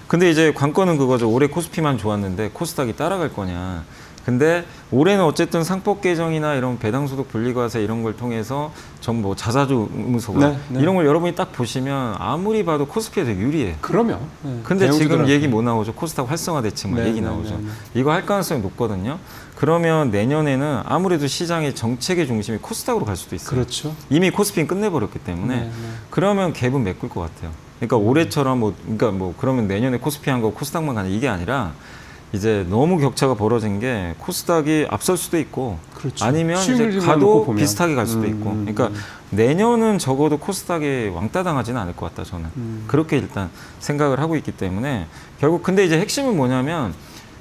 근데 이제 관건은 그거죠. 올해 코스피만 좋았는데 코스닥이 따라갈 거냐. 근데 올해는 어쨌든 상법 개정이나 이런 배당소득 분리과세 이런 걸 통해서 전 뭐 자사주 의무소가 네, 네. 이런 걸 여러분이 딱 보시면 아무리 봐도 코스피에 되게 유리해요. 그러면. 네. 근데 지금 대형주들한테. 얘기 뭐 나오죠? 코스닥 활성화 대책 뭐 네, 얘기 네, 나오죠. 네, 네. 이거 할 가능성이 높거든요. 그러면 내년에는 아무래도 시장의 정책의 중심이 코스닥으로 갈 수도 있어요. 그렇죠. 이미 코스피는 끝내버렸기 때문에 네, 네. 그러면 갭은 메꿀 것 같아요. 그러니까 올해처럼 뭐 그러니까 뭐 그러면 내년에 코스피 한 거 코스닥만 가냐 이게 아니라 이제 너무 격차가 벌어진 게 코스닥이 앞설 수도 있고 그렇죠. 아니면 이제 수익률만 놓고 가도 보면. 비슷하게 갈 수도 있고 그러니까 내년은 적어도 코스닥이 왕따 당하지는 않을 것 같다 저는 그렇게 일단 생각을 하고 있기 때문에 결국 근데 이제 핵심은 뭐냐면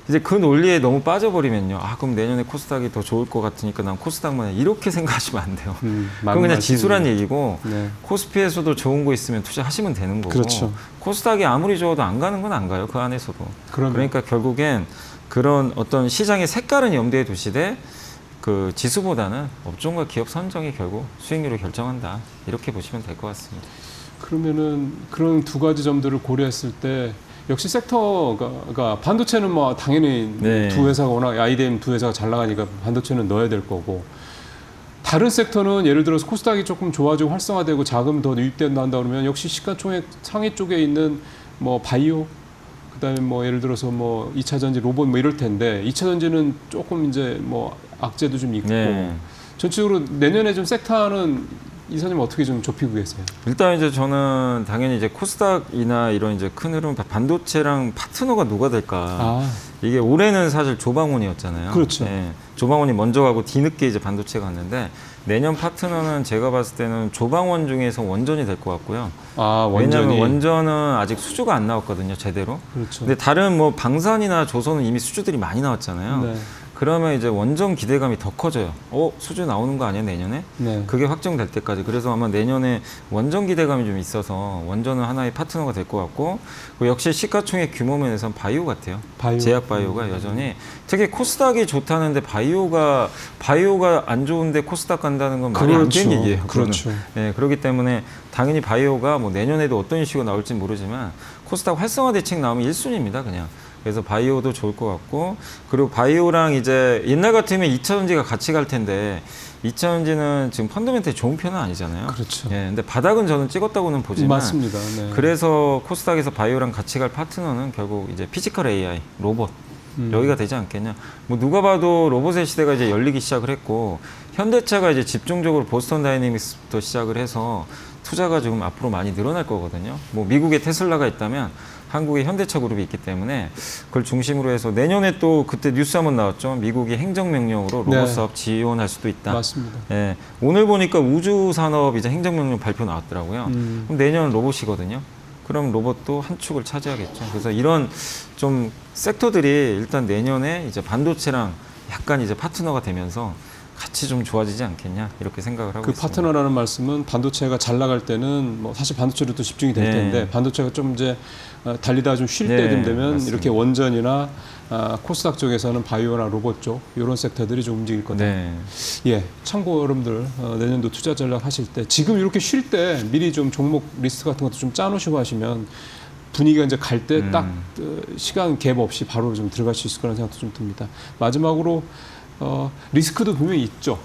이제 그 논리에 너무 빠져버리면요 아 그럼 내년에 코스닥이 더 좋을 것 같으니까 난 코스닥만 해 이렇게 생각하시면 안 돼요 그건 그냥 지수란 얘기고 네. 코스피에서도 좋은 거 있으면 투자하시면 되는 거고 그렇죠. 코스닥이 아무리 좋아도 안 가는 건 안 가요 그 안에서도 그러면. 그러니까 결국엔 그런 어떤 시장의 색깔은 염두에 두시되 그 지수보다는 업종과 기업 선정이 결국 수익률을 결정한다 이렇게 보시면 될 것 같습니다. 그러면은 그런 두 가지 점들을 고려했을 때 역시 섹터가 반도체는 뭐 당연히 네. 두 회사가 워낙 IDM 두 회사가 잘 나가니까 반도체는 넣어야 될 거고 다른 섹터는 예를 들어서 코스닥이 조금 좋아지고 활성화되고 자금 더 유입된다 한다 그러면 역시 시가총액 상위 쪽에 있는 뭐 바이오 그다음에 뭐 예를 들어서 뭐 2차 전지 로봇 뭐 이럴 텐데 2차 전지는 조금 이제 뭐 악재도 좀 있고 네. 전체적으로 내년에 좀 섹터는 이사님 어떻게 좀 좁히고 계세요? 일단 이제 저는 당연히 이제 코스닥이나 이런 이제 큰 흐름 반도체랑 파트너가 누가 될까 이게 올해는 사실 조방원이었잖아요. 그렇죠. 네, 조방원이 먼저 가고 뒤늦게 이제 반도체가 갔는데 내년 파트너는 제가 봤을 때는 조방원 중에서 원전이 될 것 같고요. 아, 원전이. 왜냐하면 원전은 아직 수주가 안 나왔거든요, 제대로. 그렇죠. 근데 다른 뭐 방산이나 조선은 이미 수주들이 많이 나왔잖아요. 네. 그러면 이제 원전 기대감이 더 커져요. 수주 나오는 거 아니야 내년에? 네. 그게 확정될 때까지. 그래서 아마 내년에 원전 기대감이 좀 있어서 원전은 하나의 파트너가 될 것 같고, 그리고 역시 시가총액 규모 면에서는 바이오 같아요. 바이오. 제약 바이오가 여전히 특히 코스닥이 좋다는데 바이오가 안 좋은데 코스닥 간다는 건 말이 안 되는 얘기예요. 그거는. 그렇죠. 네, 그렇기 때문에 당연히 바이오가 뭐 내년에도 어떤 이슈가 나올지 모르지만 코스닥 활성화 대책 나오면 1순위입니다, 그냥. 그래서 바이오도 좋을 것 같고, 그리고 바이오랑 이제 옛날 같으면 2차전지가 같이 갈 텐데 2차전지는 지금 펀더멘털이 좋은 편은 아니잖아요. 그렇죠. 예, 근데 바닥은 저는 찍었다고는 보지만 맞습니다. 네. 그래서 코스닥에서 바이오랑 같이 갈 파트너는 결국 이제 피지컬 AI, 로봇 여기가 되지 않겠냐. 뭐 누가 봐도 로봇의 시대가 이제 열리기 시작을 했고, 현대차가 이제 집중적으로 보스턴 다이내믹스부터 시작을 해서 투자가 지금 앞으로 많이 늘어날 거거든요. 뭐 미국에 테슬라가 있다면 한국에 현대차 그룹이 있기 때문에 그걸 중심으로 해서 내년에 또 그때 뉴스 한번 나왔죠. 미국이 행정명령으로 로봇 네. 사업 지원할 수도 있다. 맞습니다. 예, 오늘 보니까 우주산업 이제 행정명령 발표 나왔더라고요. 그럼 내년 로봇이거든요. 그럼 로봇도 한 축을 차지하겠죠. 그래서 이런 좀 섹터들이 일단 내년에 이제 반도체랑 약간 이제 파트너가 되면서 같이 좀 좋아지지 않겠냐 이렇게 생각을 하고 그 있습니다. 파트너라는 말씀은 반도체가 잘 나갈 때는 뭐 사실 반도체로 또 집중이 될 네. 텐데, 반도체가 좀 이제 달리다가 좀 쉴 네, 때쯤 되면 맞습니다. 이렇게 원전이나 코스닥 쪽에서는 바이오나 로봇 쪽 이런 섹터들이 좀 움직일 거다. 네. 예, 참고 여러분들 내년도 투자 전략 하실 때 지금 이렇게 쉴 때 미리 좀 종목 리스트 같은 것도 좀 짜놓으시고 하시면 분위기가 이제 갈 때 딱 시간 갭 없이 바로 좀 들어갈 수 있을 거라는 생각도 좀 듭니다. 마지막으로 리스크도 분명히 있죠.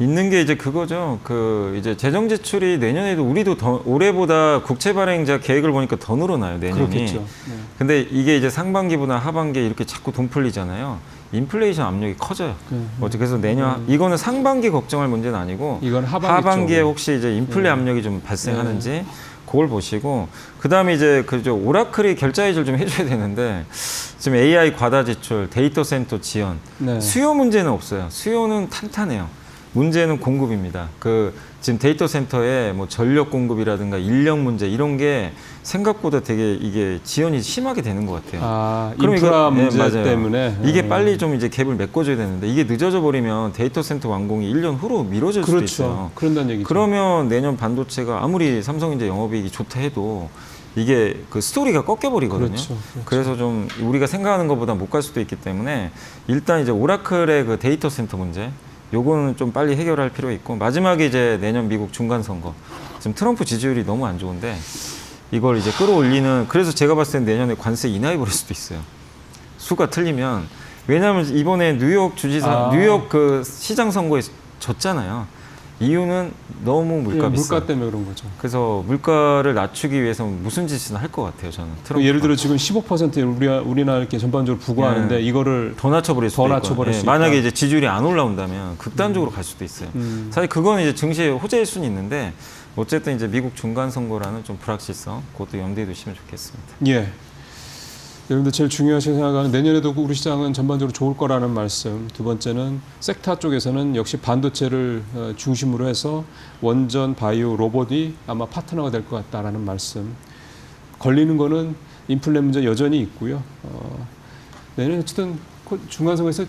있는 게 이제 그거죠. 그 이제 재정 지출이 내년에도 우리도 더 올해보다 국채 발행자 계획을 보니까 더 늘어나요, 내년이. 그렇겠죠. 네. 근데 이게 이제 상반기보다 하반기에 이렇게 자꾸 돈 풀리잖아요. 인플레이션 압력이 커져요. 그래서 내년 이거는 상반기 걱정할 문제는 아니고 이건 하반기에 쪽으로. 혹시 이제 인플레 압력이 좀 발생하는지 그걸 보시고, 그다음에 이제 그저 오라클이 결자 해줄 좀 해줘야 되는데 지금 AI 과다 지출, 데이터 센터 지원, 네. 수요 문제는 없어요. 수요는 탄탄해요. 문제는 공급입니다. 그 지금 데이터 센터에 뭐 전력 공급이라든가 인력 문제 이런 게 생각보다 되게 이게 지연이 심하게 되는 것 같아요. 그럼 인프라 이거- 네, 문제 맞아요. 때문에 이게 빨리 좀 이제 갭을 메꿔줘야 되는데 이게 늦어져 버리면 데이터 센터 완공이 1년 후로 미뤄질 수도 있어요. 그렇죠. 그런다는 얘기죠. 그러면 내년 반도체가 아무리 삼성전자 영업이익이 좋다 해도 이게 그 스토리가 꺾여버리거든요. 그렇죠. 그래서 좀 우리가 생각하는 것보다 못 갈 수도 있기 때문에 일단 이제 오라클의 그 데이터 센터 문제 요거는 좀 빨리 해결할 필요가 있고, 마지막에 이제 내년 미국 중간 선거. 지금 트럼프 지지율이 너무 안 좋은데 이걸 이제 끌어올리는, 그래서 제가 봤을 때 내년에 관세 인하해 버릴 수도 있어요. 수가 틀리면. 왜냐하면 이번에 뉴욕 주지사, 뉴욕 그 시장 선거에 졌잖아요. 이유는 너무 물가 비싸. 물가 때문에 그런 거죠. 그래서 물가를 낮추기 위해서 무슨 짓이나 할 것 같아요, 저는. 예를 들어 지금 15%에 우리나라 이렇게 전반적으로 부과하는데 이거를 더 낮춰버릴 수도 더 있고. 낮춰버릴 수 만약에 있다. 이제 지지율이 안 올라온다면 극단적으로 갈 수도 있어요. 사실 그건 이제 증시의 호재일 수는 있는데 어쨌든 이제 미국 중간 선거라는 좀 불확실성, 그것도 염두에 두시면 좋겠습니다. 예. 여러분들 제일 중요하시게 생각하는 내년에도 우리 시장은 전반적으로 좋을 거라는 말씀. 두 번째는 섹터 쪽에서는 역시 반도체를 중심으로 해서 원전, 바이오, 로봇이 아마 파트너가 될 것 같다라는 말씀. 걸리는 거는 인플레 문제 여전히 있고요. 내년 어쨌든 중간선거에서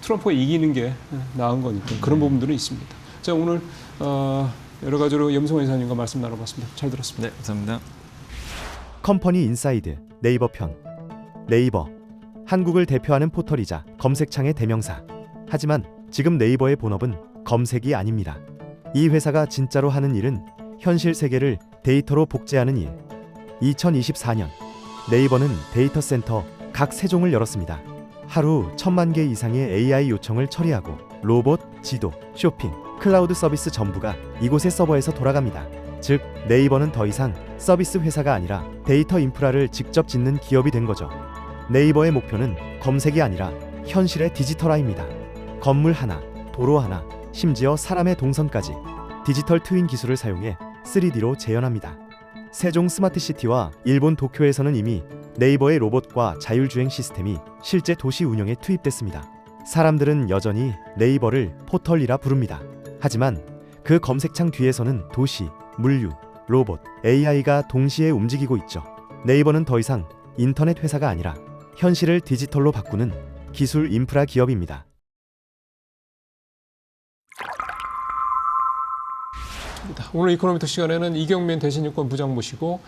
트럼프가 이기는 게 나은 거니까 그런 부분들은 있습니다. 자, 오늘 여러 가지로 염승환 이사님과 말씀 나눠봤습니다. 잘 들었습니다. 네, 감사합니다. 컴퍼니 인사이드 네이버 편. 네이버, 한국을 대표하는 포털이자 검색창의 대명사. 하지만 지금 네이버의 본업은 검색이 아닙니다. 이 회사가 진짜로 하는 일은 현실 세계를 데이터로 복제하는 일. 2024년 네이버는 데이터 센터 각 3종을 열었습니다. 하루 1000만 개 이상의 AI 요청을 처리하고 로봇, 지도, 쇼핑, 클라우드 서비스 전부가 이곳의 서버에서 돌아갑니다. 즉, 네이버는 더 이상 서비스 회사가 아니라 데이터 인프라를 직접 짓는 기업이 된 거죠. 네이버의 목표는 검색이 아니라 현실의 디지털화입니다. 건물 하나, 도로 하나, 심지어 사람의 동선까지 디지털 트윈 기술을 사용해 3D로 재현합니다. 세종 스마트시티와 일본 도쿄에서는 이미 네이버의 로봇과 자율주행 시스템이 실제 도시 운영에 투입됐습니다. 사람들은 여전히 네이버를 포털이라 부릅니다. 하지만 그 검색창 뒤에서는 도시, 물류, 로봇, AI가 동시에 움직이고 있죠. 네이버는 더 이상 인터넷 회사가 아니라 현실을 디지털로 바꾸는 기술 인프라 기업입니다. 오늘 이코노미톡 시간에는 이경민 대신유권 부장 모시고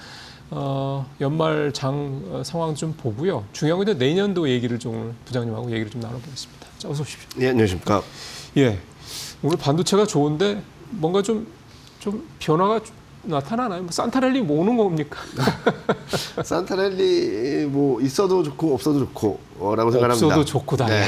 연말 장 상황 좀 보고요. 중요한 건 이제 내년도 얘기를 좀 부장님하고 얘기를 좀 나눠보겠습니다. 자, 어서 오십시오. 예, 안녕하십니까. 예, 오늘 반도체가 좋은데 뭔가 좀 변화가 나타나나요? 뭐 산타랠리 모으는 겁니까? 산타랠리 뭐 있어도 좋고 없어도 좋고라고 생각합니다. 없어도 좋고다. 네.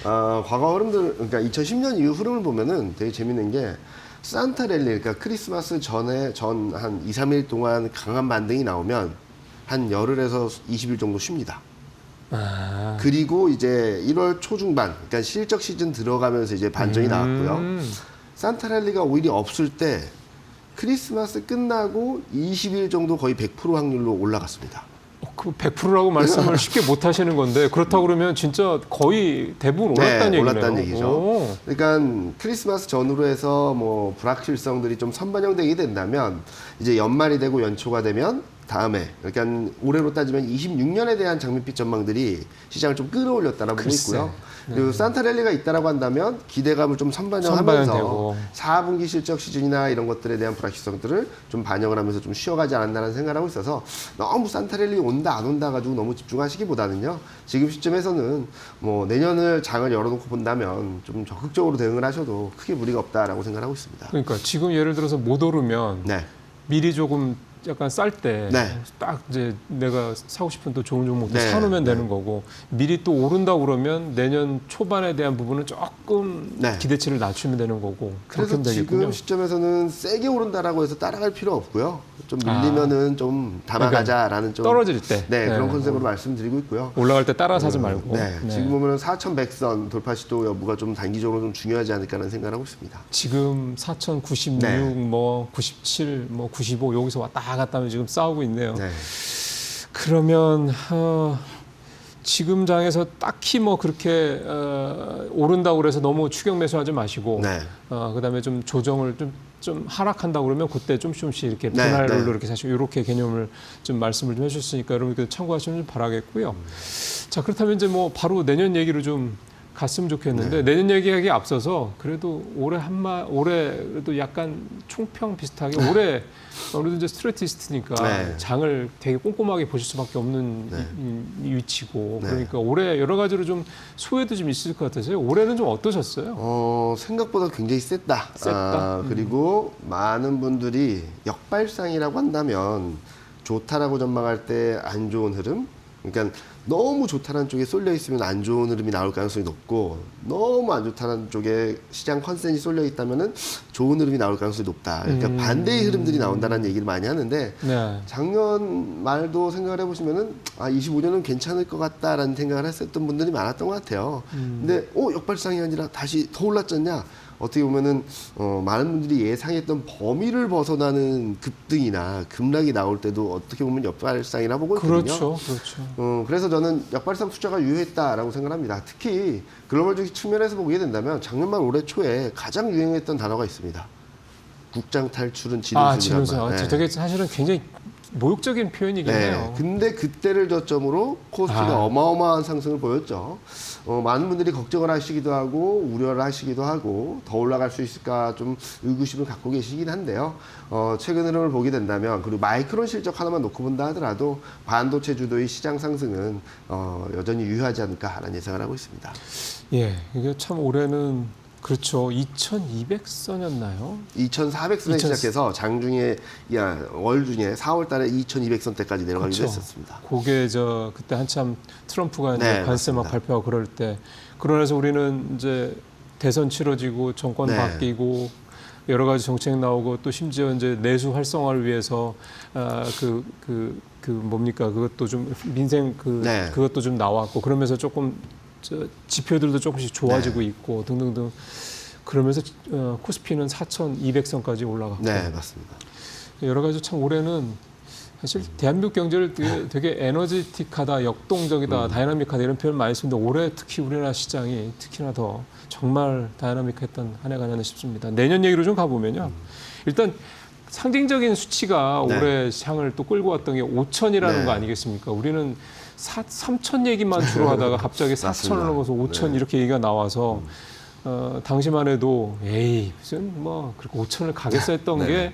과거 흐름들, 그러니까 2010년 이후 흐름을 보면은 되게 재밌는 게 산타랠리, 그러니까 크리스마스 전 한 2, 3일 동안 강한 반등이 나오면 한 열흘에서 20일 정도 쉽니다. 그리고 이제 1월 초중반, 그러니까 실적 시즌 들어가면서 이제 반전이 나왔고요. 산타랠리가 오히려 없을 때 크리스마스 끝나고 20일 정도 거의 100% 확률로 올라갔습니다. 그 100%라고 말씀을 쉽게 못 하시는 건데 그렇다고 그러면 진짜 거의 대부분 올랐다는 얘기네요. 올랐다는 얘기죠. 오. 그러니까 크리스마스 전후로 해서 뭐 불확실성들이 좀 선반영되게 된다면 이제 연말이 되고 연초가 되면 다음에, 그러니까 올해로 따지면 26년에 대한 장밋빛 전망들이 시장을 좀 끌어올렸다라고 보고 글쎄. 있고요. 그리고 산타랠리가 있다라고 한다면 기대감을 좀 선반영하면서 선반영되고. 4분기 실적 시즌이나 이런 것들에 대한 불확실성들을 좀 반영을 하면서 좀 쉬어가지 않았나라는 생각을 하고 있어서 너무 산타랠리 온다 안 온다 가지고 너무 집중하시기보다는요. 지금 시점에서는 뭐 내년을 장을 열어놓고 본다면 좀 적극적으로 대응을 하셔도 크게 무리가 없다라고 생각을 하고 있습니다. 그러니까 지금 예를 들어서 못 오르면 네. 미리 조금 약간 쌀 때 딱 네. 이제 내가 사고 싶은 또 좋은 종목도 네. 사놓으면 네. 되는 거고 미리 또 오른다 그러면 내년 초반에 대한 부분은 조금 네. 기대치를 낮추면 되는 거고 그렇게 그래서 하면 되겠군요. 지금 시점에서는 세게 오른다라고 해서 따라갈 필요 없고요. 좀 밀리면은 좀 담아가자라는 좀 떨어질 때 네, 그런 컨셉으로 말씀드리고 있고요. 올라갈 때 따라 사지 말고 네, 지금 보면 4,100선 돌파 시도 여부가 좀 단기적으로 좀 중요하지 않을까라는 생각을 하고 있습니다. 지금 4,096, 네. 뭐 97, 뭐 95 여기서 왔다 갔다 하면 지금 싸우고 있네요. 네. 그러면 지금 장에서 딱히 뭐 그렇게 오른다고 그래서 너무 추격 매수하지 마시고 네. 그다음에 좀 조정을 좀 하락한다고 그러면 그때 조금씩 이렇게 네, 분할로 네. 이렇게 사실 이렇게 개념을 좀 말씀을 좀 해주셨으니까 여러분들 참고하시면 좀 바라겠고요. 자, 그렇다면 이제 뭐 바로 내년 얘기로 좀 갔으면 좋겠는데 내년 얘기하기에 앞서서 그래도 올해 올해 그래도 약간 총평 비슷하게 올해 아무래도 이제 스트레티스트니까 네. 장을 되게 꼼꼼하게 보실 수밖에 없는 네. 이 위치고 네. 그러니까 올해 여러 가지로 좀 소외도 좀 있을 것 같아서요. 올해는 좀 어떠셨어요? 생각보다 굉장히 셌다. 셌다? 그리고 많은 분들이 역발상이라고 한다면 좋다라고 전망할 때 안 좋은 흐름. 그러니까 너무 좋다는 쪽에 쏠려 있으면 안 좋은 흐름이 나올 가능성이 높고 너무 안 좋다는 쪽에 시장 컨센이 쏠려 있다면은 좋은 흐름이 나올 가능성이 높다. 그러니까 반대의 흐름들이 나온다는 얘기를 많이 하는데 네. 작년 말도 생각을 해보시면은 25년은 괜찮을 것 같다라는 생각을 했었던 분들이 많았던 것 같아요. 근데 역발상이 아니라 다시 더 올랐잖냐? 어떻게 보면은 많은 분들이 예상했던 범위를 벗어나는 급등이나 급락이 나올 때도 어떻게 보면 역발상이라 보고 있거든요. 그렇죠, 그렇죠. 그래서 저는 역발상 투자가 유효했다라고 생각합니다. 특히 글로벌적 측면에서 보게 된다면 작년 말 올해 초에 가장 유행했던 단어가 있습니다. 국장 탈출은 지름순이란 지름순. 말. 네. 되게 사실은 굉장히 모욕적인 표현이긴 해요. 근데 그때를 저점으로 코스피가 어마어마한 상승을 보였죠. 많은 분들이 걱정을 하시기도 하고 우려를 하시기도 하고 더 올라갈 수 있을까 좀 의구심을 갖고 계시긴 한데요. 최근 흐름을 보게 된다면 그리고 마이크론 실적 하나만 놓고 본다 하더라도 반도체 주도의 시장 상승은 여전히 유효하지 않을까라는 예상을 하고 있습니다. 예, 이게 참 올해는 그렇죠. 2,200선이었나요? 2,400선에 시작해서 장중에 월 중에 4월 달에 2,200선대까지 내려가기도 했었습니다. 그게 그때 한참 트럼프가 이제 관세 막 발표하고 그럴 때 그러면서 우리는 이제 대선 치러지고 정권 바뀌고 여러 가지 정책 나오고 또 심지어 이제 내수 활성화를 위해서 뭡니까 그것도 좀 민생 그것도 좀 나왔고 그러면서 조금 지표들도 조금씩 좋아지고 있고 등등등 그러면서 코스피는 4,200선까지 올라갔고 네, 맞습니다. 여러 가지 참 올해는 사실 대한민국 경제를 되게 에너지틱하다, 역동적이다, 다이나믹하다 이런 표현 많이 쓰는데 올해 특히 우리나라 시장이 특히나 더 정말 다이나믹했던 한 해가 아니었나 싶습니다. 내년 얘기로 좀 가보면요. 일단 상징적인 수치가 네. 올해 시장을 또 끌고 왔던 게 5천이라는 네. 거 아니겠습니까? 우리는 3천 얘기만 주로 하다가 갑자기 4천을 맞습니다. 넘어서 5천 네. 이렇게 얘기가 나와서 당시만 해도 에이 무슨 뭐 그렇게 5천을 가겠어 했던 네. 게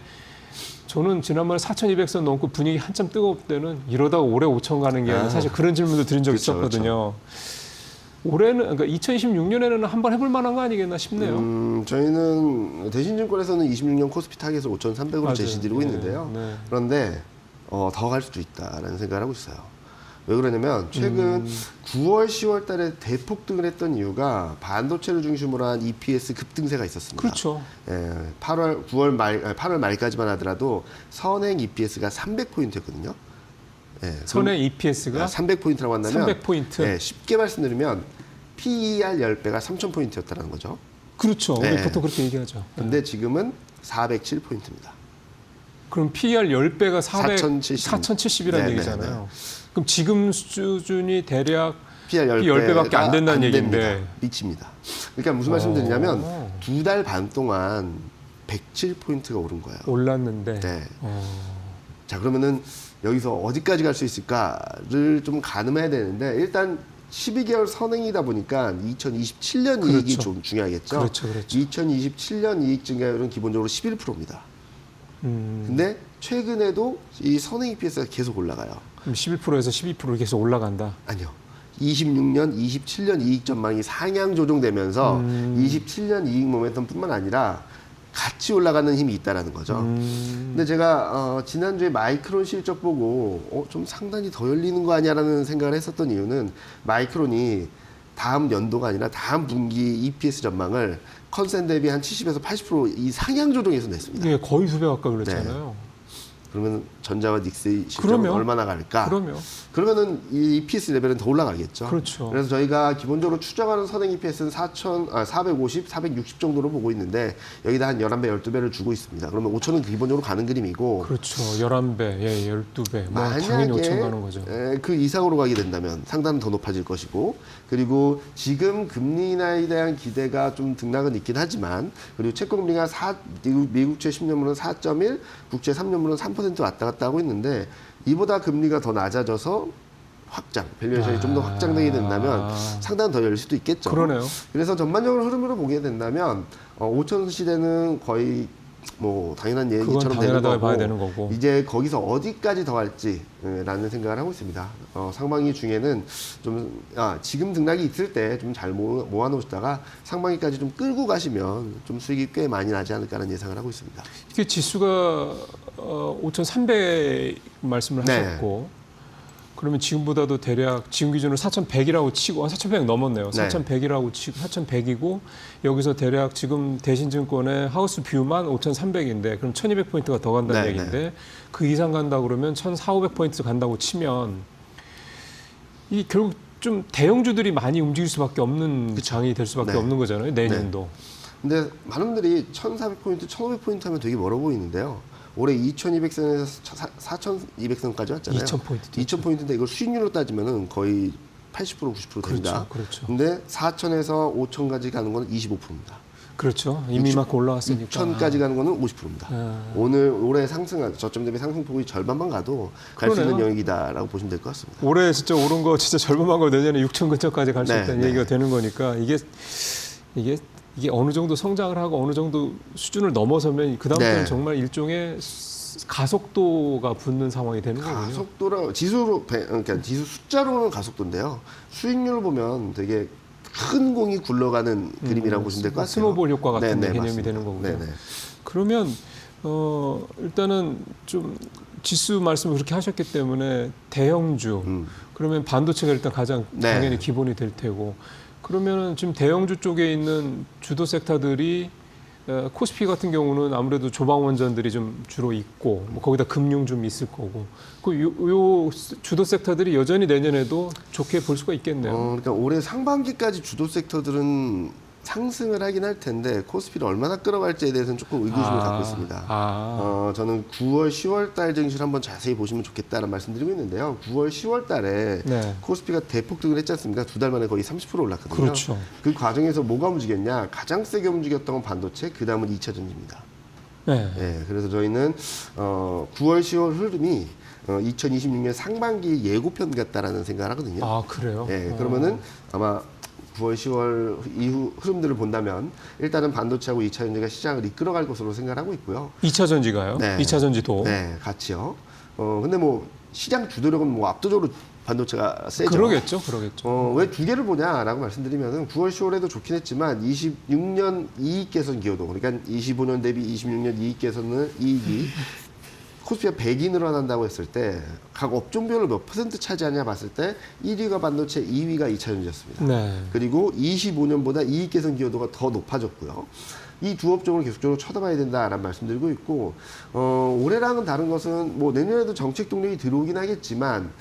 저는 지난번에 4,200선 넘고 분위기 한참 뜨거울 때는 이러다가 올해 5천 가는 게 아니라 사실 그런 질문도 드린 적 그렇죠, 있었거든요. 올해는 그러니까 2026년에는 한번 해볼 만한 거 아니겠나 싶네요. 저희는 대신증권에서는 26년 코스피 타겟을 5,300으로 맞아요. 제시드리고 네, 있는데요. 네. 그런데 더 갈 수도 있다라는 생각을 하고 있어요. 왜 그러냐면 최근 9월, 10월 달에 대폭등을 했던 이유가 반도체를 중심으로 한 EPS 급등세가 있었습니다. 그렇죠. 예, 8월 말까지만 하더라도 선행 EPS가 300포인트였거든요. 예, 선의 EPS가 300포인트라고 한다면 300포인트. 예, 쉽게 말씀드리면 PER 10배가 3,000포인트였다는 거죠. 그렇죠. 우리 네. 보통 그렇게 얘기하죠. 근데 지금은 407포인트입니다. 그럼 PER 10배가 4,070. 4,070이라는 네, 얘기잖아요. 그럼 지금 수준이 대략 PER 10배밖에 안 된다는 얘기인데. 됩니다. 미칩니다. 그러니까 무슨 말씀드리냐면 2달 반 동안 107포인트가 오른 거예요. 올랐는데. 네. 자, 그러면은 여기서 어디까지 갈 수 있을까를 좀 가늠해야 되는데 일단 12개월 선행이다 보니까 2027년 그렇죠. 이익이 좀 중요하겠죠. 그렇죠, 그렇죠. 2027년 이익 증가율은 기본적으로 11%입니다. 근데 최근에도 이 선행 EPS가 계속 올라가요. 그럼 11%에서 12%로 계속 올라간다. 아니요. 26년, 27년 이익 전망이 상향 조정되면서 27년 이익 모멘텀뿐만 아니라 같이 올라가는 힘이 있다라는 거죠. 근데 제가 지난주에 마이크론 실적 보고 좀 상단이 더 열리는 거 아니야라는 생각을 했었던 이유는 마이크론이 다음 연도가 아니라 다음 분기 EPS 전망을 컨센 대비 한 70에서 80% 이 상향 조정해서 냈습니다. 예, 거의 2배 가까이 그랬잖아요. 그러면 전자와 닉스의 실적은 그러면? 얼마나 갈까? 그러면 이 EPS 레벨은 더 올라가겠죠. 그렇죠. 그래서 저희가 기본적으로 추정하는 선행 EPS는 450, 460 정도로 보고 있는데 여기다 한 11배, 12배를 주고 있습니다. 그러면 5천은 기본적으로 가는 그림이고 그렇죠. 11배, 예, 12배. 뭐 만약에 당연히 5천 가는 거죠. 그 이상으로 가게 된다면 상당히 더 높아질 것이고 그리고 지금 금리 인하에 대한 기대가 좀 등락은 있긴 하지만 그리고 채권금리가 미국채 10년물은 4.1, 국채 3년물은 3% 왔다 갔다 하고 있는데 이보다 금리가 더 낮아져서 확장, 밸류에이션이 좀 더 확장되게 된다면 상당히 더 열릴 수도 있겠죠. 그러네요. 그래서 전반적으로 흐름으로 보게 된다면 5천 시대는 거의 뭐 당연한 그건 얘기처럼 되는 당연하다고 거고 봐야 되는 거고. 이제 거기서 어디까지 더 갈지라는 생각을 하고 있습니다. 상반기 중에는 좀 지금 등락이 있을 때 좀 잘 모아놓으시다가 상반기까지 좀 끌고 가시면 좀 수익이 꽤 많이 나지 않을까라는 예상을 하고 있습니다. 이게 지수가 5,300 말씀을 네. 하셨고 그러면 지금보다도 대략 지금 기준으로 4,100이라고 치고 4,100 넘었네요. 네. 4,100이라고 치고 4,100이고 여기서 대략 지금 대신증권의 하우스 뷰만 5,300인데 그럼 1,200포인트가 더 간다는 네, 얘기인데 그 이상 간다 그러면 1,400~500포인트 간다고 치면 이 결국 좀 대형주들이 많이 움직일 수밖에 없는 장이 될 수밖에 네. 없는 거잖아요. 내년도. 근데 많은 분들이 1,400포인트, 1,500포인트 하면 되게 멀어 보이는데요. 올해 2,200선에서 4,200선까지 왔잖아요. 2,000포인트. 2,000포인트인데 이걸 수익률로 따지면 거의 80% 90% 됩니다. 그렇죠. 근데 4,000에서 5,000까지 가는 거는 25%입니다. 그렇죠. 이미 막 올라왔으니까. 6,000까지 가는 거는 50%입니다. 올해 상승 저점 대비 상승폭이 절반만 가도 갈 수 있는 그러네요. 영역이다라고 보시면 될 것 같습니다. 올해 진짜 오른 거 진짜 절반만 거 내년에 6천 근처까지 갈 수 네, 있다는 네. 얘기가 되는 거니까 이게 어느 정도 성장을 하고 어느 정도 수준을 넘어서면 그다음부터는 네. 정말 일종의 가속도가 붙는 상황이 되는 거군요. 가속도라 그러니까 지수 숫자로는 가속도인데요. 수익률을 보면 되게 큰 공이 굴러가는 그림이라고 보시면 될 것 같아요. 스노볼 효과 같은 네네, 개념이 맞습니다. 되는 거군요. 네네. 그러면 일단은 좀 지수 말씀을 그렇게 하셨기 때문에 대형주 그러면 반도체가 일단 가장 네. 당연히 기본이 될 테고 그러면은 지금 대형주 쪽에 있는 주도 섹터들이 코스피 같은 경우는 아무래도 조방원전들이 좀 주로 있고 뭐 거기다 금융 좀 있을 거고 요 주도 섹터들이 여전히 내년에도 좋게 볼 수가 있겠네요. 그러니까 올해 상반기까지 주도 섹터들은 상승을 하긴 할 텐데 코스피를 얼마나 끌어갈지에 대해서는 조금 의구심을 갖고 있습니다. 저는 9월, 10월 달 증시를 한번 자세히 보시면 좋겠다는 말씀드리고 있는데요. 9월, 10월 달에 네. 코스피가 대폭등을 했지 않습니까? 두 달 만에 거의 30% 올랐거든요. 그렇죠. 그 과정에서 뭐가 움직였냐? 가장 세게 움직였던 건 반도체, 그 다음은 2차 전지입니다. 네. 예, 그래서 저희는 9월, 10월 흐름이 2026년 상반기 예고편 같다라는 생각을 하거든요. 아, 그래요? 예, 그러면은 아마 9월, 10월 이후 흐름들을 본다면 일단은 반도체하고 2차 전지가 시장을 이끌어갈 것으로 생각하고 있고요. 2차 전지가요? 네. 2차 전지도? 네, 같이요. 근데 뭐 시장 주도력은 뭐 압도적으로 반도체가 세죠. 그러겠죠. 왜 두 개를 보냐라고 말씀드리면은 9월, 10월에도 좋긴 했지만 26년 이익 개선 기여도, 그러니까 25년 대비 26년 이익 개선은 이익이 코스피가 100이 늘어난다고 했을 때 각 업종별로 몇 % 차지하냐 봤을 때 1위가 반도체, 2위가 2차 전지였습니다. 네. 그리고 25년보다 이익 개선 기여도가 더 높아졌고요. 이 두 업종을 계속적으로 쳐다봐야 된다라는 말씀드리고 있고, 올해랑은 다른 것은 뭐 내년에도 정책 동력이 들어오긴 하겠지만,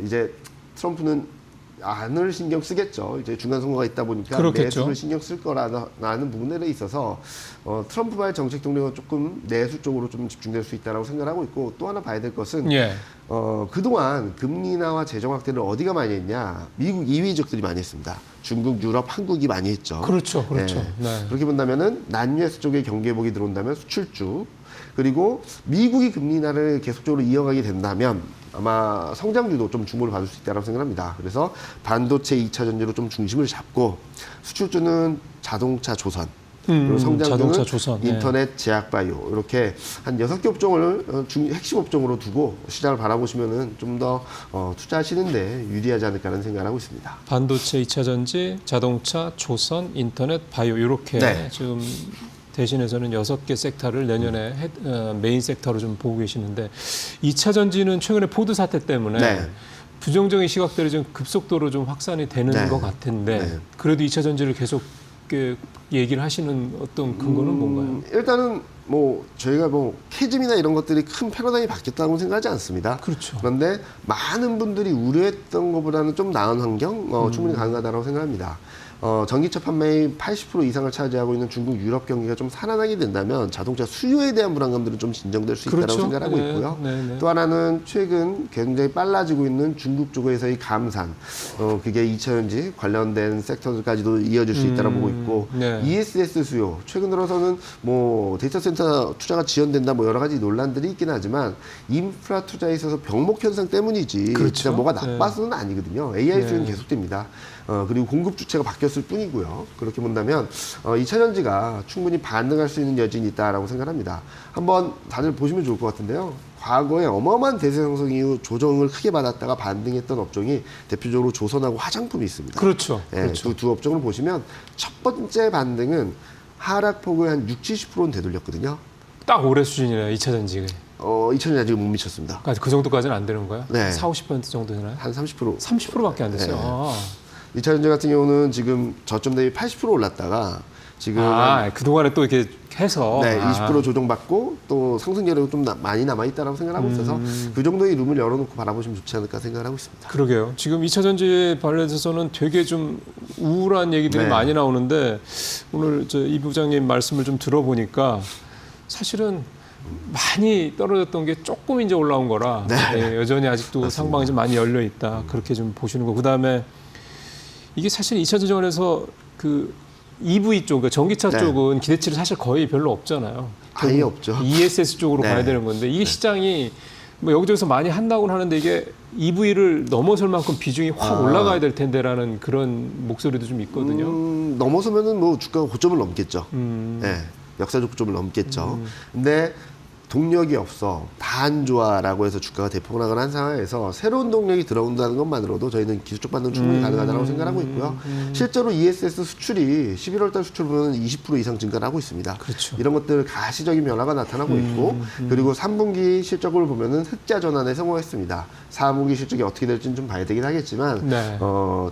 이제 트럼프는 안을 신경 쓰겠죠. 이제 중간 선거가 있다 보니까 그렇겠죠. 내수를 신경 쓸 거라는 부분에 있어서 트럼프와의 정책 동력은 조금 내수 쪽으로 좀 집중될 수 있다라고 생각하고 있고, 또 하나 봐야 될 것은 예. 그동안 금리 인하와 재정 확대를 어디가 많이 했냐? 미국 2위족들이 많이 했습니다. 중국, 유럽, 한국이 많이 했죠. 그렇죠. 네. 네. 그렇게 본다면은 난유에스 쪽에 경계복이 들어온다면 수출주, 그리고 미국이 금리 인하를 계속적으로 이어가게 된다면 아마 성장주도 좀 주목을 받을 수 있다고 생각합니다. 그래서 반도체 2차 전지로 좀 중심을 잡고, 수출주는 자동차, 조선, 그리고 성장주는 자동차, 조선. 네. 인터넷, 제약, 바이오, 이렇게 한 6개 업종을 핵심 업종으로 두고 시장을 바라보시면은 좀 더 투자하시는데 유리하지 않을까 하는 생각을 하고 있습니다. 반도체, 2차 전지, 자동차, 조선, 인터넷, 바이오 이렇게 네. 지금 대신해서는 6개 섹터를 내년에 메인 섹터로 좀 보고 계시는데, 2차 전지는 최근에 포드 사태 때문에 네. 부정적인 시각들이 좀 급속도로 좀 확산이 되는 네. 것 같은데, 네. 그래도 2차 전지를 계속 얘기를 하시는 어떤 근거는 뭔가요? 일단은 뭐 저희가 뭐 캐즘이나 이런 것들이 큰 패러다임이 바뀌었다고 생각하지 않습니다. 그렇죠. 그런데 많은 분들이 우려했던 것보다는 좀 나은 환경 충분히 가능하다고 생각합니다. 전기차 판매의 80% 이상을 차지하고 있는 중국, 유럽 경기가 좀 살아나게 된다면 자동차 수요에 대한 불안감들은 좀 진정될 수 있다고 그렇죠. 생각하고 네, 있고요. 네, 네. 또 하나는 최근 굉장히 빨라지고 있는 중국 쪽에서의 감산, 그게 2차 전지 관련된 섹터들까지도 이어질 수 있다고 보고 있고, 네. ESS 수요, 최근 들어서는 뭐 데이터 센터 투자가 지연된다 뭐 여러 가지 논란들이 있긴 하지만 인프라 투자에 있어서 병목 현상 때문이지 그렇죠. 진짜 뭐가 나빠서는 아니거든요. AI 수요는 계속됩니다. 그리고 공급 주체가 바뀌었을 뿐이고요. 그렇게 본다면 2차 전지가 충분히 반등할 수 있는 여진이 있다라고 생각합니다. 한번 다들 보시면 좋을 것 같은데요. 과거에 어마어마한 대세 형성 이후 조정을 크게 받았다가 반등했던 업종이 대표적으로 조선하고 화장품이 있습니다. 그렇죠. 예, 그렇죠. 두 업종을 보시면 첫 번째 반등은 하락폭을 한 60-70%는 되돌렸거든요. 딱 올해 수준이네요, 2차 전지. 2차 전지 아직 못 미쳤습니다. 그 정도까지는 안 되는 거예요? 네. 40-50% 정도 되나요? 한 30%. 30%밖에 안 됐어요. 네. 아. 2차 전지 같은 경우는 지금 저점 대비 80% 올랐다가 지금 그동안에 또 이렇게 해서. 네, 20% 조정받고 또 상승률이 좀 많이 남아있다고 생각하고 있어서 그 정도의 룸을 열어놓고 바라보시면 좋지 않을까 생각하고 있습니다. 그러게요. 지금 2차 전지에 관련해서는 되게 좀 우울한 얘기들이 네. 많이 나오는데, 오늘 이 부장님 말씀을 좀 들어보니까 사실은 많이 떨어졌던 게 조금 이제 올라온 거라 예, 여전히 아직도 맞습니다. 상방이 좀 많이 열려 있다. 그렇게 좀 보시는 거. 그다음에 이게 사실 2차 전지관에서 그 EV 쪽, 그러니까 전기차 네. 쪽은 기대치를 사실 거의 별로 없잖아요. 아예 없죠. ESS 쪽으로 네. 가야 되는 건데, 이게 시장이 뭐 여기저기서 많이 한다고는 하는데 이게 EV를 넘어설 만큼 비중이 확 올라가야 될 텐데라는 그런 목소리도 좀 있거든요. 넘어서면은 뭐 주가가 고점을 넘겠죠. 네, 역사적 고점을 넘겠죠. 근데 동력이 없어, 다 안 좋아라고 해서 주가가 대폭락을 한 상황에서 새로운 동력이 들어온다는 것만으로도 저희는 기술적 반등 충분히 가능하다고 생각하고 있고요. 실제로 ESS 수출이 11월 달 수출 보면 20% 이상 증가를 하고 있습니다. 그렇죠. 이런 것들 가시적인 변화가 나타나고 있고, 그리고 3분기 실적을 보면은 흑자 전환에 성공했습니다. 4분기 실적이 어떻게 될지는 좀 봐야 되긴 하겠지만 네.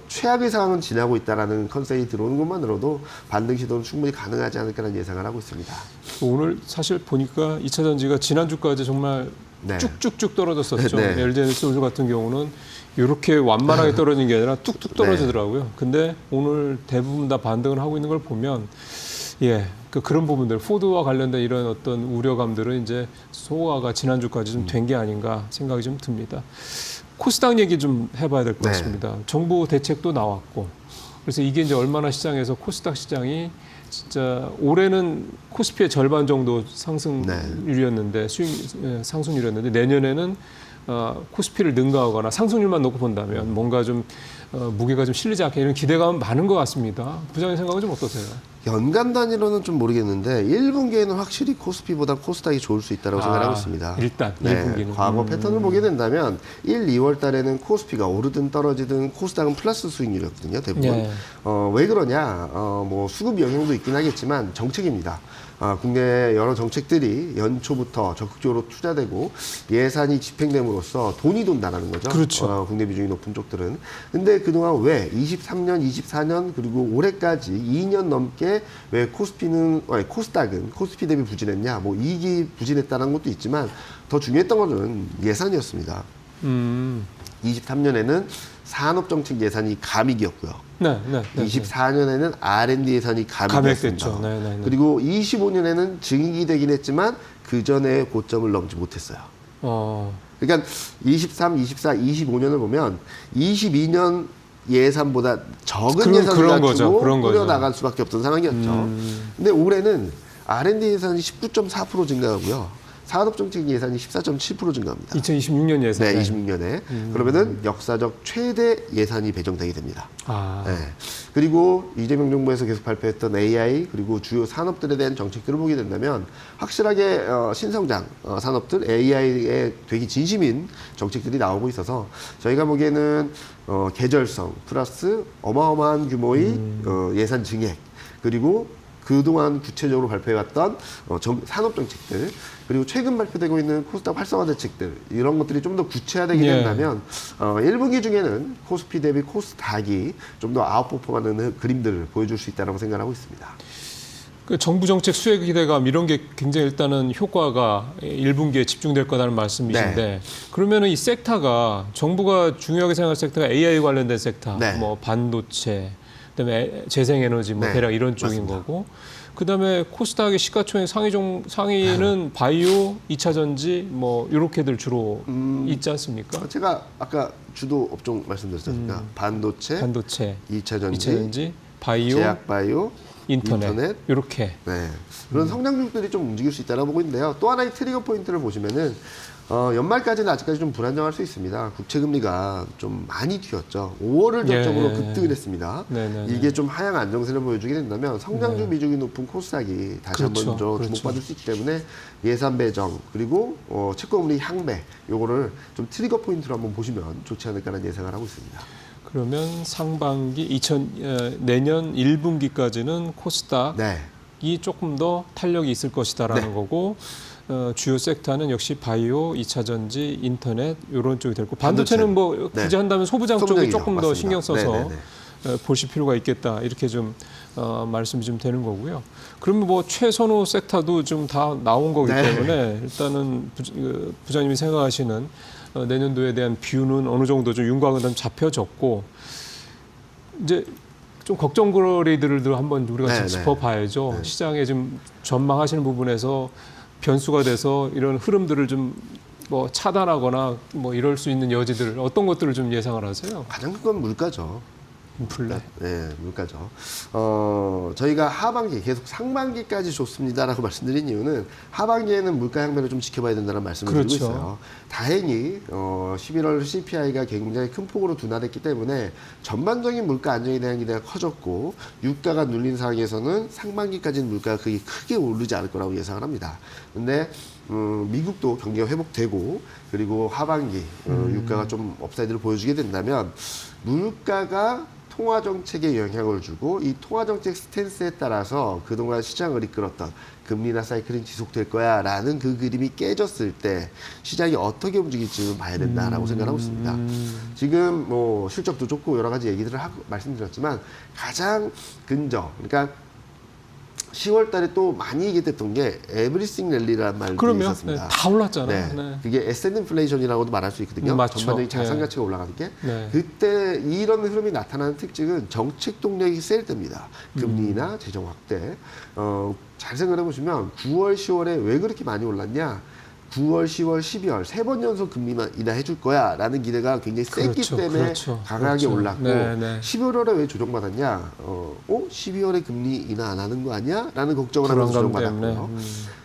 최악의 상황은 지나고 있다라는 컨셉이 들어오는 것만으로도 반등 시도는 충분히 가능하지 않을까라는 예상을 하고 있습니다. 오늘 사실 보니까 2차 전지가 지난주까지 정말 네. 쭉쭉쭉 떨어졌었죠. 네. LG 솔주 같은 경우는 이렇게 완만하게 떨어진 게 아니라 뚝뚝 떨어지더라고요. 근데 오늘 대부분 다 반등을 하고 있는 걸 보면, 그런 부분들, 포드와 관련된 이런 어떤 우려감들은 이제 소화가 지난주까지 좀 된 게 아닌가 생각이 좀 듭니다. 코스닥 얘기 좀 해봐야 될 것 네. 같습니다. 정부 대책도 나왔고, 그래서 이게 이제 얼마나 시장에서 코스닥 시장이 진짜 올해는 코스피의 절반 정도 상승률이었는데 상승률이었는데 내년에는 코스피를 능가하거나 상승률만 놓고 본다면 뭔가 좀 무게가 좀 실리지 않게 이런 기대감은 많은 것 같습니다. 부장님 생각은 좀 어떠세요? 연간 단위로는 좀 모르겠는데 1분기에는 확실히 코스피보다 코스닥이 좋을 수 있다고 생각하고 있습니다. 일단 네, 1분기는. 과거 패턴을 보게 된다면 1, 2월 달에는 코스피가 오르든 떨어지든 코스닥은 플러스 수익률이었거든요. 대부분. 예. 왜 그러냐? 뭐 수급 영향도 있긴 하겠지만 정책입니다. 국내 여러 정책들이 연초부터 적극적으로 투자되고 예산이 집행됨으로써 돈이 돈다라는 거죠. 그렇죠. 국내 비중이 높은 쪽들은. 근데 그동안 왜 23년, 24년 그리고 올해까지 2년 넘게 왜 코스닥은 코스피 대비 부진했냐? 뭐 이익이 부진했다는 것도 있지만 더 중요했던 것은 예산이었습니다. 23년에는 산업정책 예산이 감익이었고요. 네. 24년에는 R&D 예산이 감익이었습니다. 감액됐죠. 네. 그리고 25년에는 증액이 되긴 했지만 그 전에 고점을 넘지 못했어요. 그러니까 23, 24, 25년을 보면 22년 예산보다 적은 예산을 갖추고 꾸려나갈 수밖에 없던 상황이었죠. 근데 올해는 R&D 예산이 19.4% 증가하고요. 산업정책 예산이 14.7% 증가합니다. 2026년 예산. 네, 26년에. 그러면은 역사적 최대 예산이 배정되게 됩니다. 네. 그리고 이재명 정부에서 계속 발표했던 AI 그리고 주요 산업들에 대한 정책들을 보게 된다면 확실하게 신성장 산업들 AI에 되게 진심인 정책들이 나오고 있어서 저희가 보기에는 계절성 플러스 어마어마한 규모의 예산 증액 그리고 그동안 구체적으로 발표해왔던 산업 정책들 그리고 최근 발표되고 있는 코스닥 활성화 대책들 이런 것들이 좀 더 구체화되게 된다면 1분기 중에는 코스피 대비 코스닥이 좀 더 아웃퍼폼하는 그림들을 보여줄 수 있다고 생각하고 있습니다. 그 정부 정책 수혜 기대감 이런 게 굉장히 일단은 효과가 1분기에 집중될 거라는 말씀이신데 네. 그러면은 이 섹터가 정부가 중요하게 생각할 sek터가 AI 관련된 섹터, 네. 뭐 반도체, 그다음에 재생에너지 뭐 네. 대략 이런 쪽인 맞습니다. 거고 그다음에 코스닥의 시가총액 상위는 바이오, 2차 전지 뭐 이렇게들 주로 있지 않습니까? 제가 아까 주도 업종 말씀드렸습니다. 반도체, 2차 전지, 바이오, 제약바이오, 인터넷 이렇게. 네. 그런 성장률들이 좀 움직일 수 있다고 보고 있는데요. 또 하나의 트리거 포인트를 보시면은 연말까지는 아직까지 좀 불안정할 수 있습니다. 국채금리가 좀 많이 튀었죠. 5월을 저점으로 급등을 했습니다. 이게 좀 하향 안정세를 보여주게 된다면 성장률 비중이 높은 코스닥이 다시 한번 더 주목받을 수 있기 때문에 예산 배정 그리고 채권금리 향배 요거를 좀 트리거 포인트로 한번 보시면 좋지 않을까라는 예상을 하고 있습니다. 그러면 상반기 내년 1분기까지는 코스닥이 조금 더 탄력이 있을 것이다라는 거고 주요 섹터는 역시 바이오, 2차 전지, 인터넷 이런 쪽이 될 거고 반도체는 뭐 굳이 한다면 소부장 쪽이 조금 더 신경 써서 보실 필요가 있겠다 이렇게 좀 말씀이 좀 되는 거고요. 그러면 뭐 최선호 섹터도 좀 다 나온 거기 때문에 일단은 부장님이 생각하시는 내년도에 대한 뷰는 어느 정도 좀 윤곽은 잡혀졌고 이제 좀 걱정거리들을 한번 우리가 짚어봐야죠. 시장에 좀 전망하시는 부분에서 변수가 돼서 이런 흐름들을 좀 뭐 차단하거나 뭐 이럴 수 있는 여지들 어떤 것들을 좀 예상을 하세요? 가장 큰 건 물가죠. 인플레. 네, 물가죠. 저희가 하반기 계속 상반기까지 좋습니다라고 말씀드린 이유는 하반기에는 물가 향배를 좀 지켜봐야 된다는 말씀을 드리고 있어요. 다행히 11월 CPI가 굉장히 큰 폭으로 둔화됐기 때문에 전반적인 물가 안정에 대한 기대가 커졌고 유가가 눌린 상황에서는 상반기까지는 물가가 크게 오르지 않을 거라고 예상을 합니다. 근데 미국도 경기가 회복되고 그리고 하반기 유가가 좀 업사이드를 보여주게 된다면 물가가 통화정책에 영향을 주고 이 통화정책 스탠스에 따라서 그동안 시장을 이끌었던 금리나 사이클이 지속될 거야 라는 그 그림이 깨졌을 때 시장이 어떻게 움직일지는 봐야 된다라고 생각하고 있습니다. 지금 뭐 실적도 좋고 여러 가지 얘기들을 말씀드렸지만 가장 근저 그러니까 10월 달에 또 많이 얘기됐던 게 에브리싱 랠리라는 말도 있었습니다. 다 올랐잖아요. 그게 에셋 인플레이션이라고도 말할 수 있거든요. 전반적인 자산 가치가 올라가는 게. 그때 이런 흐름이 나타나는 특징은 정책 동력이 셀 때입니다. 금리나 재정 확대. 잘 생각해 보시면 9월, 10월에 왜 그렇게 많이 올랐냐? 9월, 10월, 12월 3번 연속 금리 인하 해줄 거야라는 기대가 굉장히 셌기 때문에 강하게 올랐고 네, 네. 11월에 왜 조정받았냐? 12월에 금리 인하 안 하는 거 아니야? 라는 걱정을 하면서 불안감 조정받았고요. 때문에.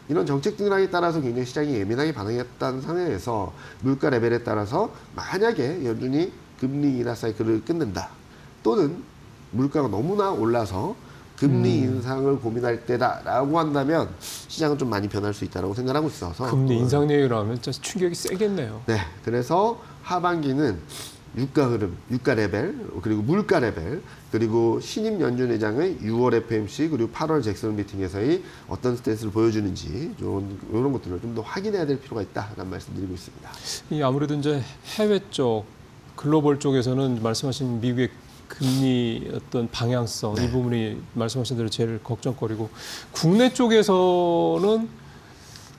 이런 정책 등락에 따라서 굉장히 시장이 예민하게 반응했다는 상황에서 물가 레벨에 따라서 만약에 연준이 금리 인하 사이클을 끝낸다 또는 물가가 너무나 올라서 금리 인상을 고민할 때다라고 한다면 시장은 좀 많이 변할 수 있다고 생각하고 있어서 금리 인상 얘기라면 진짜 충격이 세겠네요. 네, 그래서 하반기는 유가 흐름, 유가 레벨, 그리고 물가 레벨, 그리고 신임 연준 의장의 6월 FMC 그리고 8월 잭슨 미팅에서의 어떤 스탠스를 보여주는지 좀 이런 것들을 좀 더 확인해야 될 필요가 있다라는 말씀드리고 있습니다. 이 아무래도 이제 해외 쪽, 글로벌 쪽에서는 말씀하신 미국의 금리 어떤 방향성 이 부분이 말씀하신 대로 제일 걱정거리고 국내 쪽에서는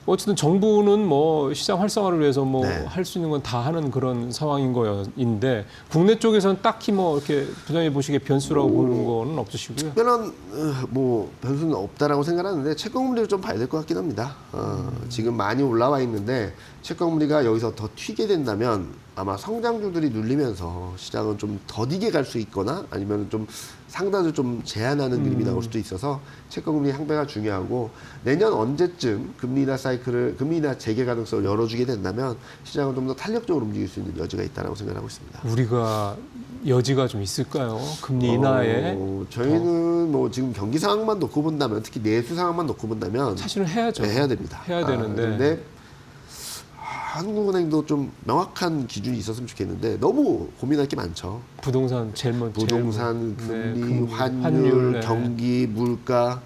어쨌든 정부는 뭐 시장 활성화를 위해서 뭐 할 수 있는 건 다 하는 그런 상황인 거인데 국내 쪽에서는 딱히 뭐 이렇게 부장님 보시기에 변수라고 보는 거는 없으시고요. 특별한 뭐 변수는 없다라고 생각하는데 채권금리를 좀 봐야 될 것 같긴 합니다. 지금 많이 올라와 있는데 채권금리가 여기서 더 튀게 된다면 아마 성장주들이 눌리면서 시장은 좀 더디게 갈 수 있거나 아니면 좀 상단을 좀 제한하는 그림이 나올 수도 있어서 채권금리 향배가 중요하고 내년 언제쯤 금리 인하 사이클을 금리 인하 재개 가능성을 열어주게 된다면 시장은 좀 더 탄력적으로 움직일 수 있는 여지가 있다고 생각하고 있습니다. 우리가 여지가 좀 있을까요? 금리 인하에 저희는 뭐 지금 경기 상황만 놓고 본다면 특히 내수 상황만 놓고 본다면 사실은 해야죠. 네, 해야 됩니다. 해야 되는데 근데 한국은행도 좀 명확한 기준이 있었으면 좋겠는데 너무 고민할 게 많죠. 부동산 제일 먼저 부동산, 금리, 네, 환율, 네. 경기, 물가.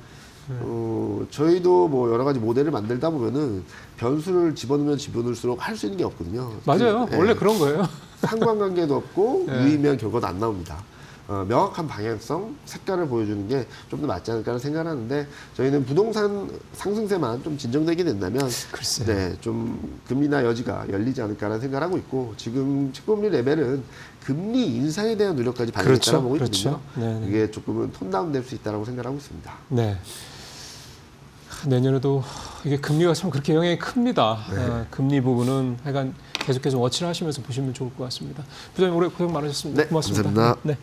저희도 뭐 여러 가지 모델을 만들다 보면은 변수를 집어넣으면 집어넣을수록 할 수 있는 게 없거든요. 맞아요. 원래 그런 거예요. 상관관계도 없고 네. 유의미한 결과도 안 나옵니다. 명확한 방향성, 색깔을 보여주는 게 좀 더 맞지 않을까라는 생각을 하는데 저희는 부동산 상승세만 좀 진정되게 된다면 글쎄요. 네, 좀 금리나 여지가 열리지 않을까라는 생각을 하고 있고 지금 채권금리 레벨은 금리 인상에 대한 노력까지 반영했다고 보고 있거든요. 네, 네. 이게 조금은 톤다운 될 수 있다고 생각하고 있습니다. 네. 내년에도 이게 금리가 참 그렇게 영향이 큽니다. 금리 부분은 하여간 계속해서 워치를 하시면서 보시면 좋을 것 같습니다. 부장님 올해 고생 많으셨습니다. 네, 고맙습니다. 감사합니다. 네.